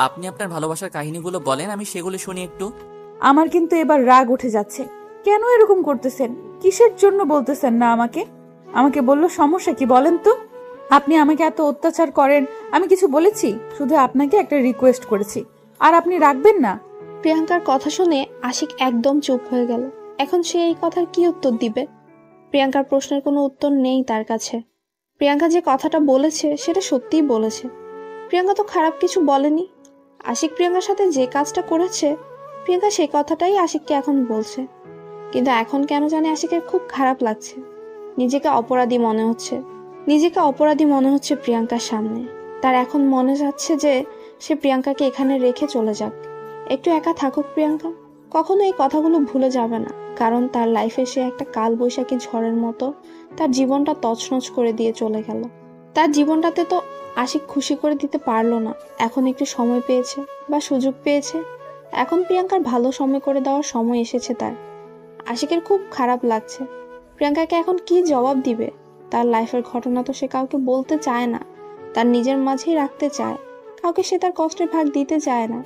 আপনি আপনার ভালোবাসার কাহিনীগুলো বলেন, আমি সেগুলো শুনি একটু। আমার কিন্তু এবার রাগ উঠে যাচ্ছে। কেন এরকম করতেছেন? কিসের জন্য বলতেছেন না আমাকে? আমাকে বললো সমস্যা কি বলেন তো? আপনি আমাকে এত অত্যাচার করেন, আমি কিছু বলেছি? শুধু আপনাকে একটা রিকোয়েস্ট করেছি, আর আপনি রাখবেন না? প্রিয়াঙ্কার কথা শুনে আশিক একদম চুপ হয়ে গেল। এখন সে এই কথার কি উত্তর দিবে? প্রিয়াঙ্কার প্রশ্নের কোনো উত্তর নেই তার কাছে। প্রিয়াঙ্কা যে কথাটা বলেছে সেটা সত্যিই বলেছে। প্রিয়াঙ্কা তো খারাপ কিছু বলেনি। আশিক প্রিয়াঙ্কার সাথে যে কাজটা করেছে, প্রিয়াঙ্কা সেই কথাটাই আশিককে এখন বলছে। কিন্তু এখন কেন জানি আশিকের খুব খারাপ লাগছে। নিজেকে অপরাধী মনে হচ্ছে প্রিয়াঙ্কার সামনে। তার এখন মনে যাচ্ছে যে সে প্রিয়াঙ্কাকে এখানে রেখে চলে যাক, একটু একা থাকুক প্রিয়াঙ্কা। কখনো এই কথাগুলো ভুলে যাবে না, কারণ তার লাইফে সে একটা কালবৈশাখী ঝড়ের মতো তার জীবনটা তছনছ করে দিয়ে চলে গেল। তার জীবনটাতে তো আশিক খুশি করে দিতে পারলো না। এখন একটু সময় পেয়েছে বা সুযোগ পেয়েছে, এখন প্রিয়াঙ্কার ভালো সময় করে দেওয়ার সময় এসেছে তার। আশিকের খুব খারাপ লাগছে। প্রিয়াঙ্কাকে এখন কি জবাব দিবে? তার লাইফের ঘটনা তো সে কাউকে বলতে চায় না, তার নিজের মাঝেই রাখতে চায়। কাউকে সে তার কষ্টের ভাগ দিতে চায় না।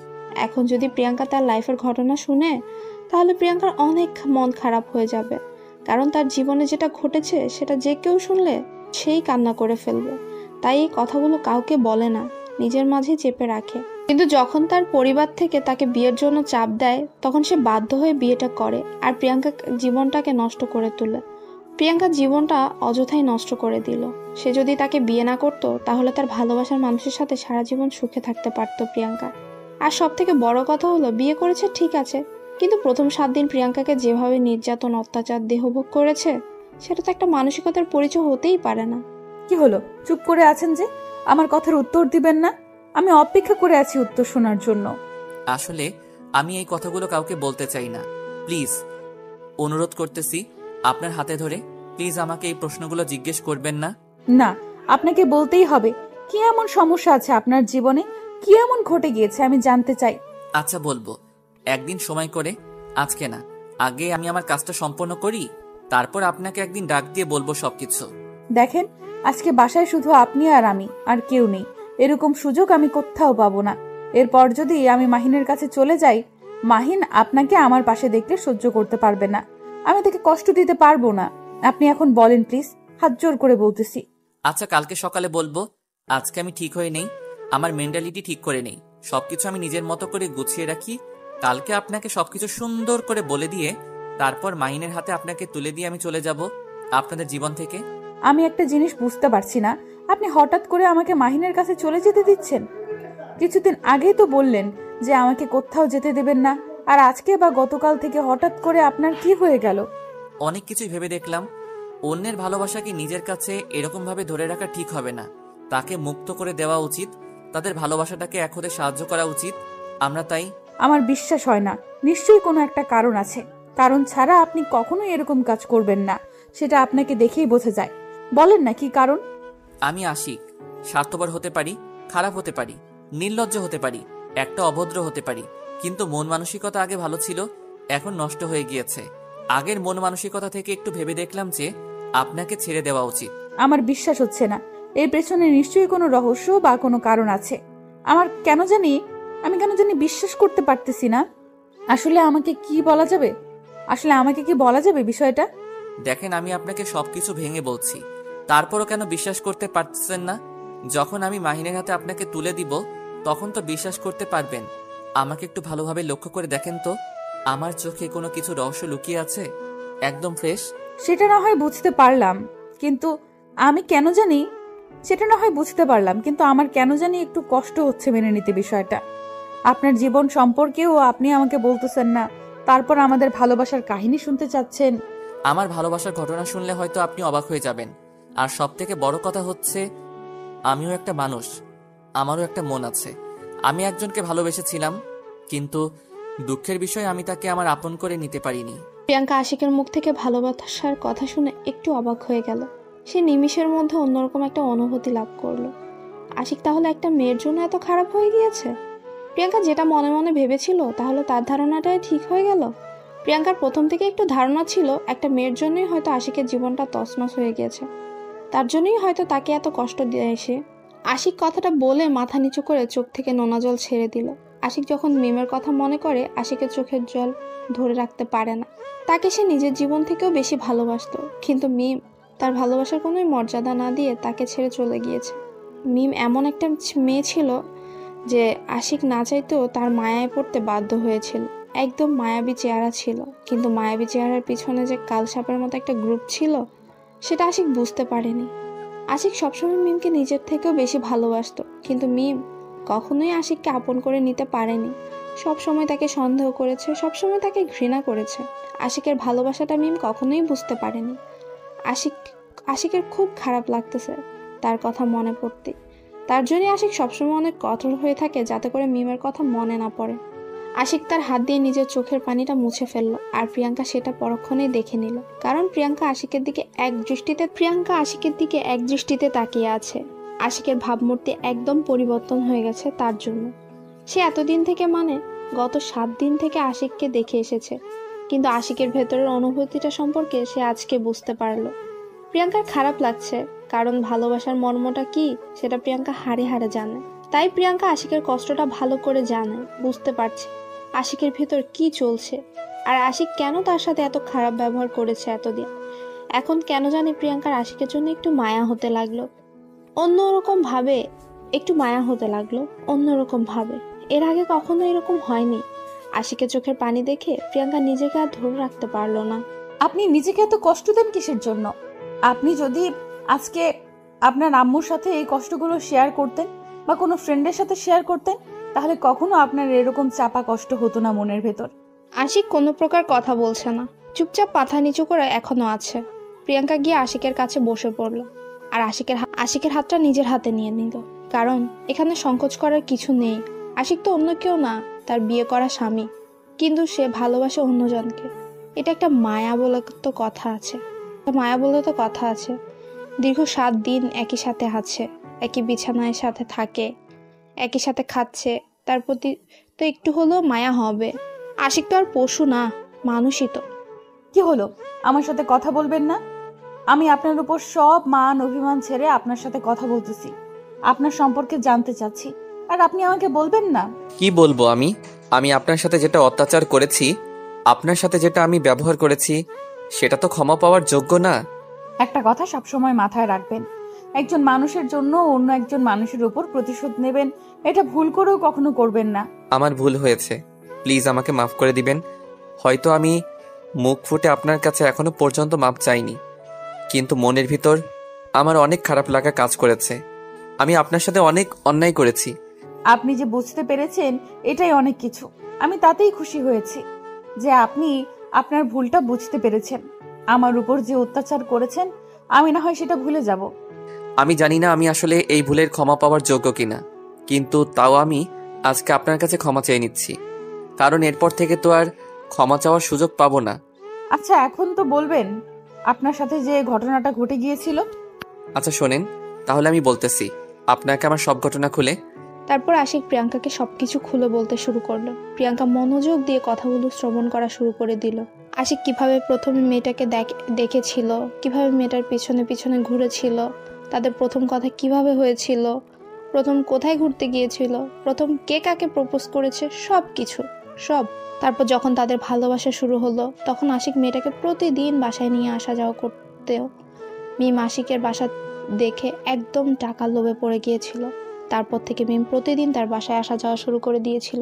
এখন যদি প্রিয়াঙ্কা তার লাইফের ঘটনা শুনে, তাহলে প্রিয়াঙ্কার অনেক মন খারাপ হয়ে যাবে। কারণ তার জীবনে যেটা ঘটেছে সেটা যে কেউ শুনলে সেই কান্না করে ফেলবে। তাই এই কথাগুলো কাউকে বলে না, নিজের মাঝে চেপে রাখে। কিন্তু যখন তার পরিবার থেকে তাকে বিয়ের জন্য চাপ দেয়, তখন সে বাধ্য হয়ে বিয়েটা করে আর প্রিয়াঙ্কা জীবনটাকে নষ্ট করে তোলে। প্রিয়াঙ্কার জীবনটা অযথাই নষ্ট করে দিল। সে যদি তাকে বিয়ে না করতো, তাহলে তার ভালোবাসার মানুষের সাথে সারা জীবন সুখে থাকতে পারতো প্রিয়াঙ্কা। আর সব থেকে বড় কথা হলো, বিয়ে করেছে ঠিক আছে, কিন্তু প্রথম 7 দিন প্রিয়াঙ্কাকে যেভাবে নির্যাতন, অত্যাচার, দেহভোগ করেছে, সেটা তো একটা মানসিকতার পরিচয় হতেই পারে না। কি হলো, চুপ করে আছেন যে? আমার কথার উত্তর দিবেন না? আমি অপেক্ষা করে আছি উত্তর শোনার জন্য। আসলে আমি এই কথাগুলো কাউকে বলতে চাই না। প্লিজ, অনুরোধ করতেছি আপনার হাতে ধরে, প্লিজ আমাকে এই প্রশ্নগুলো জিজ্ঞেস করবেন না। না, আপনাকে বলতেই হবে। কি এমন সমস্যা আছে আপনার জীবনে? কি এমন ঘটে গিয়েছে আমি জানতে চাই। আচ্ছা বলবো, একদিন সময় করে, আজকে না, আগে আমি আমার কাজটা সম্পন্ন করি, তারপর আপনাকে একদিন ডাক দিয়ে বলবো সবকিছু। দেখেন, আজকে বাসায় শুধু আপনি আর আমি, আর কেউ নেই। এরকম সুযোগ আমি কোথাও পাবো না। এরপর যদি আমি মাহিনের কাছে চলে যাই, মাহিন আপনাকে আমার পাশে দেখলে সহ্য করতে পারবে না। আমি তাকে কষ্ট দিতে পারবো না। আপনি এখন বলেন প্লিজ, হাত জোর করে বলতেছি। আচ্ছা, কালকে সকালে বলবো। আজকে আমি ঠিক হয়ে নেই, আমার মেন্টালিটি ঠিক করে নেই, সবকিছু আমি নিজের মতো করে গুছিয়ে রাখি। কালকে আপনাকে সবকিছু সুন্দর করে বলে দিয়ে তারপর মাহিনের হাতে আপনাকে তুলে দিয়ে আমি চলে যাব আপনাদের জীবন থেকে। আমি একটা জিনিস বুঝতে পারছি না, আপনি হঠাৎ করে আমাকে মাহিনের কাছে চলে যেতে দিচ্ছেন? কিছুদিন আগেই তো বললেন যে আমাকে কোথাও যেতে দেবেন না, আর আজকে বা গতকাল থেকে হঠাৎ করে আপনার কি হয়ে গেল? অনেক কিছুই ভেবে দেখলাম, অন্যের ভালোবাসাকে নিজের কাছে এরকম ভাবে ধরে রাখা ঠিক হবে না, তাকে মুক্ত করে দেওয়া উচিত, তাদের ভালোবাসাটাকে এক হতে সাহায্য করা উচিত। আমরা তাই। আমার বিশ্বাস হয় না, নিশ্চয়ই কোনো একটা কারণ আছে। কারণ ছাড়া আপনি কখনোই এরকম কাজ করবেন না, সেটা আপনাকে দেখেই বোঝা যায়। বলেন না কি কারণ? আমি আশিক, স্বার্থপর হতে পারি, খারাপ হতে পারি, নির্লজ্জ হতে পারি, একটা অভদ্র হতে পারি, কিন্তু মন মানসিকতা আগে ভালো ছিল, এখন নষ্ট হয়ে গিয়েছে। আগের মন মানসিকতা থেকে একটু ভেবে দেখলাম যে আপনাকে ছেড়ে দেওয়া উচিত। আমার বিশ্বাস হচ্ছে না, এর পেছনে নিশ্চয়ই কোনো রহস্য বা কোনো কারণ আছে। আমি কেন জানি বিশ্বাস করতে পারতেছি না। আসলে আমাকে কি বলা যাবে বিষয়টা? দেখেন, আমি আপনাকে সবকিছু ভেঙে বলছি, তারপরও কেন বিশ্বাস করতে পারছেন না? যখন আমি মাহিনের হাতে আপনাকে তুলে দিব তখন তো বিশ্বাস করতে পারবেন। আমাকে একটু ভালোভাবে লক্ষ্য করে দেখেন তো, আমার চোখে কোনো কিছু রহস্য লুকিয়ে আছে? একদম ফ্রেশ। সেটা না হয় বুঝতে পারলাম, কিন্তু আমার কেন জানি একটু কষ্ট হচ্ছে মেনে নিতে বিষয়টা। আপনার জীবন সম্পর্কেও আপনি আমাকে বলতেছেন না, তারপর আমাদের ভালোবাসার কাহিনী শুনতে চাচ্ছেন। আমার ভালোবাসার ঘটনা শুনলে হয়তো আপনি অবাক হয়ে যাবেন। আর সব থেকে বড় কথা হচ্ছে, আমিও একটা মানুষ, আমারও একটা মন আছে। আমি একজনকে ভালোবেসেছিলাম, কিন্তু দুঃখের বিষয় আমি তাকে আমার আপন করে নিতে পারিনি। প্রিয়াঙ্কা আশিকের মুখ থেকে ভালোবাসার কথা শুনে একটু অবাক হয়ে গেল। সে নিমিষের মধ্যে অন্যরকম একটা অনুভূতি লাভ করলো। আশিক তাহলে একটা মেয়ের জন্য এত খারাপ হয়ে গিয়েছে? প্রিয়াঙ্কা যেটা মনে মনে ভেবেছিল তাহলে তার ধারণাটাই ঠিক হয়ে গেল। প্রিয়াঙ্কার প্রথম থেকে একটু ধারণা ছিল একটা মেয়ের জন্যই হয়তো আশিকের জীবনটা তছনছ হয়ে গেছে, তার জন্যই হয়তো তাকে এত কষ্ট দিয়ে এসে। আশিক কথাটা বলে মাথা নিচু করে চোখ থেকে নোনা জল ছেড়ে দিল। আশিক যখন মিমের কথা মনে করে আশিকের চোখের জল ধরে রাখতে পারে না। তাকে সে নিজের জীবন থেকেও বেশি ভালোবাসতো, কিন্তু মিম তার ভালোবাসার কোনোই মর্যাদা না দিয়ে তাকে ছেড়ে চলে গিয়েছে। মিম এমন একটা মেয়ে ছিল যে আশিক না চাইতেও তার মায়ায় পড়তে বাধ্য হয়েছিল। একদম মায়াবী চেহারা ছিল, কিন্তু মায়াবী চেহারার পিছনে যে কালসাপের মতো একটা গ্রুপ ছিল সেটা আশিক বুঝতে পারেনি। আশিক সবসময় মিমকে নিজের থেকেও বেশি ভালোবাসতো, কিন্তু মিম কখনোই আশিককে আপন করে নিতে পারেনি। সবসময় তাকে সন্দেহ করেছে, সবসময় তাকে ঘৃণা করেছে। আশিকের ভালোবাসাটা মিম কখনোই বুঝতে পারেনি। আশিকের খুব খারাপ লাগতেছে তার কথা মনে পড়তে। তার জন্যই আশিক সবসময় অনেক কঠোর হয়ে থাকে যাতে করে মিমের কথা মনে না পড়ে। আশিক তার হাত দিয়ে নিজের চোখের পানিটা মুছে ফেললো, আর প্রিয়াঙ্কা সেটা পরক্ষণেই দেখে নিল। কারণ প্রিয়াঙ্কা আশিকের দিকে এক দৃষ্টিতে তাকিয়ে আছে। আশিকের ভাবমূর্তি একদম পরিবর্তন হয়ে গেছে তার জন্য। সে এতদিন থেকে গত 7 দিন থেকে আশিককে দেখে এসেছে, কিন্তু আশিকের ভেতরের অনুভূতিটা সম্পর্কে সে আজকে বুঝতে পারলো। প্রিয়াঙ্কার খারাপ লাগছে, কারণ ভালোবাসার মর্মটা কি সেটা প্রিয়াঙ্কা হাড়ে হাড়ে জানে। তাই প্রিয়াঙ্কা আশিকের কষ্টটা ভালো করে জানে, বুঝতে পারছে আশিকের ভেতর কি চলছে, আর আশিক কেন তার সাথে এত খারাপ ব্যবহার করেছে এতদিন। এখন কেন জানি প্রিয়াঙ্কার আশিকের জন্য একটু মায়া হতে লাগলো, অন্যরকম ভাবে। এর আগে কখনো এরকম হয়নি। আশিকের চোখের পানি দেখে প্রিয়াঙ্কা নিজেকে আর ধরে রাখতে পারলো না। আপনি নিজেকে এত কষ্ট দেন কিসের জন্য? আপনি যদি আজকে আপনার আম্মুর সাথে এই কষ্টগুলো শেয়ার করতেন বা কোনো ফ্রেন্ডের সাথে শেয়ার করতেন, তাহলে কখনো আপনার এরকম চাপা কষ্ট হতো না মনের ভেতর। আশিক কোনো প্রকার কথা বলছে না, চুপচাপ মাথা নিচু করে এখনো আছে। প্রিয়াঙ্কা গিয়ে আশিকের কাছে বসে পড়ল, আর আশিকের হাতটা নিজের হাতে নিয়ে নিল। কারণ এখানে সংকোচ করার কিছু নেই। আশিক তো অন্য কেউ না, তার বিয়ে করা স্বামী, কিন্তু সে ভালোবাসে অন্যজনকে। এটা একটা মায়া বলে তো কথা আছে। দীর্ঘ 7 দিন একই সাথে আছে, একই বিছানায় সাথে থাকে, একই সাথে খাচ্ছে, তার প্রতি তো একটু হলেও মায়া হবে। আশিক তো আর পশু না, মানুষই তো। কি হলো, আমার সাথে কথা বলবেন না? আমি আপনার উপর সব মান অভিমান ছেড়ে আপনার সাথে কথা বলতেছি, আপনার সম্পর্কে জানতে চাচ্ছি, আর আপনি আমাকে বলবেন না? কি বলবো আমি আপনার সাথে যেটা অত্যাচার করেছি, আপনার সাথে যেটা আমি ব্যবহার করেছি, সেটা তো ক্ষমা পাওয়ার যোগ্য না। একটা কথা সবসময় মাথায় রাখবেন, একজন মানুষের জন্য অন্য একজন মানুষের উপর প্রতিশোধ নেবেন, এটা ভুল করেও কখনো করবেন না। আমার ভুল হয়েছে, প্লিজ আমাকে মাফ করে দিবেন। হয়তো আমি মুখ ফুটে আপনার কাছে এখনো পর্যন্ত মাপ চাইনি, কিন্তু মনের ভিতর আমার অনেক খারাপ লাগা কাজ করেছে। আমি আপনার সাথে অনেক অন্যায় করেছি। আপনি যে বুঝতে পেরেছেন এটাই অনেক কিছু। আমি তাতেই খুশি হয়েছি যে আপনি আপনার ভুলটা বুঝতে পেরেছেন। আমার উপর যে অত্যাচার করেছেন আমি না হয় সেটা ভুলে যাব। আমি জানি না আমি আসলে এই ভুলের ক্ষমা পাওয়ার যোগ্য কিনা, কিন্তু তাও আমি আজকে আপনার কাছে ক্ষমা চেয়ে নিচ্ছি, কারণ এরপর থেকে তো আর ক্ষমা চাওয়ার সুযোগ পাবো না। আচ্ছা, এখন তো বলবেন আপনার সাথে যে ঘটনাটা ঘটে গিয়েছিল। আচ্ছা শোনেন, তাহলে আমি বলতেছি আপনাকে আমার সব ঘটনা খুলে। তারপর আশিক প্রিয়াঙ্কাকে সবকিছু খুলে বলতে শুরু করলো। প্রিয়াঙ্কা মনোযোগ দিয়ে কথাগুলো শ্রবণ করা শুরু করে দিল। আশিক কিভাবে প্রথমে মেয়েটাকে দেখেছিল, কিভাবে মেয়েটার পিছনে পিছনে ঘুরেছিল, তাদের প্রথম কথা কিভাবে হয়েছিল, প্রথম কোথায় ঘুরতে গিয়েছিল, প্রথম কে কাকে প্রপোজ করেছে, সব কিছু সব। তারপর যখন তাদের ভালোবাসা শুরু হলো তখন আশিক মেয়েটাকে প্রতিদিন বাসায় নিয়ে আসা যাওয়া করতেও মিম আশিকের বাসা দেখে একদম টাকার লোভে পড়ে গিয়েছিল। তারপর থেকে মিম প্রতিদিন তার বাসায় আসা যাওয়া শুরু করে দিয়েছিল।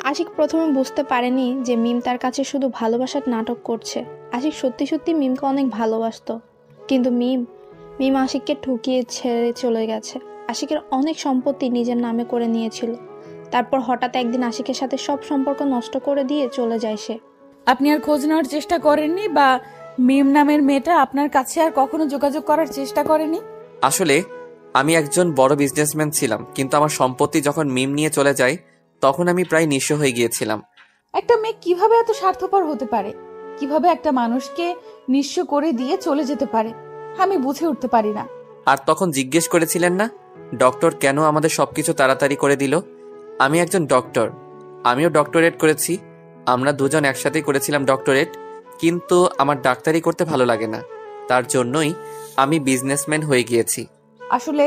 আশিক প্রথমে বুঝতে পারেনি যে মিম তার কাছে শুধু ভালোবাসার নাটক করছে। আশিক সত্যি সত্যি মিমকে অনেক ভালোবাসতো, কিন্তু মিম আশিককে ঠকিয়ে ছেড়ে চলে গেছে। আশিকের অনেক সম্পত্তি নিজের নামে করে নিয়েছিল। তারপর হঠাৎ একদিন আশিকের সাথে সব সম্পর্ক নষ্ট করে দিয়ে চলে যায় সে। আপনি আর খোঁজ নেওয়ার চেষ্টা করেননি, বা মিম নামের মেয়েটা আপনার কাছে আর কখনো যোগাযোগ করার চেষ্টা করেনি? আসলে আমি একজন বড় বিজনেসম্যান ছিলাম, কিন্তু আমার সম্পত্তি যখন মিম নিয়ে চলে যায় তখন আমি প্রায় নিঃস্ব হয়ে গিয়েছিলাম। একটা মেয়ে কিভাবে এত স্বার্থপর হতে পারে? কিভাবে একটা মানুষকে নিঃস্ব করে দিয়ে চলে যেতে পারে? আমি বুঝে উঠতে পারি না। আর তখন জিজ্ঞেস করেছিলেন না ডক্টর কেন আমাদের সবকিছু তাড়াতাড়ি করে দিল? আমি একজন ডক্টর, আমিও ডক্টরেট করেছি, আমরা দুজন একসাথেই করেছিলাম ডক্টরেট, কিন্তু আমার ডাক্তারি করতে ভালো লাগে না, তার জন্যই আমি বিজনেসম্যান হয়ে গিয়েছি। আসলে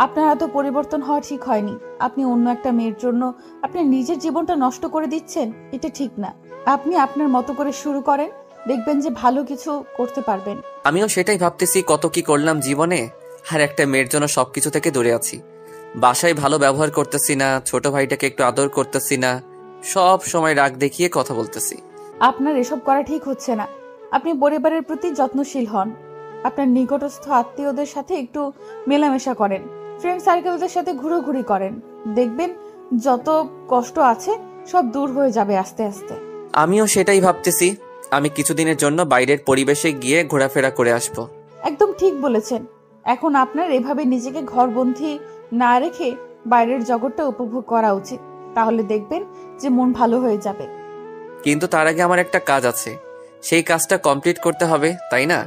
আপনার এত পরিবর্তন হওয়া ঠিক হয়নি। আপনি অন্য একটা মেয়ের জন্য আপনার নিজের জীবনটা নষ্ট করে দিচ্ছেন, এটা ঠিক না। আপনি আপনার মতো করে শুরু করেন, দেখবেন যে ভালো কিছু করতে পারবেন। আমিও সেটাই ভাবতেছি, কত কি করলাম জীবনে, আর একটা মেয়ের জন্য সবকিছু থেকে দূরে আছি। বাসায় ভালো ব্যবহার করতেছি না, ছোট ভাইটাকে একটু আদর করতেছি না, সব সময় রাগ দেখিয়ে কথা বলতেছি। আপনার এসব করা ঠিক হচ্ছে না। আপনি পরিবারের প্রতি যত্নশীল হন, আপনার নিকটস্থ আত্মীয়দের সাথে একটু মেলামেশা করেন, ফ্রেন্ড সার্কেলদের সাথে ঘুরোঘুরি করেন, দেখবেন যত কষ্ট আছে সব দূর হয়ে যাবে আস্তে আস্তে। আমিও সেটাই ভাবতেছি, আমি কিছুদিনের জন্য বাইরের পরিবেশে গিয়ে ঘোরাফেরা করে আসব। একদম ঠিক বলেছেন। এখন আপনার এভাবে নিজেকে ঘরবন্দি না রেখে বাইরের জগৎটা উপভোগ করা উচিত, তাহলে দেখবেন যে মন ভালো হয়ে যাবে। কিন্তু তার আগে আমার একটা কাজ আছে, সেই কাজটা কমপ্লিট করতে হবে, তাই না?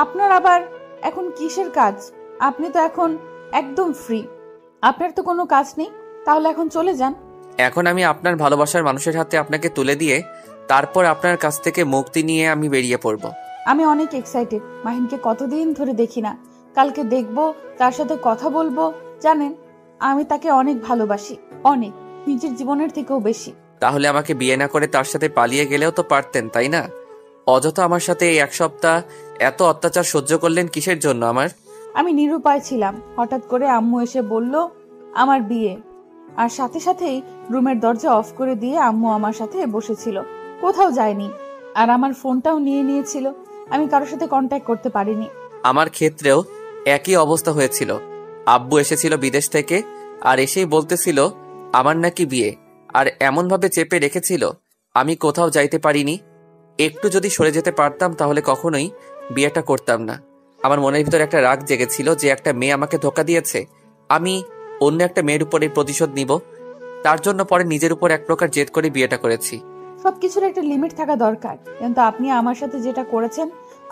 আপনার আবার এখন কিসের কাজ? আপনি তো এখন একদম ফ্রি, আপনার তো কোনো কাজ নেই, তাহলে এখন চলে যান। এখন আমি আপনার ভালোবাসার মানুষের হাতে আপনাকে তুলে দিয়ে তারপর আপনার কাছ থেকে মুক্তি নিয়ে আমি বেরিয়ে পড়ব। আমি অনেক এক্সাইটেড। মাহিনকে কতদিন ধরে দেখি না, কালকে দেখব, তার সাথে কথা বলবো। জানেন, আমি তাকে অনেক ভালোবাসি, অনেক, নিজের জীবনের থেকেও বেশি। তাহলে আমাকে বিয়ে না করে তার সাথে পালিয়ে গেলেও তো পারতেন, তাই না? অযথা আমার সাথে এই এক সপ্তাহ এত অত্যাচার সহ্য করলেন কিসের জন্য আমার? আমি নিরুপায় ছিলাম। হঠাৎ করে আম্মু এসে বলল আমার বিয়ে, আর সাথে সাথেই রুমের দরজা অফ করে দিয়ে আম্মু আমার সাথে বসেছিল, কোথাও যায়নি, আর আমার ফোনটাও নিয়ে নিয়েছিল। আমি কারোর সাথে কন্ট্যাক্ট করতে পারিনি। আমার ক্ষেত্রেও একই অবস্থা হয়েছিল। আব্বু এসেছিল বিদেশ থেকে, আর এসেই বলতেছিল আমার নাকি বিয়ে, আর এমনভাবে চেপে রেখেছিল আমি কোথাও যাইতে পারিনি। একটু যদি সরে যেতে পারতাম তাহলে কখনোই বিয়েটা করতাম না। আমার মনের ভিতর একটা রাগ জেগেছিল যে একটা মেয়ে আমাকে ধোকা দিয়েছে, আমি অন্য একটা মেয়ের উপরে প্রতিশোধ নিব। তার জন্য পরে নিজের উপর এক প্রকার জেদ করে বিয়েটা করেছি। সবকিছুর একটা লিমিট থাকা দরকার, কিন্তু আপনি আমার সাথে যেটা করেছেন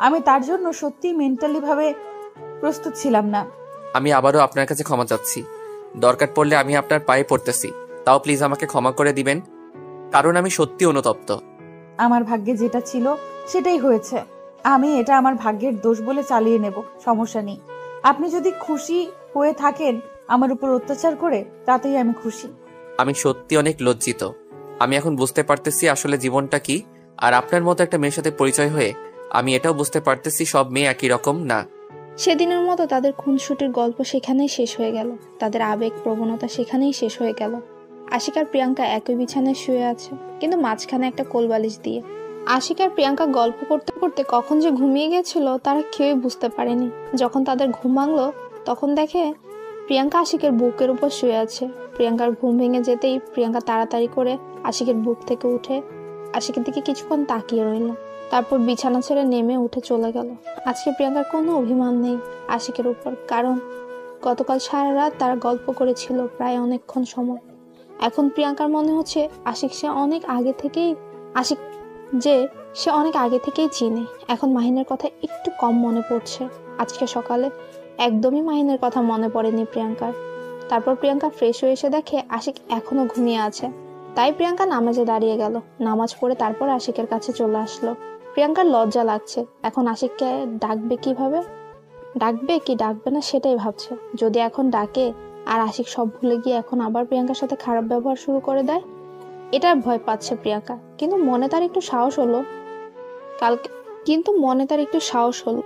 আমি তার জন্য সত্যি মেন্টালি ভাবে প্রস্তুত ছিলাম না। আমি আবারও আপনার কাছে ক্ষমা চাচ্ছি, দরকার পড়লে আমি আপনার পায়ে পড়তেছি, তাও প্লিজ আমাকে ক্ষমা করে দিবেন, কারণ আমি সত্যি অনুতপ্ত। আমার ভাগ্যে যেটা ছিল সেটাই হয়েছে, আমি এটা আমার ভাগ্যের দোষ বলে চালিয়ে নেব, সমস্যা নেই। আপনি যদি খুশি হয়ে থাকেন আমার উপর অত্যাচার করে, তাতেই আমি খুশি। আমি সত্যি অনেক লজ্জিত। আমি এখন বুঝতে পারতেছি আসলে জীবনটা কি, আর আপনার মতো একটা মেয়ের সাথে পরিচয় হয়ে আমি এটাও বুঝতে পারতেছি সব মেয়ে একই রকম না। সেদিনের মতো তাদের খুনসুটির গল্প সেখানেই শেষ হয়ে গেল, তাদের আবেগ প্রবণতা সেখানেই শেষ হয়ে গেল। আশিক আর প্রিয়াঙ্কা একই বিছানায় শুয়ে আছে, কিন্তু মাঝখানে একটা কোলবালিশ দিয়ে। আশিক আর প্রিয়াঙ্কা গল্প করতে করতে কখন যে ঘুমিয়ে গেছিল তারা কেউই বুঝতে পারেনি। যখন তাদের ঘুম ভাঙলো তখন দেখে প্রিয়াঙ্কা আশিকের বুকের উপর শুয়ে আছে। প্রিয়াঙ্কার ঘুম ভেঙে যেতেই প্রিয়াঙ্কা তাড়াতাড়ি করে আশিকের বুক থেকে উঠে আশিকের দিকে কিছুক্ষণ তাকিয়ে রইল, তারপর বিছানা ছেড়ে নেমে উঠে চলে গেল। আজকে প্রিয়াঙ্কার কোনো অভিমান নেই আশিকের উপর, কারণ গতকাল সারা রাত তারা গল্প করেছিল প্রায় অনেকক্ষণ সময়। এখন প্রিয়াঙ্কার মনে হচ্ছে সে অনেক আগে থেকেই চিনে। এখন মাহিনের কথা একটু কম মনে পড়ছে। আজকে সকালে একদমই মাহিনের কথা মনে পড়েনি প্রিয়াঙ্কার। তারপর প্রিয়াঙ্কা ফ্রেশ হয়ে এসে দেখে আশিক এখনো ঘুমিয়ে আছে, তাই প্রিয়াঙ্কা নামাজে দাঁড়িয়ে গেল। নামাজ পড়ে তারপর আশিকের কাছে চলে আসলো। প্রিয়াঙ্কার লজ্জা লাগছে, এখন আশিককে ডাকবে কিভাবে, ডাকবে কি ডাকবে না সেটাই ভাবছে। যদি এখন ডাকে আর আশিক সব ভুলে গিয়ে এখন আবার প্রিয়াঙ্কার সাথে খারাপ ব্যবহার শুরু করে দেয়, এটা ভয় পাচ্ছে প্রিয়াঙ্কা। কিন্তু মনে তার একটু সাহস হলো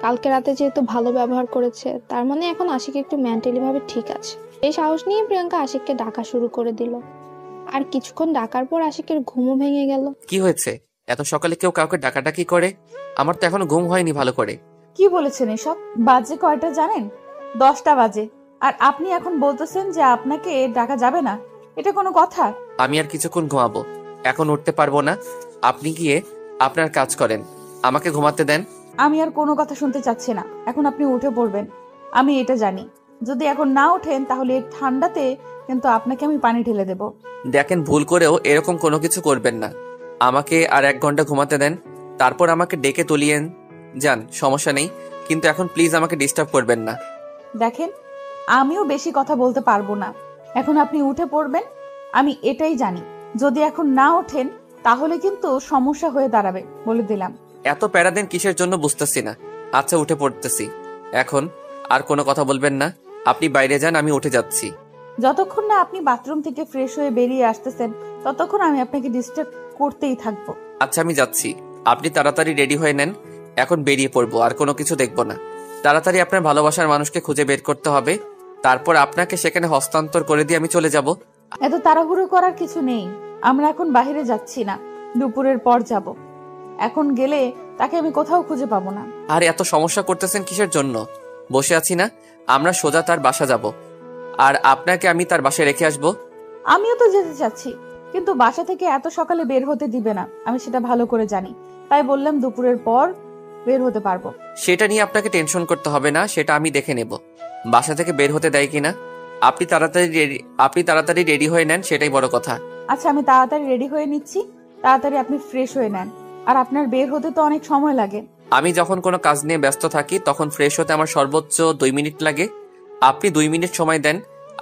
কালকে রাতে যেহেতু ভালো ব্যবহার করেছে, তার মানে এখন আশিক একটু মেন্টালি ভাবে ঠিক আছে। এই সাহস নিয়ে প্রিয়াঙ্কা আশিককে ডাকা শুরু করে দিল। আর কিছুক্ষণ ডাকার পর আশিকের ঘুমও ভেঙে গেল। কি হয়েছে? এত সকালে কেউ কাউকে ডাকাডাকি করে? আমার তো এখনো ঘুম হয়নি ভালো করে। কি বলেছেন এসব? বাজে কয়টা জানেন? 10টা বাজে, আর আপনি এখন বলতেছেন যে আপনাকে ডাকা যাবে না? এটা কোনো কথা? আমি আর কিছুক্ষণ ঘুমাবো, এখন উঠতে পারবো না। আপনি গিয়ে আপনার কাজ করেন, আমাকে ঘুমাতে দেন। আমি আর কোনো কথা শুনতে চাচ্ছি না, এখন আপনি উঠে পড়বেন। আমি এটা জানি, যদি এখন না ওঠেন তাহলে এই ঠান্ডাতে কিন্তু আপনাকে আমি পানি ঢেলে দেব। দেখেন, ভুল করেও এরকম কোনো কিছু করবেন না। আমাকে আর 1 ঘন্টা ঘুমাতে দেন, তারপর আমাকে ডেকে তুলিয়েন যান, সমস্যা নেই, কিন্তু এখন প্লিজ আমাকে ডিস্টার্ব করবেন না। দেখেন, আমিও বেশি কথা বলতে পারবো না, এখন আপনি উঠে পড়বেন। আমি এটাই জানি, যদি এখন না ওঠেন তাহলে কিন্তু সমস্যা হয়ে দাঁড়াবে, বলে দিলাম। এত প্যারা দেন কিসের জন্য বুঝতেছি না। আচ্ছা, উঠে পড়তেছি। এখন আর কোনো কথা বলবেন না, আপনি বাইরে যান, আমি উঠে যাচ্ছি। যতক্ষণ না আপনি বাথরুম থেকে ফ্রেশ হয়ে বেরিয়ে আসতেছেন ততক্ষণ আমি আপনাকে ডিস্টার্ব করতেই থাকবো। আচ্ছা, আমি যাচ্ছি, আপনি তাড়াতাড়ি রেডি হয়ে নেন, এখন বেরিয়ে পড়বো, আর কোনো কিছু দেখবো না। তাড়াতাড়ি আপনার ভালোবাসার মানুষকে খুঁজে বের করতে হবে, তারপর আপনাকে সেখানে হস্তান্তর করে দিয়ে আমি চলে যাব। এত তাড়াহুড়ো করার কিছু নেই, আমরা এখন বাইরে যাচ্ছি না, দুপুরের পর যাব। এখন গেলে তাকে আমি কোথাও খুঁজে পাবো না। আর এত সমস্যা করতেছেন কিসের জন্য? বসে আছি না, আমরা সোজা তার বাসা যাব, আর আপনাকে আমি তার বাসায় রেখে আসবো। আমিও তো যেতে চাচ্ছি, কিন্তু বাসা থেকে এত সকালে বের হতে দিবে না, আমি সেটা ভালো করে জানি, তাই বললাম দুপুরের পর বের হতে পারবো। সেটা নিয়ে আপনাকে টেনশন করতে হবে না, সেটা আমি দেখে নেব বাসা থেকে বের হতে দেয় কিনা। আপনি তাড়াতাড়ি রেডি হয়ে নেন, সেটাই বড় কথা। আচ্ছা, আমি তাড়াতাড়ি রেডি হয়ে নিচ্ছি, তাড়াতাড়ি আপনি ফ্রেশ হয়ে নেন। আর আপনার বের হতে তো অনেক সময় লাগে। আমি যখন কোনো কাজ নিয়ে ব্যস্ত থাকি তখন ফ্রেশ হতে আমার সর্বোচ্চ 2 মিনিট লাগে। আপনি 2 মিনিট সময় দেন,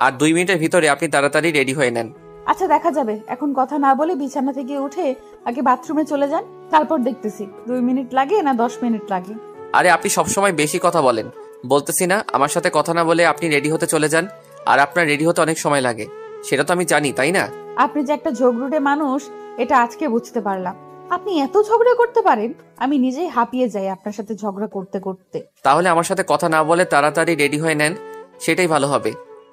আর 2 মিনিটের ভিতরে আপনি তাড়াতাড়ি রেডি হয়ে নেন। আচ্ছা, দেখা যাবে। এখন কথা না বলে বিছানা থেকে উঠে আগে বাথরুমে চলে যান, তারপর দেখতেছি 2 মিনিট লাগে না 10 মিনিট লাগে। আরে আপনি সবসময় বেশি কথা বলেন, বলতেছি না আমার সাথে কথা না বলে আপনি রেডি হতে চলে যান, আর আপনার রেডি হতে অনেক সময় লাগে, সেটা তো আমি জানি, তাই না? আপনি যে একটা ঝগড়ুটে মানুষ এটা আজকে বুঝতে পারলাম। আপনি এত ঝগড়া করতে পারেন, আমি নিজেই হাঁপিয়ে যাই আপনার সাথে ঝগড়া করতে করতে। তাহলে আমার সাথে কথা না বলে তাড়াতাড়ি রেডি হয়ে নেন, সেটাই ভালো হবে।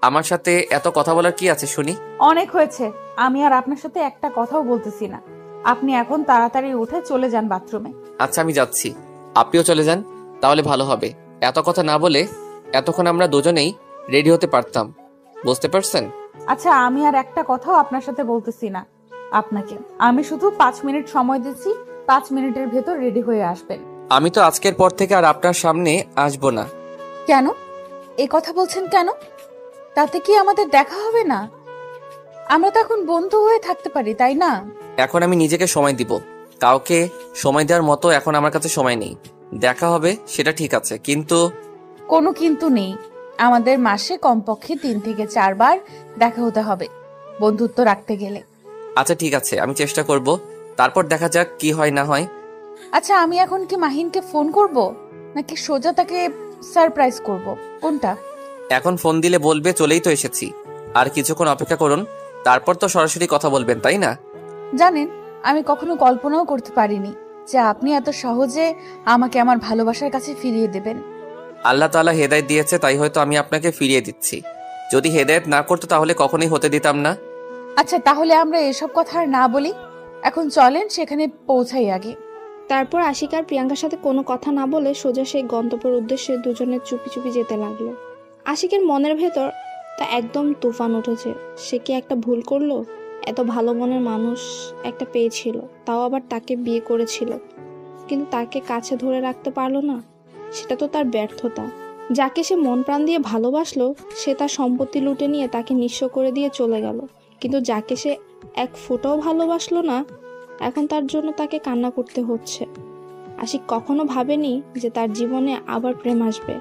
আমার সাথে এত কথা বলার কি আছে শুনি? অনেক হয়েছে, আমি আর আপনার সাথে একটা কথাও বলতেছি না। আপনি এখন তাড়াতাড়ি উঠে চলে যান বাথরুমে। আচ্ছা, আমি যাচ্ছি, আপনিও চলে যান, তাহলে ভালো হবে। এত কথা না বলে এতক্ষণ আমরা দুজনেই রেডি হতে পারতাম, বুঝতে পারছেন? আচ্ছা, আমি আর একটা কথাও আপনার সাথে বলতেছি না আপনাকে, আমি শুধু 5 মিনিট সময় দিচ্ছি, 5 মিনিটের ভেতর রেডি হয়ে আসবেন। আমি তো আজকের পর থেকে আর আপনার সামনে আসবো না। কেন এই কথা বলছেন কেন? তাতে কি আমাদের দেখা হবে না? আমরা তো এখন বন্ধু হয়ে থাকতে পারি, তাই না? এখন আমি নিজেকে সময় দিব, কাউকে সময় দেওয়ার মতো এখন আমার কাছে সময় নেই। দেখা হবে সেটা ঠিক আছে, কিন্তু কোনো কিন্তু নেই। আমাদের মাসে কমপক্ষে 3 থেকে 4 বার দেখা হতে হবে বন্ধুত্ব রাখতে গেলে। আচ্ছা ঠিক আছে, আমি চেষ্টা করব, তারপর দেখা যাক কি হয় না হয়। আচ্ছা, আমি এখন কি মাহিনকে ফোন করব নাকি সোজা তাকে সারপ্রাইজ করব, কোনটা? এখন ফোন দিলে বলবে চলেই তো এসেছি, আর কিছুক্ষণ অপেক্ষা করুন, তারপর তো সরাসরি কথা বলবেন, তাই না? জানেন, আমি কখনো কল্পনাও করতে পারিনি যে আপনি এত সহজে আমাকে আমার ভালোবাসার কাছে ফিরিয়ে দেবেন। আল্লাহ তাআলা হেদায়েত দিয়েছে, তাই হয়তো আমি আপনাকে ফিরিয়ে দিচ্ছি। যদি হেদায়েত না করতো তাহলে কখনোই হতে দিতাম না। আচ্ছা, তাহলে আমরা এসব কথা আর না বলি, এখন চলেন সেখানে পৌঁছাই আগে। তারপর আশিক আর প্রিয়াঙ্কার সাথে কোনো কথা না বলে সোজা সেই গন্তব্যের উদ্দেশ্যে দুজনে চুপি চুপি যেতে লাগলো। আশিকের মনের ভেতর তা একদম তুফান উঠেছে। সে কি একটা ভুল করলো? এত ভালো মনের মানুষ একটা পেয়েছিল, তাও আবার তাকে বিয়ে করেছিল, কিন্তু তাকে কাছে ধরে রাখতে পারলো না। সেটা তো তার ব্যর্থতা। যাকে সে মন প্রাণ দিয়ে ভালোবাসলো, সে তার সম্পত্তি লুটে নিয়ে তাকে নিঃস্ব করে দিয়ে চলে গেল। কিন্তু যাকে সে এক ফোঁটাও ভালোবাসলো না, এখন তার জন্য তাকে কান্না করতে হচ্ছে। আশিক কখনো ভাবেনি যে তার জীবনে আবার প্রেম আসবে,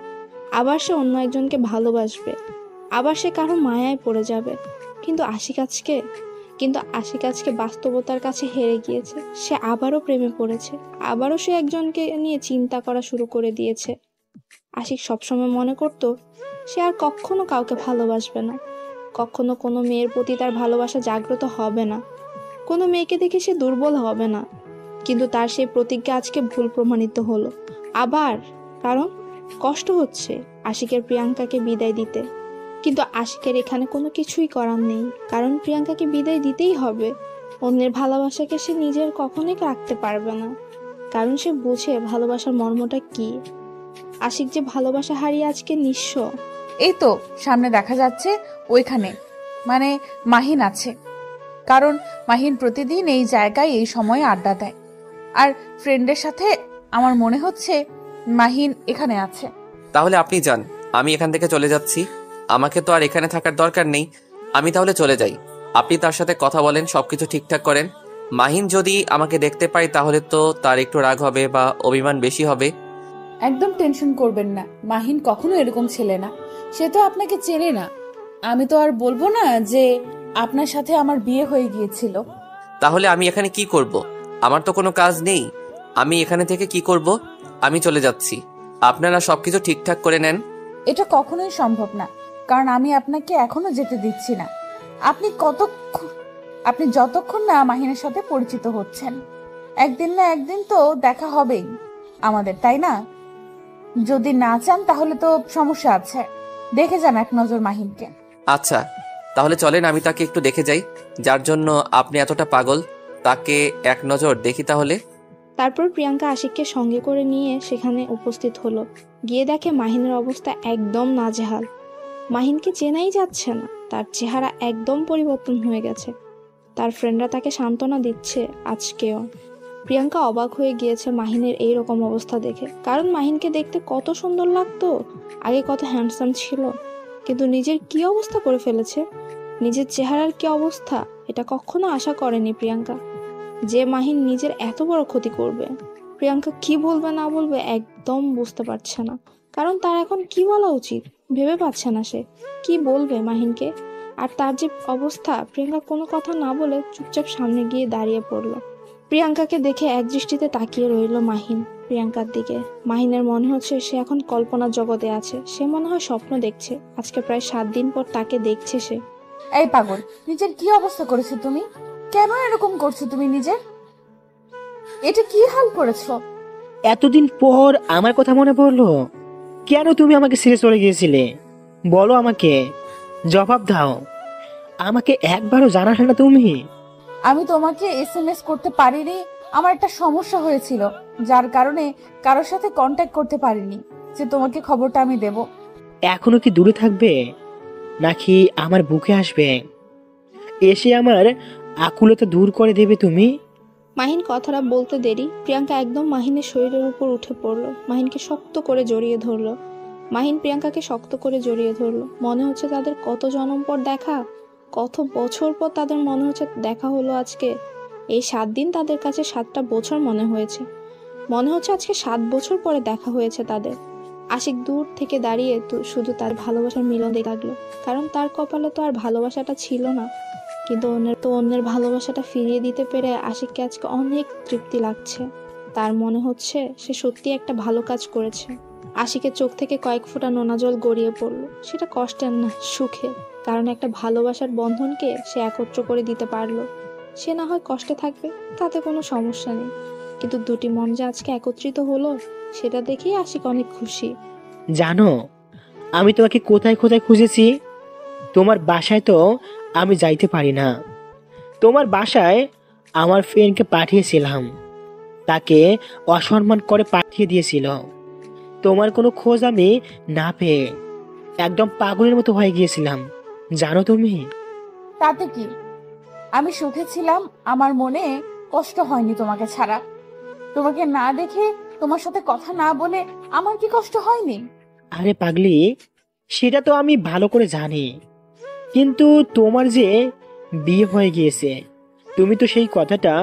আবার সে অন্য একজনকে ভালোবাসবে, আবার সে কারো মায়ায় পড়ে যাবে। কিন্তু আশিক আজকে বাস্তবতার কাছে হেরে গিয়েছে। সে আবারও প্রেমে পড়েছে, আবারও সে একজনকে নিয়ে চিন্তা করা শুরু করে দিয়েছে। আশিক সবসময় মনে করত সে আর কখনো কাউকে ভালোবাসবে না, কখনো কোনো মেয়ের প্রতি তার ভালোবাসা জাগ্রত হবে না, কোনো মেয়েকে দেখে সে দুর্বল হবে না। কিন্তু তার সেই প্রতিজ্ঞা আজকে ভুল প্রমাণিত হলো। আবার কারণ কষ্ট হচ্ছে আশিকের প্রিয়াঙ্কাকে বিদায় দিতে। কিন্তু আশিকের এখানে কোনো কিছুই করার নেই, কারণ প্রিয়াঙ্কাকে বিদায় দিতেই হবে। অন্যের ভালোবাসাকে সে নিজের কখনোই রাখতে পারবে না, কারণ সে বুঝে ভালোবাসার মর্মটা কি। আশিক যে ভালোবাসা হারিয়ে আজকে নিঃস্ব। এই তো সামনে দেখা যাচ্ছে ওইখানে, মানে মাহিন আছে। কারণ মাহিন প্রতিদিন এই জায়গায় এই সময়ে আড্ডা দেয়, আর ফ্রেন্ডের সাথে আমার মনে হচ্ছে মাহিন এখানে আছে। তাহলে আপনি যান, আমি এখান থেকে চলে যাচ্ছি। আমাকে তো আর এখানে থাকার দরকার নেই, আমি তাহলে চলে যাই। আপনি তার সাথে কথা বলেন, সবকিছু ঠিকঠাক করেন। মাহিন যদি আমাকে দেখতে পায় তাহলে তো তার একটু রাগ হবে বা অভিমান বেশি হবে। একদম টেনশন করবেন না, মাহিন কখনো এরকম ছেলে না। সে তো আপনাকে চেনে না। আমি তো আর বলবো না যে আপনার সাথে আমার বিয়ে হয়ে গিয়েছিল। তাহলে আমি এখানে কি করব? আমার তো কোনো কাজ নেই, আমি এখানে থেকে কি করব? আমি চলে যাচ্ছি, আপনারা সবকিছু ঠিকঠাক করে নেন। এটা কখনোই সম্ভব না, কারণ আমি আপনাকে এখনো যেতে দিচ্ছি না। আপনি যতক্ষণ না মাহিনের সাথে পরিচিত হচ্ছেন, একদিন না একদিন তো দেখা হবেই আমাদের, তাই না? যদি না চান তাহলে তো সমস্যা আছে। দেখে যান এক নজর মাহিনকে। আচ্ছা, তাহলে চলেন আমি তাকে একটু দেখে যাই, যার জন্য আপনি এতটা পাগল, তাকে এক নজর দেখি তাহলে। তারপর প্রিয়াঙ্কা আশিককে সঙ্গে করে নিয়ে সেখানে উপস্থিত হলো। গিয়ে দেখে মাহিনের অবস্থা একদম নাজেহাল। মাহিনকে চেনাই যাচ্ছে না, তার চেহারা একদম পরিবর্তন হয়ে গেছে। তার ফ্রেন্ডরা তাকে সান্ত্বনা দিচ্ছে আজকেও। প্রিয়াঙ্কা অবাক হয়ে গিয়েছে মাহিনের এই রকম অবস্থা দেখে, কারণ মাহিনকে দেখতে কত সুন্দর লাগতো, আগে কত হ্যান্ডসাম ছিল, কিন্তু নিজের কি অবস্থা করে ফেলেছে, নিজের চেহারার কি অবস্থা, এটা কখনো আশা করেনি প্রিয়াঙ্কা, যে মাহিন নিজের এত বড় ক্ষতি করবে। প্রিয়াঙ্কা কি বলবে না বলবে একদম বুঝতে পারছে না, কারণ তার এখন কি বলা উচিত ভেবে পাচ্ছে না সে কি বলবে মাহিনকে। আর তার যে অবস্থা, প্রিয়াঙ্কা কোনো কথা না বলে চুপচাপ সামনে গিয়ে দাঁড়িয়ে পড়লো। প্রিয়াঙ্কাকে দেখে এক দৃষ্টিতে তাকিয়ে রইল মাহিন প্রিয়াঙ্কার দিকে। মাহিনের মনে হচ্ছে সে এখন কল্পনার জগতে আছে, সে মনে হয় স্বপ্ন দেখছে। আজকে প্রায় 7 দিন পর তাকে দেখছে সে। এই পাগল, নিজের কি অবস্থা করেছো তুমি? কেন এরকম করছো তুমি? নিজের এটা কি হাল করেছো? এতদিন পর আমার কথা মনে পড়লো? কেন তুমি আমাকে ছেড়ে চলে গিয়েছিলে? বলো আমাকে, জবাব দাও। আমাকে একবারও জানালে না তুমি? আমি তোমাকে SMS করতে পারিনি, আমার একটা সমস্যা হয়েছিল, যার কারণে কারোর সাথে কন্ট্যাক্ট করতে পারিনি যে তোমাকে খবরটা আমি দেব। এখনো কি দূরে থাকবে নাকি আমার বুকে আসবে, এসে আমার আকুলতা দূর করে দেবে তুমি? মাহিন কথাটা বলতে দেরি প্রিয়াঙ্কা একদম মাহিনের শরীরের উপর উঠে পড়লো, মাহিনকে শক্ত করে জড়িয়ে ধরলো। মাহিন প্রিয়াঙ্কাকে শক্ত করে জড়িয়ে ধরলো। মনে হচ্ছে তাদের কত জন্ম পর দেখা, কত বছর পর তাদের মনে হচ্ছে দেখা হলো আজকে। এই 7 দিন তাদের কাছে 7টা বছর মনে হয়েছে। মনে হচ্ছে আজকে 7 বছর পরে দেখা হয়েছে তাদের। আশিক দূর থেকে দাঁড়িয়ে শুধু তার ভালোবাসার মিলন দেখতে লাগলো, কারণ তার কপালে তো আর ভালোবাসাটা ছিল না। কিন্তু অন্যের ভালোবাসাটা ফিরিয়ে দিতে পেরে আশিককে আজকে অনেক তৃপ্তি লাগছে। তার মনে হচ্ছে সে সত্যি একটা ভালো কাজ করেছে। আশিকের চোখ থেকে কয়েক ফোঁটা নোনা জল গড়িয়ে পড়লো। সেটা কষ্টের না, সুখে, কারণ একটা ভালোবাসার বন্ধনকে সে একত্র করে দিতে পারলো। সে না হয় কষ্টে থাকবে, তাতে কোনো সমস্যা নেই, কিন্তু দুটি মন যে আজকে একত্রিত হলো সেটা দেখেই আশিক অনেক খুশি। জানো আমি তোমাকে কোথায় কোথায় খুঁজেছি? তোমার বাসায় তো আমি যাইতে পারি না। তোমার বাসায় আমার ফ্রেন্ডকে পাঠিয়েছিলাম, তাকে অসম্মান করে পাঠিয়ে দিয়েছিল। তোমার কোনো খোঁজ আমি না পেয়ে একদম পাগলের মতো হয়ে গিয়েছিলাম, জানো তুমি? তাতে কি, আমি সুখে ছিলাম, আমার মনে কষ্ট হয়নি তোমাকে ছাড়া। তোমাকে না দেখে, তোমার সাথে কথা না বলে আমার কি কষ্ট হয়নি? আরে পাগলি, সেটা তো আমি ভালো করে জানি, কিন্তু তোমার যে বিয়ে হয়ে গিয়েছে, তুমি তো সেই কথাটা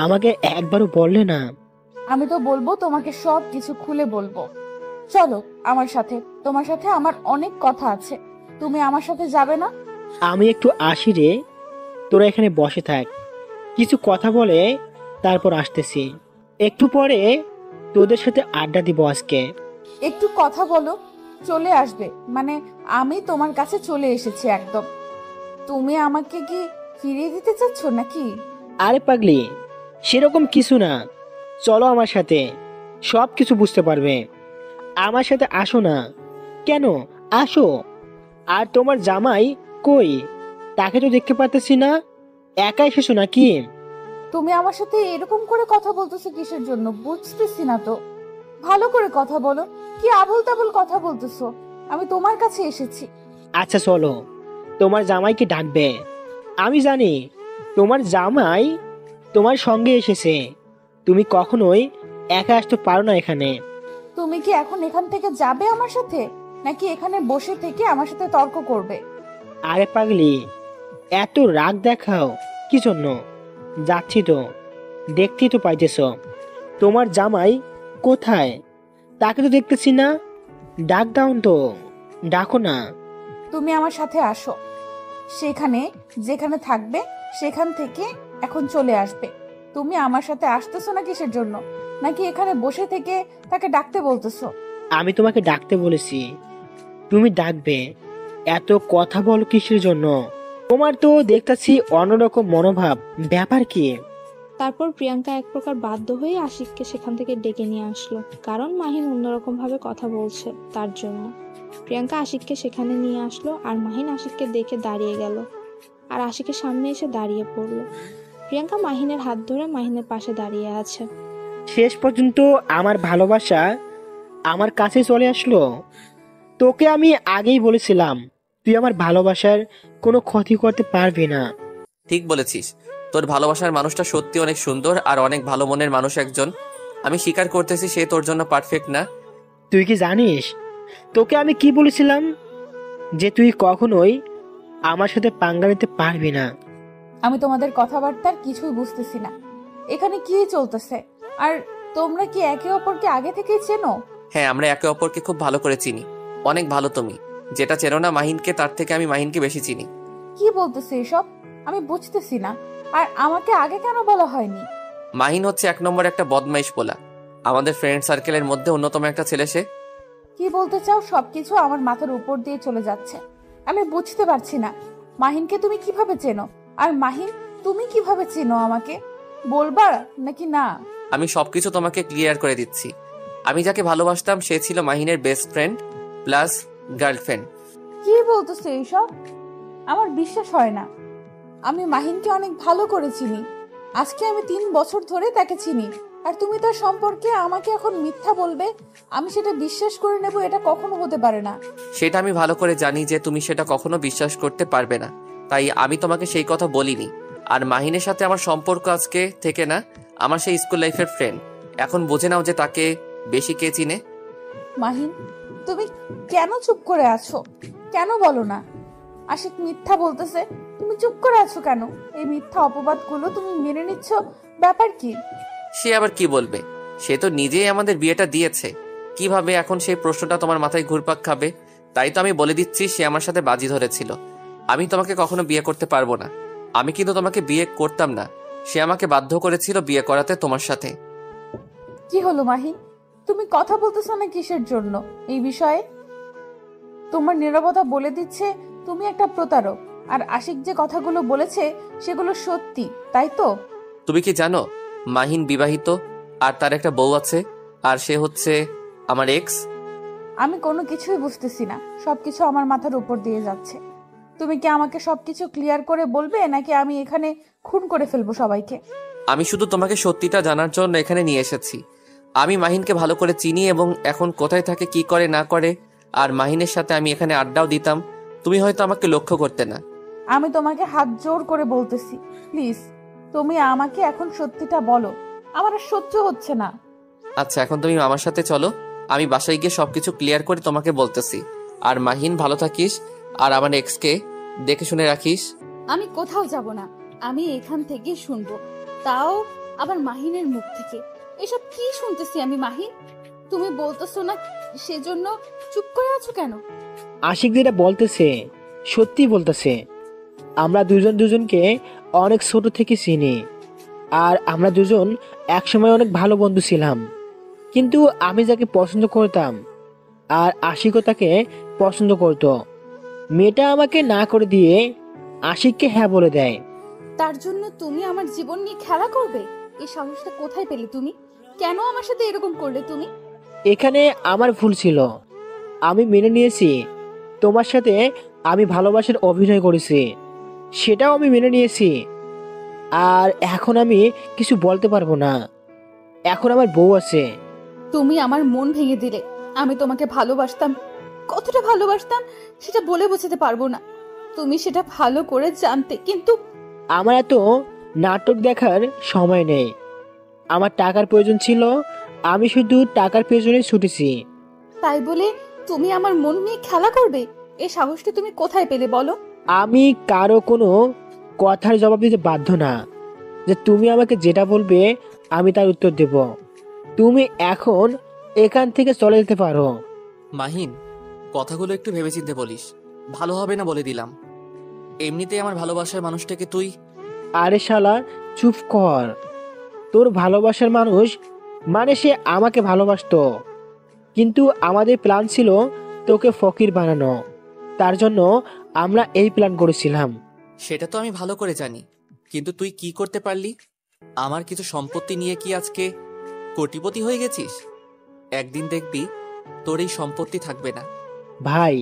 আমাকে একবারও বললে না। আমি তো বলবো, তোমাকে সব কিছু খুলে বলবো। চলো আমার সাথে, তোমার সাথে আমার অনেক কথা আছে। তুমি আমার সাথে যাবে না? আমি একটু আসি রে, তোরা এখানে বসে থাক, কিছু কথা বলে তারপর আসতেছি। একটু পরে তোদের সাথে আড্ডা দিব আজকে। একটু কথা বলো, চলে আসবে মানে আমি তোমার কাছে চলে এসেছি একদম। তুমি আমাকে কি ফিরিয়ে দিতে চাচ্ছ নাকি? আরে পাগলি, সেরকম কিছু না, চলো আমার সাথে, সব কিছু বুঝতে পারবে। আমার সাথে আসো না। কেন? আসো। আর তোমার জামাই কই? তাকে তো দেখতে পারতেছি না, একা এসেছো নাকি? তুমি আমার সাথে এরকম করে কথা বলতেছো কিসের জন্য বুঝতেছি না তো। ভালো করে কথা বলো, কি আবোল তাবোল কথা বলতেছো? আমি তোমার কাছে এসেছি। আচ্ছা চলো, তোমার জামাইকে ডাকবে। আমি জানি তোমার জামাই তোমার সঙ্গে এসেছে, তুমি কখনোই একা আসতে পারো না এখানে। তুমি কি এখন এখান থেকে যাবে আমার সাথে, নাকি এখানে বসে থেকে আমার সাথে তর্ক করবে? আরে পাগলি, এত রাগ দেখাও কি জন্য? যাচ্ছি তো, দেখতেই তো পাইতেছ। তোমার জামাই কোথায়? তাকে তো দেখতেছি না। ডাক দাও তো, ডাকো না। তুমি আমার সাথে আসো, সেখানে যেখানে থাকবে সেখান থেকে এখন চলে আসবে। তুমি আমার সাথে আসতেছো না কিসের জন্য, নাকি এখানে বসে থেকে তাকে ডাকতে বলতেছো? আমি তোমাকে ডাকতে বলেছি, তুমি ডাকবে। এত কথা বলো কিসের জন্য? তোমার তো দেখতেছি অন্যরকম মনোভাব, ব্যাপার কি? তারপর প্রিয়াঙ্কা এক প্রকার বাধ্য হয়ে আশিককে সেখান থেকে ডেকে নিয়ে আসলো, কারণ মাহিন অন্যরকম ভাবে কথা বলছে তার জন্য। প্রিয়াঙ্কা আশিককে সেখানে নিয়ে আসলো, আর মাহিন আশিককে দেখে দাঁড়িয়ে গেল আর আশিকের সামনে এসে দাঁড়িয়ে পড়লো। প্রিয়াঙ্কা মাহিনের হাত ধরে মাহিনের পাশে দাঁড়িয়ে আছে। শেষ পর্যন্ত আমার ভালোবাসা আমার কাছে চলে আসলো। তোকে আমি আগেই বলেছিলাম তুই আমার ভালোবাসার কোনো ক্ষতি করতে পারবি না। ঠিক বলেছিস, তোর ভালোবাসার মানুষটা সত্যি অনেক সুন্দর আর অনেক ভালো মনের মানুষ একজন। আমি স্বীকার করতেছি সে তোর জন্য পারফেক্ট না। তুই কি জানিস তোকে আমি কি বলেছিলাম? যে তুই কখনোই আমার সাথে পাঙ্গা নিতে পারবি না। আমি তোমাদের কথাবার্তার কিছুই বুঝতেছি না, এখানে কি চলতেছে? আর তোমরা কি একে অপরকে আগে থেকেই চেনো? হ্যাঁ, আমরা একে অপরকে খুব ভালো করে চিনি, অনেক ভালো। তুমি যেটা চেনো না মাহিনকে, তার থেকে আমি মাহিনকে বেশি চিনি। কি বলতেছে এসব? আমি বুঝতেছি না। আর আমাকে আগে কেন বলা হয়নি? মাহিন হচ্ছে এক নম্বর একটা বদমাইশ পোলা, আমাদের ফ্রেন্ড সার্কেলের মধ্যে অন্যতম একটা ছেলে সে। কি বলতে চাও? সবকিছু আমার মাথার উপর দিয়ে চলে যাচ্ছে, আমি বুঝতে পারছি না। মাহিনকে তুমি কিভাবে চেনো? আর মাহিন, তুমি কিভাবে চেনো আমাকে? বলবা নাকি না? আমি সবকিছু তোমাকে ক্লিয়ার করে দিচ্ছি। আমি যাকে ভালোবাসতাম সে ছিল মাহিনের বেস্ট ফ্রেন্ড প্লাস গার্লফ্রেন্ড। কি বলতেছো এইসব? আমার বিশ্বাস হয় না। আমি মাহিনকে অনেক ভালো করে চিনি, আজকে আমি 3 বছর ধরে তাকে চিনি, আর তুমি তার সম্পর্কে আমাকে এখন মিথ্যা বলবে? আমি সেটা বিশ্বাস করে নেব? এটা কখনো হতে পারে না। সেটা আমি ভালো করে জানি যে তুমি সেটা কখনো বিশ্বাস করতে পারবে না, তাই আমি তোমাকে সেই কথা বলিনি। আর মাহিনের সাথে আমার সম্পর্ক আজকে থেকে না, আমার সেই স্কুল লাইফের ফ্রেন্ড। এখন বুঝে নাও যে তাকে বেশি কে চিনে। মাহিন, তুমি কেন চুপ করে আছো? কেন বলো না? আশিক মিথ্যা বলতেছে, তুমি চুপ করে আছো কেন? এই মিথ্যা অপবাদগুলো তুমি মেনে নিচ্ছ, ব্যাপার কি? সে আবার কি বলবে? সে তো নিজেই আমাদের বিয়েটা দিয়েছে, কিভাবে এখন সেই প্রশ্নটা তোমার মাথায় ঘুরপাক খাবে? তাই তো আমি বলে দিচ্ছি সে আমার সাথে বাজি ধরেছিল। আমি তোমাকে কখনো বিয়ে করতে পারবো না। আমি কিন্তু তোমাকে বিয়ে করতাম না, সে আমাকে বাধ্য করেছিল বিয়ে করাতে তোমার সাথে। কি হলো মাহিন, তুমি কথা বলতেছো না কিসের জন্য এই বিষয়ে? তোমার নীরবতা বলে দিচ্ছে তুমি একটা প্রতারক। আর আশিক যে কথাগুলো বলেছে সেগুলো সত্যি, তাই তো? তুমি কি জানো মাহিন বিবাহিত আর তার একটা বউ আছে, আর সে হচ্ছে আমার এক্স। আমি কোনো কিছুই বুঝতেছি না, সবকিছু আমার মাথার উপর দিয়ে যাচ্ছে। তুমি কি আমাকে সবকিছু ক্লিয়ার করে বলবে, নাকি আমি এখানে খুন করে ফেলবো সবাইকে? আমি শুধু তোমাকে সত্যিটা জানার জন্য এখানে নিয়ে এসেছি। আমি মাহিনকে ভালো করে চিনি এবং এখন কোথায় থাকে, কি করে না করে। আর মাহিনের সাথে আমি এখানে আড্ডাও দিতাম। তুমি হয়তো আমাকে লক্ষ্য করতে না। আমি তোমাকে হাত জোর করে বলতেছি, প্লিজ তুমি আমাকে এখন সত্যিটা বলো, আমার আর সহ্য হচ্ছে না। আচ্ছা, এখন তুমি আমার সাথে চলো, আমি বাসায় গিয়ে সবকিছু ক্লিয়ার করে তোমাকে বলতেছি। আর মাহিন, ভালো থাকিস, আর আমার এক্সকে দেখে শুনে রাখিস। আমি কোথাও যাব না, আমি এখান থেকে শুনবো, তাও আবার মাহিনের মুখ থেকে। এসব কি শুনতেছি আমি মাহিন? তুমি বলতেছো না, সেজন্য চুপ করে আছো কেন? আশিক যেটা বলতেছে সত্যি বলতেছে। আমরা দুজন দুজনকে অনেক ছোট থেকে চিনি, আর আমরা দুজন একসময় অনেক ভালো বন্ধু ছিলাম। কিন্তু আমি যাকে পছন্দ করতাম আর আশিকও তাকে পছন্দ করত, মেয়েটা আমাকে না করে দিয়ে আশিককে হ্যাঁ বলে দেয়। তার জন্য তুমি আমার জীবন নিয়ে খেলা করবে? এই সাহসটা কোথায় পেলে তুমি? কেন আমার সাথে এরকম করলে তুমি? এখানে আমার ভুল ছিল, আমি মেনে নিয়েছি। তোমার সাথে আমি ভালোবাসার অভিনয় করেছি, সেটাও আমি মেনে নিয়েছি। আর এখন আমি কিছু বলতে পারবো না, এখন আমার বউ আছে। তুমি আমার মন ভেঙে দিলে। আমি তোমাকে ভালোবাসতাম, কতটা ভালোবাসতাম সেটা বলে বোঝাতে পারবো না। তুমি সেটা ভালো করে জানতে, কিন্তু আমার এত নাটক দেখার সময় নেই। আমার টাকার প্রয়োজন ছিল, আমি শুধু টাকার পেছনে ছুটেছি। তাই বলে তুমি আমার মন নিয়ে খেলা করবে? এই সাহসটা তুমি কোথায় পেলে বলো? আমি কারো কোনো কথার জবাব দিতে বাধ্য না, যে তুমি আমাকে যেটা বলবে আমি তার উত্তর দেব। তুমি এখন এখান থেকে চলে যেতে পারো। মাহিন, কথাগুলো একটু ভেবেচিন্তে বলিস, ভালো হবে না বলে দিলাম। এমনিতেই আমার ভালোবাসার মানুষটাকে তুই। আরে শালা চুপ কর। তোর ভালোবাসার মানুষ মানে সে আমাকে ভালোবাসতো, কিন্তু আমাদের প্ল্যান ছিল তোকে ফকির বানানো। তার জন্য আমরা এই প্ল্যান করেছিলাম। সেটা তো আমি ভালো করে জানি, কিন্তু তুই কি করতে পারলি? আমার কিছু সম্পত্তি নিয়ে কি আজকে কোটিপতি হয়ে গেছিস? একদিন দেখবি তোর এই সম্পত্তি থাকবে না। ভাই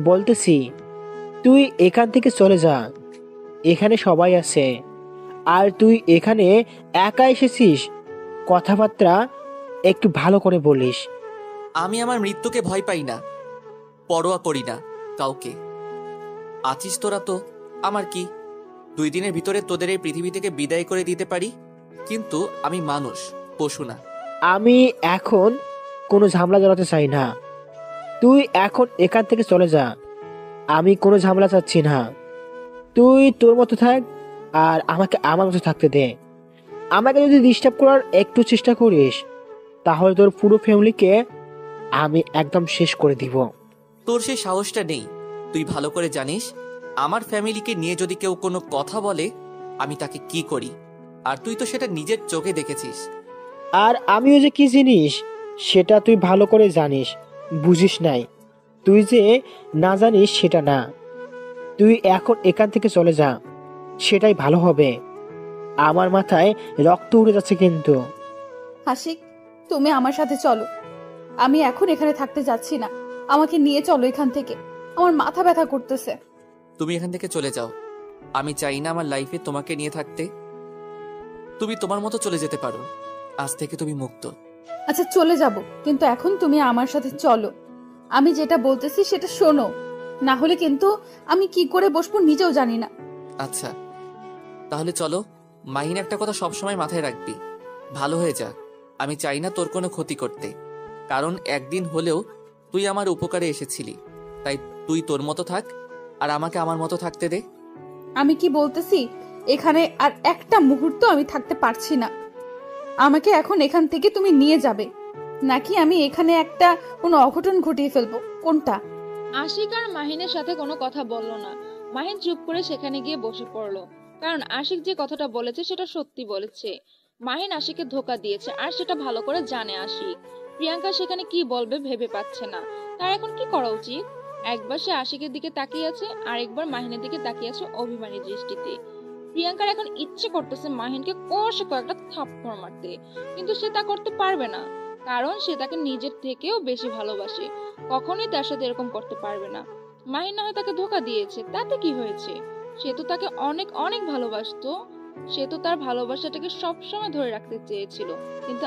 বলতেছি, তুই এখান থেকে চলে যা, এখানে সবাই আছে। আর তুই এখানে একা এসেছিস, কথাবার্তা একটু ভালো করে বলিস। আমি আমার মৃত্যুকে ভয় পাই না, পরোয়া করি না কাউকে। আছিস তোরা তো, আমার কি? 2 দিনের ভিতরে তোদের এই পৃথিবী থেকে বিদায় করে দিতে পারি, কিন্তু আমি মানুষ, পশু না। আমি এখন কোনো ঝামেলা জড়াতে চাই না, তুই এখন এখান থেকে চলে যা। আমি কোনো ঝামেলা চাচ্ছি না, তুই তোর মতো থাক আর আমাকে আমার মতো থাকতে দে। আমাকে যদি ডিস্টার্ব করার একটু চেষ্টা করিস, তাহলে তোর পুরো ফ্যামিলিকে আমি একদম শেষ করে দিব। তোর সেই সাহসটা নেই। তুই ভালো করে জানিস, আমার ফ্যামিলিকে নিয়ে যদি কেউ কোনো কথা বলে, আমি তাকে কি করি। আর তুই তো সেটা নিজের চোখে দেখেছিস। আর আমিও যে কি জিনিস সেটা তুই ভালো করে জানিস, বুঝিস নাই। তুই যে না জানিস সেটা না, তুই এখন এখান থেকে চলে যা, সেটাই ভালো হবে। আমার মাথায় রক্ত উড়ে যাচ্ছে কিন্তু। আশিক, তুমি আমার সাথে চলো। আমি এখন এখানে থাকতে যাচ্ছি না, আমাকে নিয়ে চলো এখান থেকে, আমার মাথা ব্যথা করতেছে। তুমি এখান থেকে চলে যাও। আমি চাই না আমার লাইফে তোমাকে নিয়ে থাকতে। তুমি তোমার মতো চলে যেতে পারো, আজ থেকে তুমি মুক্ত। আচ্ছা চলে যাব, কিন্তু এখন তুমি আমার সাথে চলো। আমি যেটা বলতেছি সেটা শোনো, না হলে কিন্তু আমি কি করে বসবো নিজেও জানি না। আচ্ছা তাহলে চলো। মাহিন, একটা কথা সবসময় মাথায় রাখবি, ভালো হয়ে যা। আমি চাই না তোর কোনো ক্ষতি করতে, কারণ একদিন হলেও তুই আমার উপকারে এসেছিলি। তাই তুই তোর মতো থাক, আর আমাকে আমার মতো থাকতে দে। আমি কি বলতেছি, এখানে আর একটা মুহূর্ত আমি থাকতে পারছি না। আমাকে এখন এখান থেকে তুমি নিয়ে যাবে, নাকি আমি এখানে একটা কোনো অঘটন ঘটিয়ে ফেলবো, কোনটা? আশিক আর মাহিনের সাথে কোনো কথা বলল না। মাহিন চুপ করে সেখানে গিয়ে বসে পড়লো, কারণ আশিক যে কথাটা বলেছে সেটা সত্যি বলেছে। মাহিন আশিককে ধোকা দিয়েছে, আর সেটা ভালো করে জানে আশিক। প্রিয়াঙ্কা সেখানে কি বলবে ভেবে পাচ্ছে না, তার এখন কি করা উচিত। একবার সে আশিকের দিকে তাকিয়ে আছে, আর একবার মাহিনের দিকে তাকিয়ে আছে অভিমানী দৃষ্টিতে। প্রিয়াঙ্কার এখন ইচ্ছে করতেছে মাহিনকে কষে কয়েকটা থাপ্পড় মারতে, কিন্তু সে তা করতে পারবে না। কারণ সে তাকে নিজের থেকেও বেশি ভালোবাসে। কখনোই তার সাথে এরকম করতে পারবে না। মাহিন না হয় তাকে ধোকা দিয়েছে, তাতে কি হয়েছে? সে তো তাকে অনেক অনেক ভালোবাসতো। সে তো তার ভালোবাসাটাকে সবসময় ধরে রাখতে চেয়েছিল। কিন্তু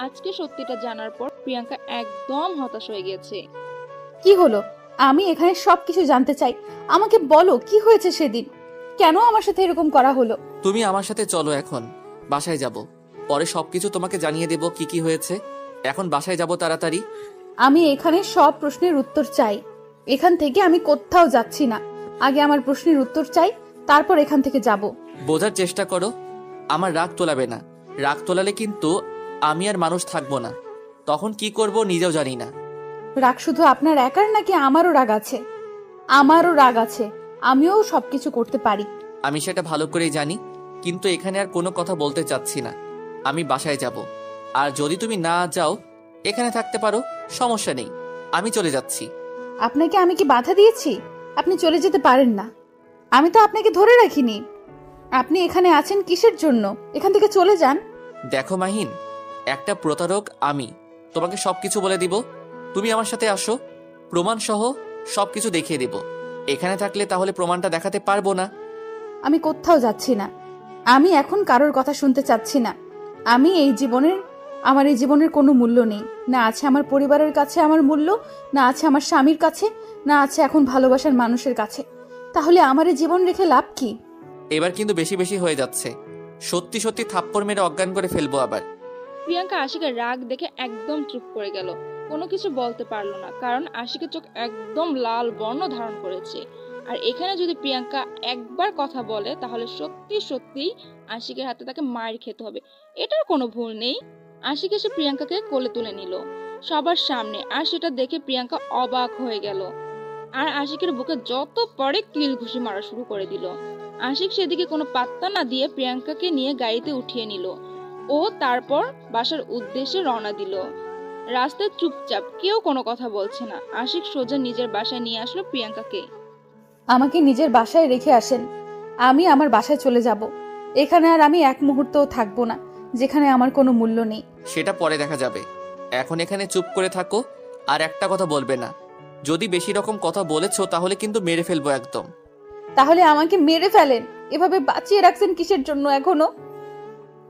আজকে সত্যিটা জানার পর প্রিয়াঙ্কা একদম হতাশ হয়ে গেছে। কি হলো? আমি এখানে সবকিছু জানতে চাই। আমাকে বলো কি হয়েছে সেদিন, কেন আমার সাথে এরকম করা হলো? তুমি আমার সাথে চলো, এখন বাসায় যাব, পরে সবকিছু তোমাকে জানিয়ে দেব কি কি হয়েছে। এখন বাসায় যাব তাড়াতাড়ি। আমি এখানে সব প্রশ্নের উত্তর চাই। এখান থেকে আমি কোথাও যাচ্ছি না। আগে আমার প্রশ্নের উত্তর চাই, তারপর এখান থেকে যাব। বোঝার চেষ্টা করো, আমার রাগ তোলাবে না। রাগ তোলালে কিন্তু আমি আর মানুষ থাকবো না। তখন কি করব নিজেও জানি না। রাগ শুধু আপনার একার নাকি আমারও রাগ আছে? আমারও রাগ আছে, আমিও সবকিছু করতে পারি। আমি সেটা ভালো করেই জানি, কিন্তু এখানে আর কোনো কথা বলতে চাচ্ছি না। আমি বাসায় যাব, আর যদি তুমি না যাও এখানে থাকতে পারো, সমস্যা নেই, আমি চলে যাচ্ছি। আপনাকে আমি কি বাধা দিয়েছি? আপনি চলে যেতে পারেন না। আমি তো আপনাকে ধরে রাখিনি। আপনি এখানে আছেন কিসের জন্য? এখান থেকে চলে যান। দেখো মাহিন, একটা প্রতারক আমি, তোমাকে সবকিছু বলে দিব। তুমি আমার সাথে আসো, প্রমাণ সহ সবকিছু দেখিয়ে দেব। এখানে থাকলে তাহলে প্রমাণটা দেখাতে পারবো না। আমি কোথাও যাচ্ছি না। আমি এখন কারোর কথা শুনতে চাচ্ছি না। আমার এই জীবনের কোনো মূল্য নেই। না আছে আমার পরিবারের কাছে আমার মূল্য, না আছে আমার স্বামীর কাছে, না আছে এখন ভালোবাসার মানুষের কাছে। তাহলে আমার এই জীবন রেখে লাভ কি? এবার কিন্তু বেশি বেশি হয়ে যাচ্ছে। সত্যি সত্যি থাপ্পড় মেরে অজ্ঞান করে ফেলবো আবার। প্রিয়াঙ্কা আশিকের রাগ দেখে একদম চুপ করে গেল, কোনো কিছু বলতে পারলো না, কারণ আশিকের চোখ একদম লাল বর্ণ ধারণ করেছে। আর এখানে যদি প্রিয়াঙ্কা একবার কথা বলে তাহলে সত্যি সত্যি আশিকের হাতে তাকে মার খেতে হবে। এটার কোনো ভুল নেই। আশিক এসে প্রিয়াঙ্কাকে কোলে তুলে নিল সবার সামনে, আর সেটা দেখে প্রিয়াঙ্কা অবাক হয়ে গেল। আর আশিকের বুকে যত পরে কিল ঘুষি মারা শুরু করে দিল। আশিক সেদিকে কোনো পাত্তা না দিয়ে প্রিয়াঙ্কাকে নিয়ে গাড়িতে উঠিয়ে নিল ও তারপর বাসার উদ্দেশ্যে রওনা দিল। রাস্তায় চুপচাপ, কেউ কোনো কথা বলছে না। আশিক সোজা নিজের বাসায় নিয়ে আসলো প্রিয়াঙ্কাকে। আমাকে নিজের বাসায় রেখে আসেন। আমি আমার বাসায় চলে যাব। এখানে আর আমি এক মুহূর্তও থাকবো না, যেখানে আমার কোনো মূল্য নেই। সেটা পরে দেখা যাবে, এখন এখানে চুপ করে থাকো, আর একটা কথা বলবে না। যদি বেশি রকম কথা বলেছো তাহলে কিন্তু মেরে ফেলবো একদম। তাহলে আমাকে মেরে ফেলেন। এভাবে বাঁচিয়ে রাখছেন কিসের জন্য এখনো?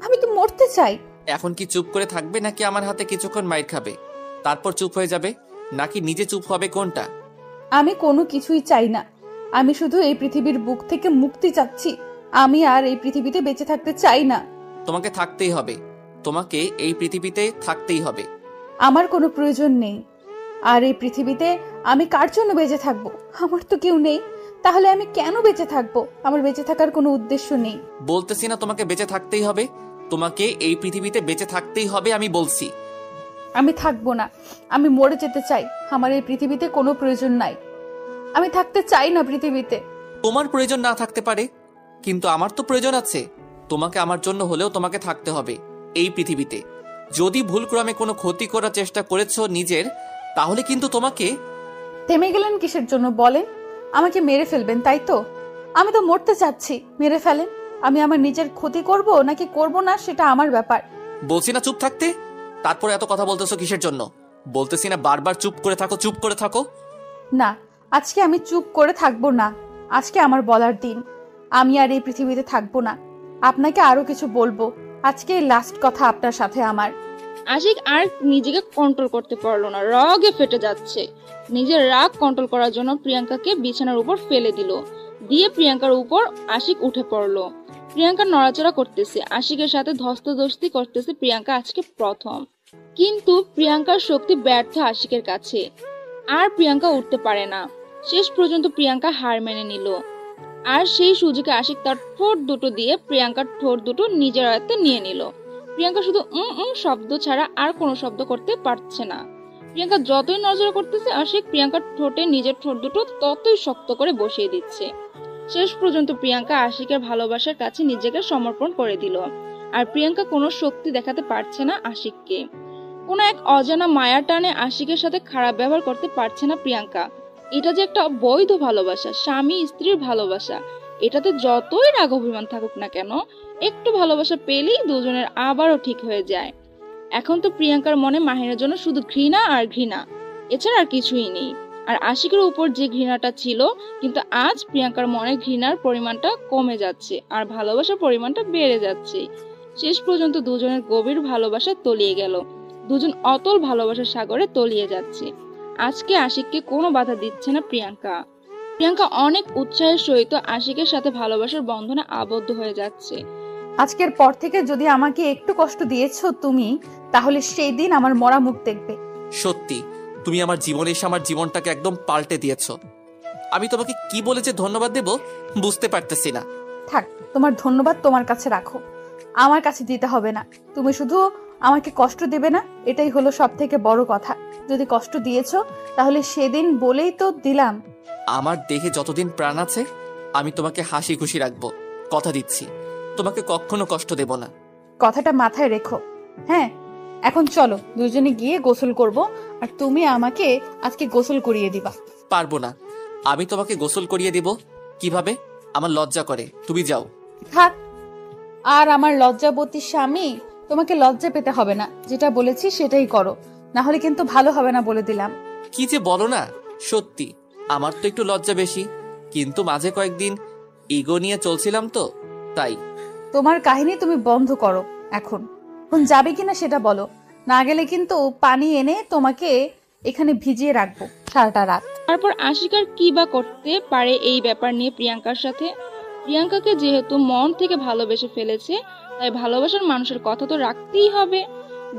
আমি তো মরতে চাই। এখন কি চুপ করে থাকবে, নাকি আমার হাতে কিছুক্ষণ মাইর খাবে তারপর চুপ হয়ে যাবে, নাকি নিজে চুপ হবে, কোনটা? আমি কোনো কিছুই চাই না। আমি শুধু এই পৃথিবীর বুক থেকে মুক্তি চাচ্ছি। আমি আর এই পৃথিবীতে বেঁচে থাকতে চাই না। তোমাকে থাকতেই হবে, তোমাকে এই পৃথিবীতে থাকতেই হবে। আমার কোনো প্রয়োজন নেই। আর এই পৃথিবীতে আমি কার জন্য বেঁচে থাকবো? আমার তো কেউ নেই। তাহলে আমি কেন বেঁচে থাকবো? আমার বেঁচে থাকার কোনো উদ্দেশ্য নেই। বলতেছি না তোমাকে বেঁচে থাকতেই হবে? তোমাকে এই পৃথিবীতে বেঁচে থাকতেই হবে, আমি বলছি। আমি থাকবো না। আমি মরে যেতে চাই। আমার এই পৃথিবীতে কোনো প্রয়োজন নাই। আমি থাকতে চাই না পৃথিবীতে। তোমার প্রয়োজন না থাকতে পারে, কিন্তু আমার তো প্রয়োজন আছে। তোমাকে আমার জন্য হলেও তোমাকে থাকতে হবে এই পৃথিবীতে। যদি ভুলক্রমে কোনো ক্ষতি করার চেষ্টা করেছো নিজের, তাহলে কিন্তু তোমাকে। থেমে গেলেন কিসের জন্য বলেন? আমাকে মেরে ফেলবেন তাই তো? আমি তো মরতে চাচ্ছি, মেরে ফেলেন। আমি আমার নিজের ক্ষতি করব নাকি করব না সেটা আমার ব্যাপার। বলছি না চুপ থাকতে, তারপর এত কথা বলতেছো কিসের জন্য? বলতেছি না বারবার চুপ করে থাকো, চুপ করে থাকো। না, আজকে আমি চুপ করে থাকবো না। আজকে আমার বলার দিন। আমি আর এই পৃথিবীতে থাকবো না। আপনাকে আরো কিছু বলবো। আজকে লাস্ট কথা আপনার সাথে আমার। আশিক আর নিজেকে কন্ট্রোল করতে পারলো না, রাগে ফেটে যাচ্ছে। নিজের রাগ কন্ট্রোল করার জন্য প্রিয়াঙ্কাকে বিছানার উপর ফেলে দিল। দিয়ে প্রিয়াঙ্কার উপর আশিক উঠে পড়লো। প্রিয়াঙ্কা নড়াচড়া করতেছে, আশিকের সাথে ধস্তাধস্তি করতেছে প্রিয়াঙ্কা আজকে প্রথম। কিন্তু প্রিয়াঙ্কার শক্তি ব্যর্থ আশিকের কাছে। আর প্রিয়াঙ্কা উঠতে পারে না। শেষ পর্যন্ত প্রিয়াঙ্কা হার মেনে নিল। আর সেই সুযোগে আশিক তার ঠোঁট দুটো দিয়ে প্রিয়াঙ্কার ঠোঁট দুটো নিজের আয়ত্তে নিয়ে নিল। প্রিয়াঙ্কা শুধু শব্দ ছাড়া আর কোনো শব্দ করতে পারছে না। প্রিয়াঙ্কা যতই নজর করতেছে, আশিক প্রিয়াঙ্কার ঠোঁটে নিজের ঠোঁট দুটো ততই শক্ত করে বসিয়ে দিচ্ছে। শেষ পর্যন্ত প্রিয়াঙ্কা আশিকের ভালোবাসার কাছে নিজেকে সমর্পণ করে দিল। আর প্রিয়াঙ্কা কোনো শক্তি দেখাতে পারছে না আশিককে। কোনো এক অজানা মায়ার টানে আশিকের সাথে খারাপ ব্যবহার করতে পারছে না প্রিয়াঙ্কা। এটা যে একটা বৈধ ভালোবাসা, স্বামী স্ত্রীর ভালোবাসা, এটাতে যতই রাগ অভিমান থাকুক না কেন, একটু ভালোবাসা পেলেই দুজনের আবারও ঠিক হয়ে যায়। এখন তো প্রিয়াঙ্কার মনে মাহিনের জন্য শুধু ঘৃণা আর ঘৃণা, এছাড়া আর কিছুই নেই। আর আশিকের উপর যে ঘৃণাটা ছিল, কিন্তু আজ প্রিয়াঙ্কার মনে ঘৃণার পরিমাণটা কমে যাচ্ছে আর ভালোবাসার পরিমাণটা বেড়ে যাচ্ছে। শেষ পর্যন্ত দুজনের গভীর ভালোবাসা তলিয়ে গেল, দুজন অতল ভালোবাসার সাগরে তলিয়ে যাচ্ছে। আজকে আশিককে কোনো বাধা দিচ্ছে না প্রিয়াঙ্কা। প্রিয়াঙ্কা অনেক উৎসাহের সহিত আশিকের সাথে ভালোবাসার বন্ধনে আবদ্ধ হয়ে যাচ্ছে। আজকের পর থেকে যদি আমাকে একটু কষ্ট দিয়েছো তুমি, তাহলে সেই দিন আমার মরা মুখ দেখবে। সত্যি তুমি আমার জীবনে এসে আমার জীবনটাকে একদম পাল্টে দিয়েছো। আমি তোমাকে কি বলে যে ধন্যবাদ দেব বুঝতে পারতেছি না। থাক, তোমার ধন্যবাদ তোমার কাছে রাখো, আমার কাছে দিতে হবে না। তুমি শুধু আমাকে কষ্ট দেবে না, এটাই হলো সব থেকে বড় কথা। যদি কষ্ট দিয়েছো তাহলে সেদিন বলেই তো দিলাম। আমার দেহে যতদিন প্রাণ আছে আমি তোমাকে হাসি খুশি রাখবো, কথা দিচ্ছি। তোমাকে কখনো কষ্ট দেব না। কথাটা মাথায় রেখো। হ্যাঁ, এখন চলো দুজনে গিয়ে গোসল করব, আর তুমি আমাকে আজকে গোসল করিয়ে দিবা। পারবো না। আমি তোমাকে গোসল করিয়ে দিব কিভাবে? আমার লজ্জা করে। তুমি যাও। থাক, আর আমার লজ্জাবতী স্বামী, তোমাকে লজ্জা পেতে হবে না। যেটা বলেছি সেটাই করো, না হলে কিন্তু ভালো হবে না বলে দিলাম। কি যে বলো না, সত্যি আমার তো একটু লজ্জা বেশি, কিন্তু মাঝে কয়েকদিন ইগো নিয়ে চলছিলাম তো তাই। তোমার কাহিনী তুমি বন্ধ করো। এখন যাবে কিনা সেটা বলো, না গেলে কিন্তু পানি এনে তোমাকে এখানে ভিজিয়ে রাখবো সারাটা রাত। তারপর আশিক আর কি বা করতে পারে এই ব্যাপার নিয়ে প্রিয়াঙ্কার সাথে। প্রিয়াঙ্কাকে যেহেতু মন থেকে ভালোবেসে ফেলেছে, তাই ভালোবাসার মানুষের কথা তো রাখতেই হবে।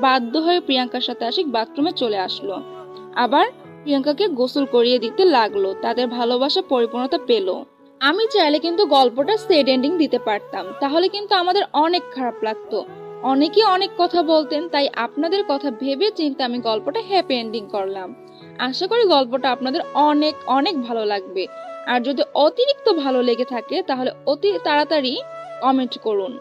বাধ্য হয়ে প্রিয়াঙ্কার সাথে আশিক বাথরুমে চলে আসলো, আবার প্রিয়াঙ্কাকে গোসল করিয়ে দিতে লাগলো। তাদের ভালোবাসা পরিপূর্ণতা পেল। আমি চাইলে কিন্তু গল্পটা সেড এন্ডিং দিতে পারতাম, তাহলে কিন্তু আমাদের অনেক খারাপ লাগতো। অনেকেই অনেক কথা বলতেন, তাই আপনাদের কথা ভেবে চিন্তে আমি গল্পটা হ্যাপি এন্ডিং করলাম। আশা করি গল্পটা আপনাদের অনেক অনেক ভালো লাগবে। আর যদি অতিরিক্ত ভালো লেগে থাকে তাহলে অতি তাড়াতাড়ি কমেন্ট করুন।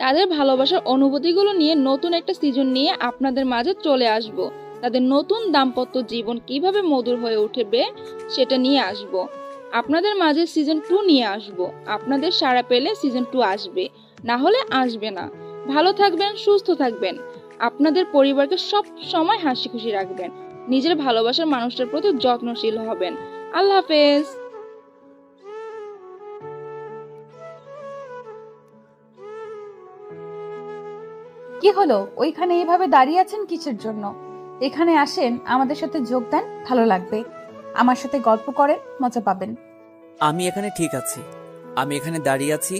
তাদের ভালোবাসার অনুভূতিগুলো নিয়ে নতুন একটা সিজন নিয়ে আপনাদের মাঝে চলে আসব। তাদের নতুন দাম্পত্য জীবন কিভাবে মধুর হয়ে উঠবে সেটা নিয়ে আসব। আপনাদের মাঝে সিজন 2 নিয়ে আসব। আপনাদের সাড়া পেলে সিজন 2 আসবে, না হলে আসবে না। ভালো থাকবেন, সুস্থ থাকবেন, আপনাদের পরিবারকে সব সময় হাসি খুশি রাখবেন, নিজের ভালোবাসার মানুষটার প্রতি যত্নশীল হবেন। আল্লাহ হাফেজ। কি হলো, ওইখানে এইভাবে দাঁড়িয়ে আছেন কিসের জন্য? এখানে আসেন, আমাদের সাথে যোগ দেন, ভালো লাগবে। আমার সাথে গল্প করে মজা পাবেন। আমি এখানে ঠিক আছি, আমি এখানে দাঁড়িয়ে আছি,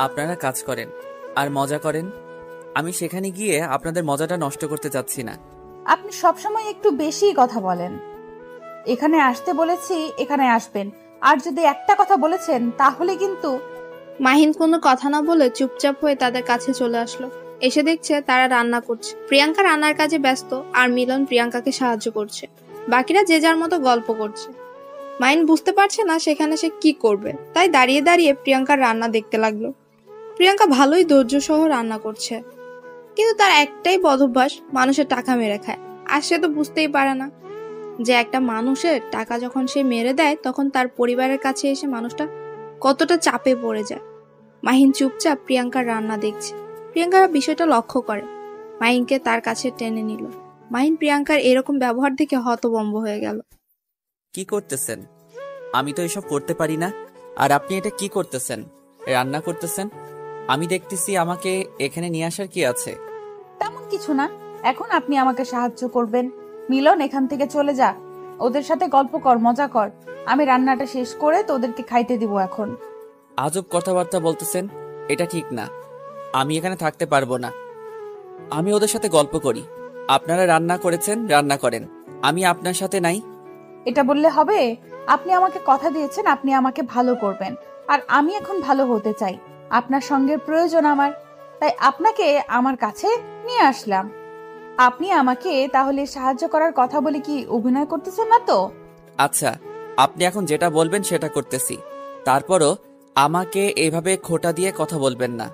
আপনারা কাজ করেন আর মজা করেন। আমি সেখানে গিয়ে আপনাদের মজাটা নষ্ট করতে চাচ্ছি না। আপনি সবসময় একটু বেশি কথা বলেন। এখানে আসতে বলেছি, এখানে আসবেন, আর যদি একটা কথা বলেছেন তাহলে কিন্তু। মাহিন কোনো কথা না বলে চুপচাপ হয়ে তাদের কাছে চলে আসলো। এসে দেখছে তারা রান্না করছে। প্রিয়াঙ্কা রান্নার কাজে ব্যস্ত আর মিলন প্রিয়াঙ্কাকে সাহায্য করছে। বাকিরা যে যার মতো গল্প করছে। মাহিন বুঝতে পারছে না সেখানে সে কি করবে, তাই দাঁড়িয়ে দাঁড়িয়ে প্রিয়াঙ্কার রান্না দেখতে লাগলো। প্রিয়াঙ্কা ভালোই ধৈর্য সহ রান্না করছে, কিন্তু তার একটাই বদভ্যাস, মানুষের টাকা মেরে খায়। আর সে তো বুঝতেই পারে না যে একটা মানুষের টাকা যখন সে মেরে দেয় তখন তার পরিবারের কাছে এসে মানুষটা কতটা চাপে পড়ে যায়। মাহিন চুপচাপ প্রিয়াঙ্কার রান্না দেখছে। প্রিয়াঙ্কা বিষয়টা লক্ষ্য করে, মাহিনকে তার কাছে টেনে নিল। মাহিন প্রিয়াঙ্কার এরকম ব্যবহার দেখে হতভম্ব হয়ে গেল। কি করতেছেন? আমি তো এসব করতে পারি না, আর আপনি এটা কি করতেছেন? রান্না করতেছেন? আমি দেখতেছি, আমাকে এখানে নিয়ে আসার কি আছে? তেমন কিছু না, এখন আপনি আমাকে সাহায্য করবেন। মিলন, এখান থেকে চলে যা, ওদের সাথে গল্প কর, মজা কর। আমি রান্নাটা শেষ করে তোদেরকে খাইতে দিব। এখন আজব কথাবার্তা বলতেছেন, এটা ঠিক না। আমি এখানে থাকতে পারবো না। আমি ওদের সাথে গল্প করি, আপনারা রান্না করেছেন, রান্না করেন, আমি আপনার সাথে নাই। এটা বললে হবে? আপনি আমাকে কথা দিয়েছেন আপনি আমাকে ভালো করবেন, আর আমি এখন ভালো হতে চাই। আপনার সঙ্গে প্রয়োজন আমার, তাই আপনাকে আমার কাছে নিয়ে আসলাম। আপনি আমাকে তাহলে সাহায্য করার কথা বলে কি অভিনয় করতেছেন না তো? আচ্ছা, আপনি এখন যেটা বলবেন সেটা করতেছি, তারপরও আমাকে এভাবে খোঁটা দিয়ে কথা বলবেন না।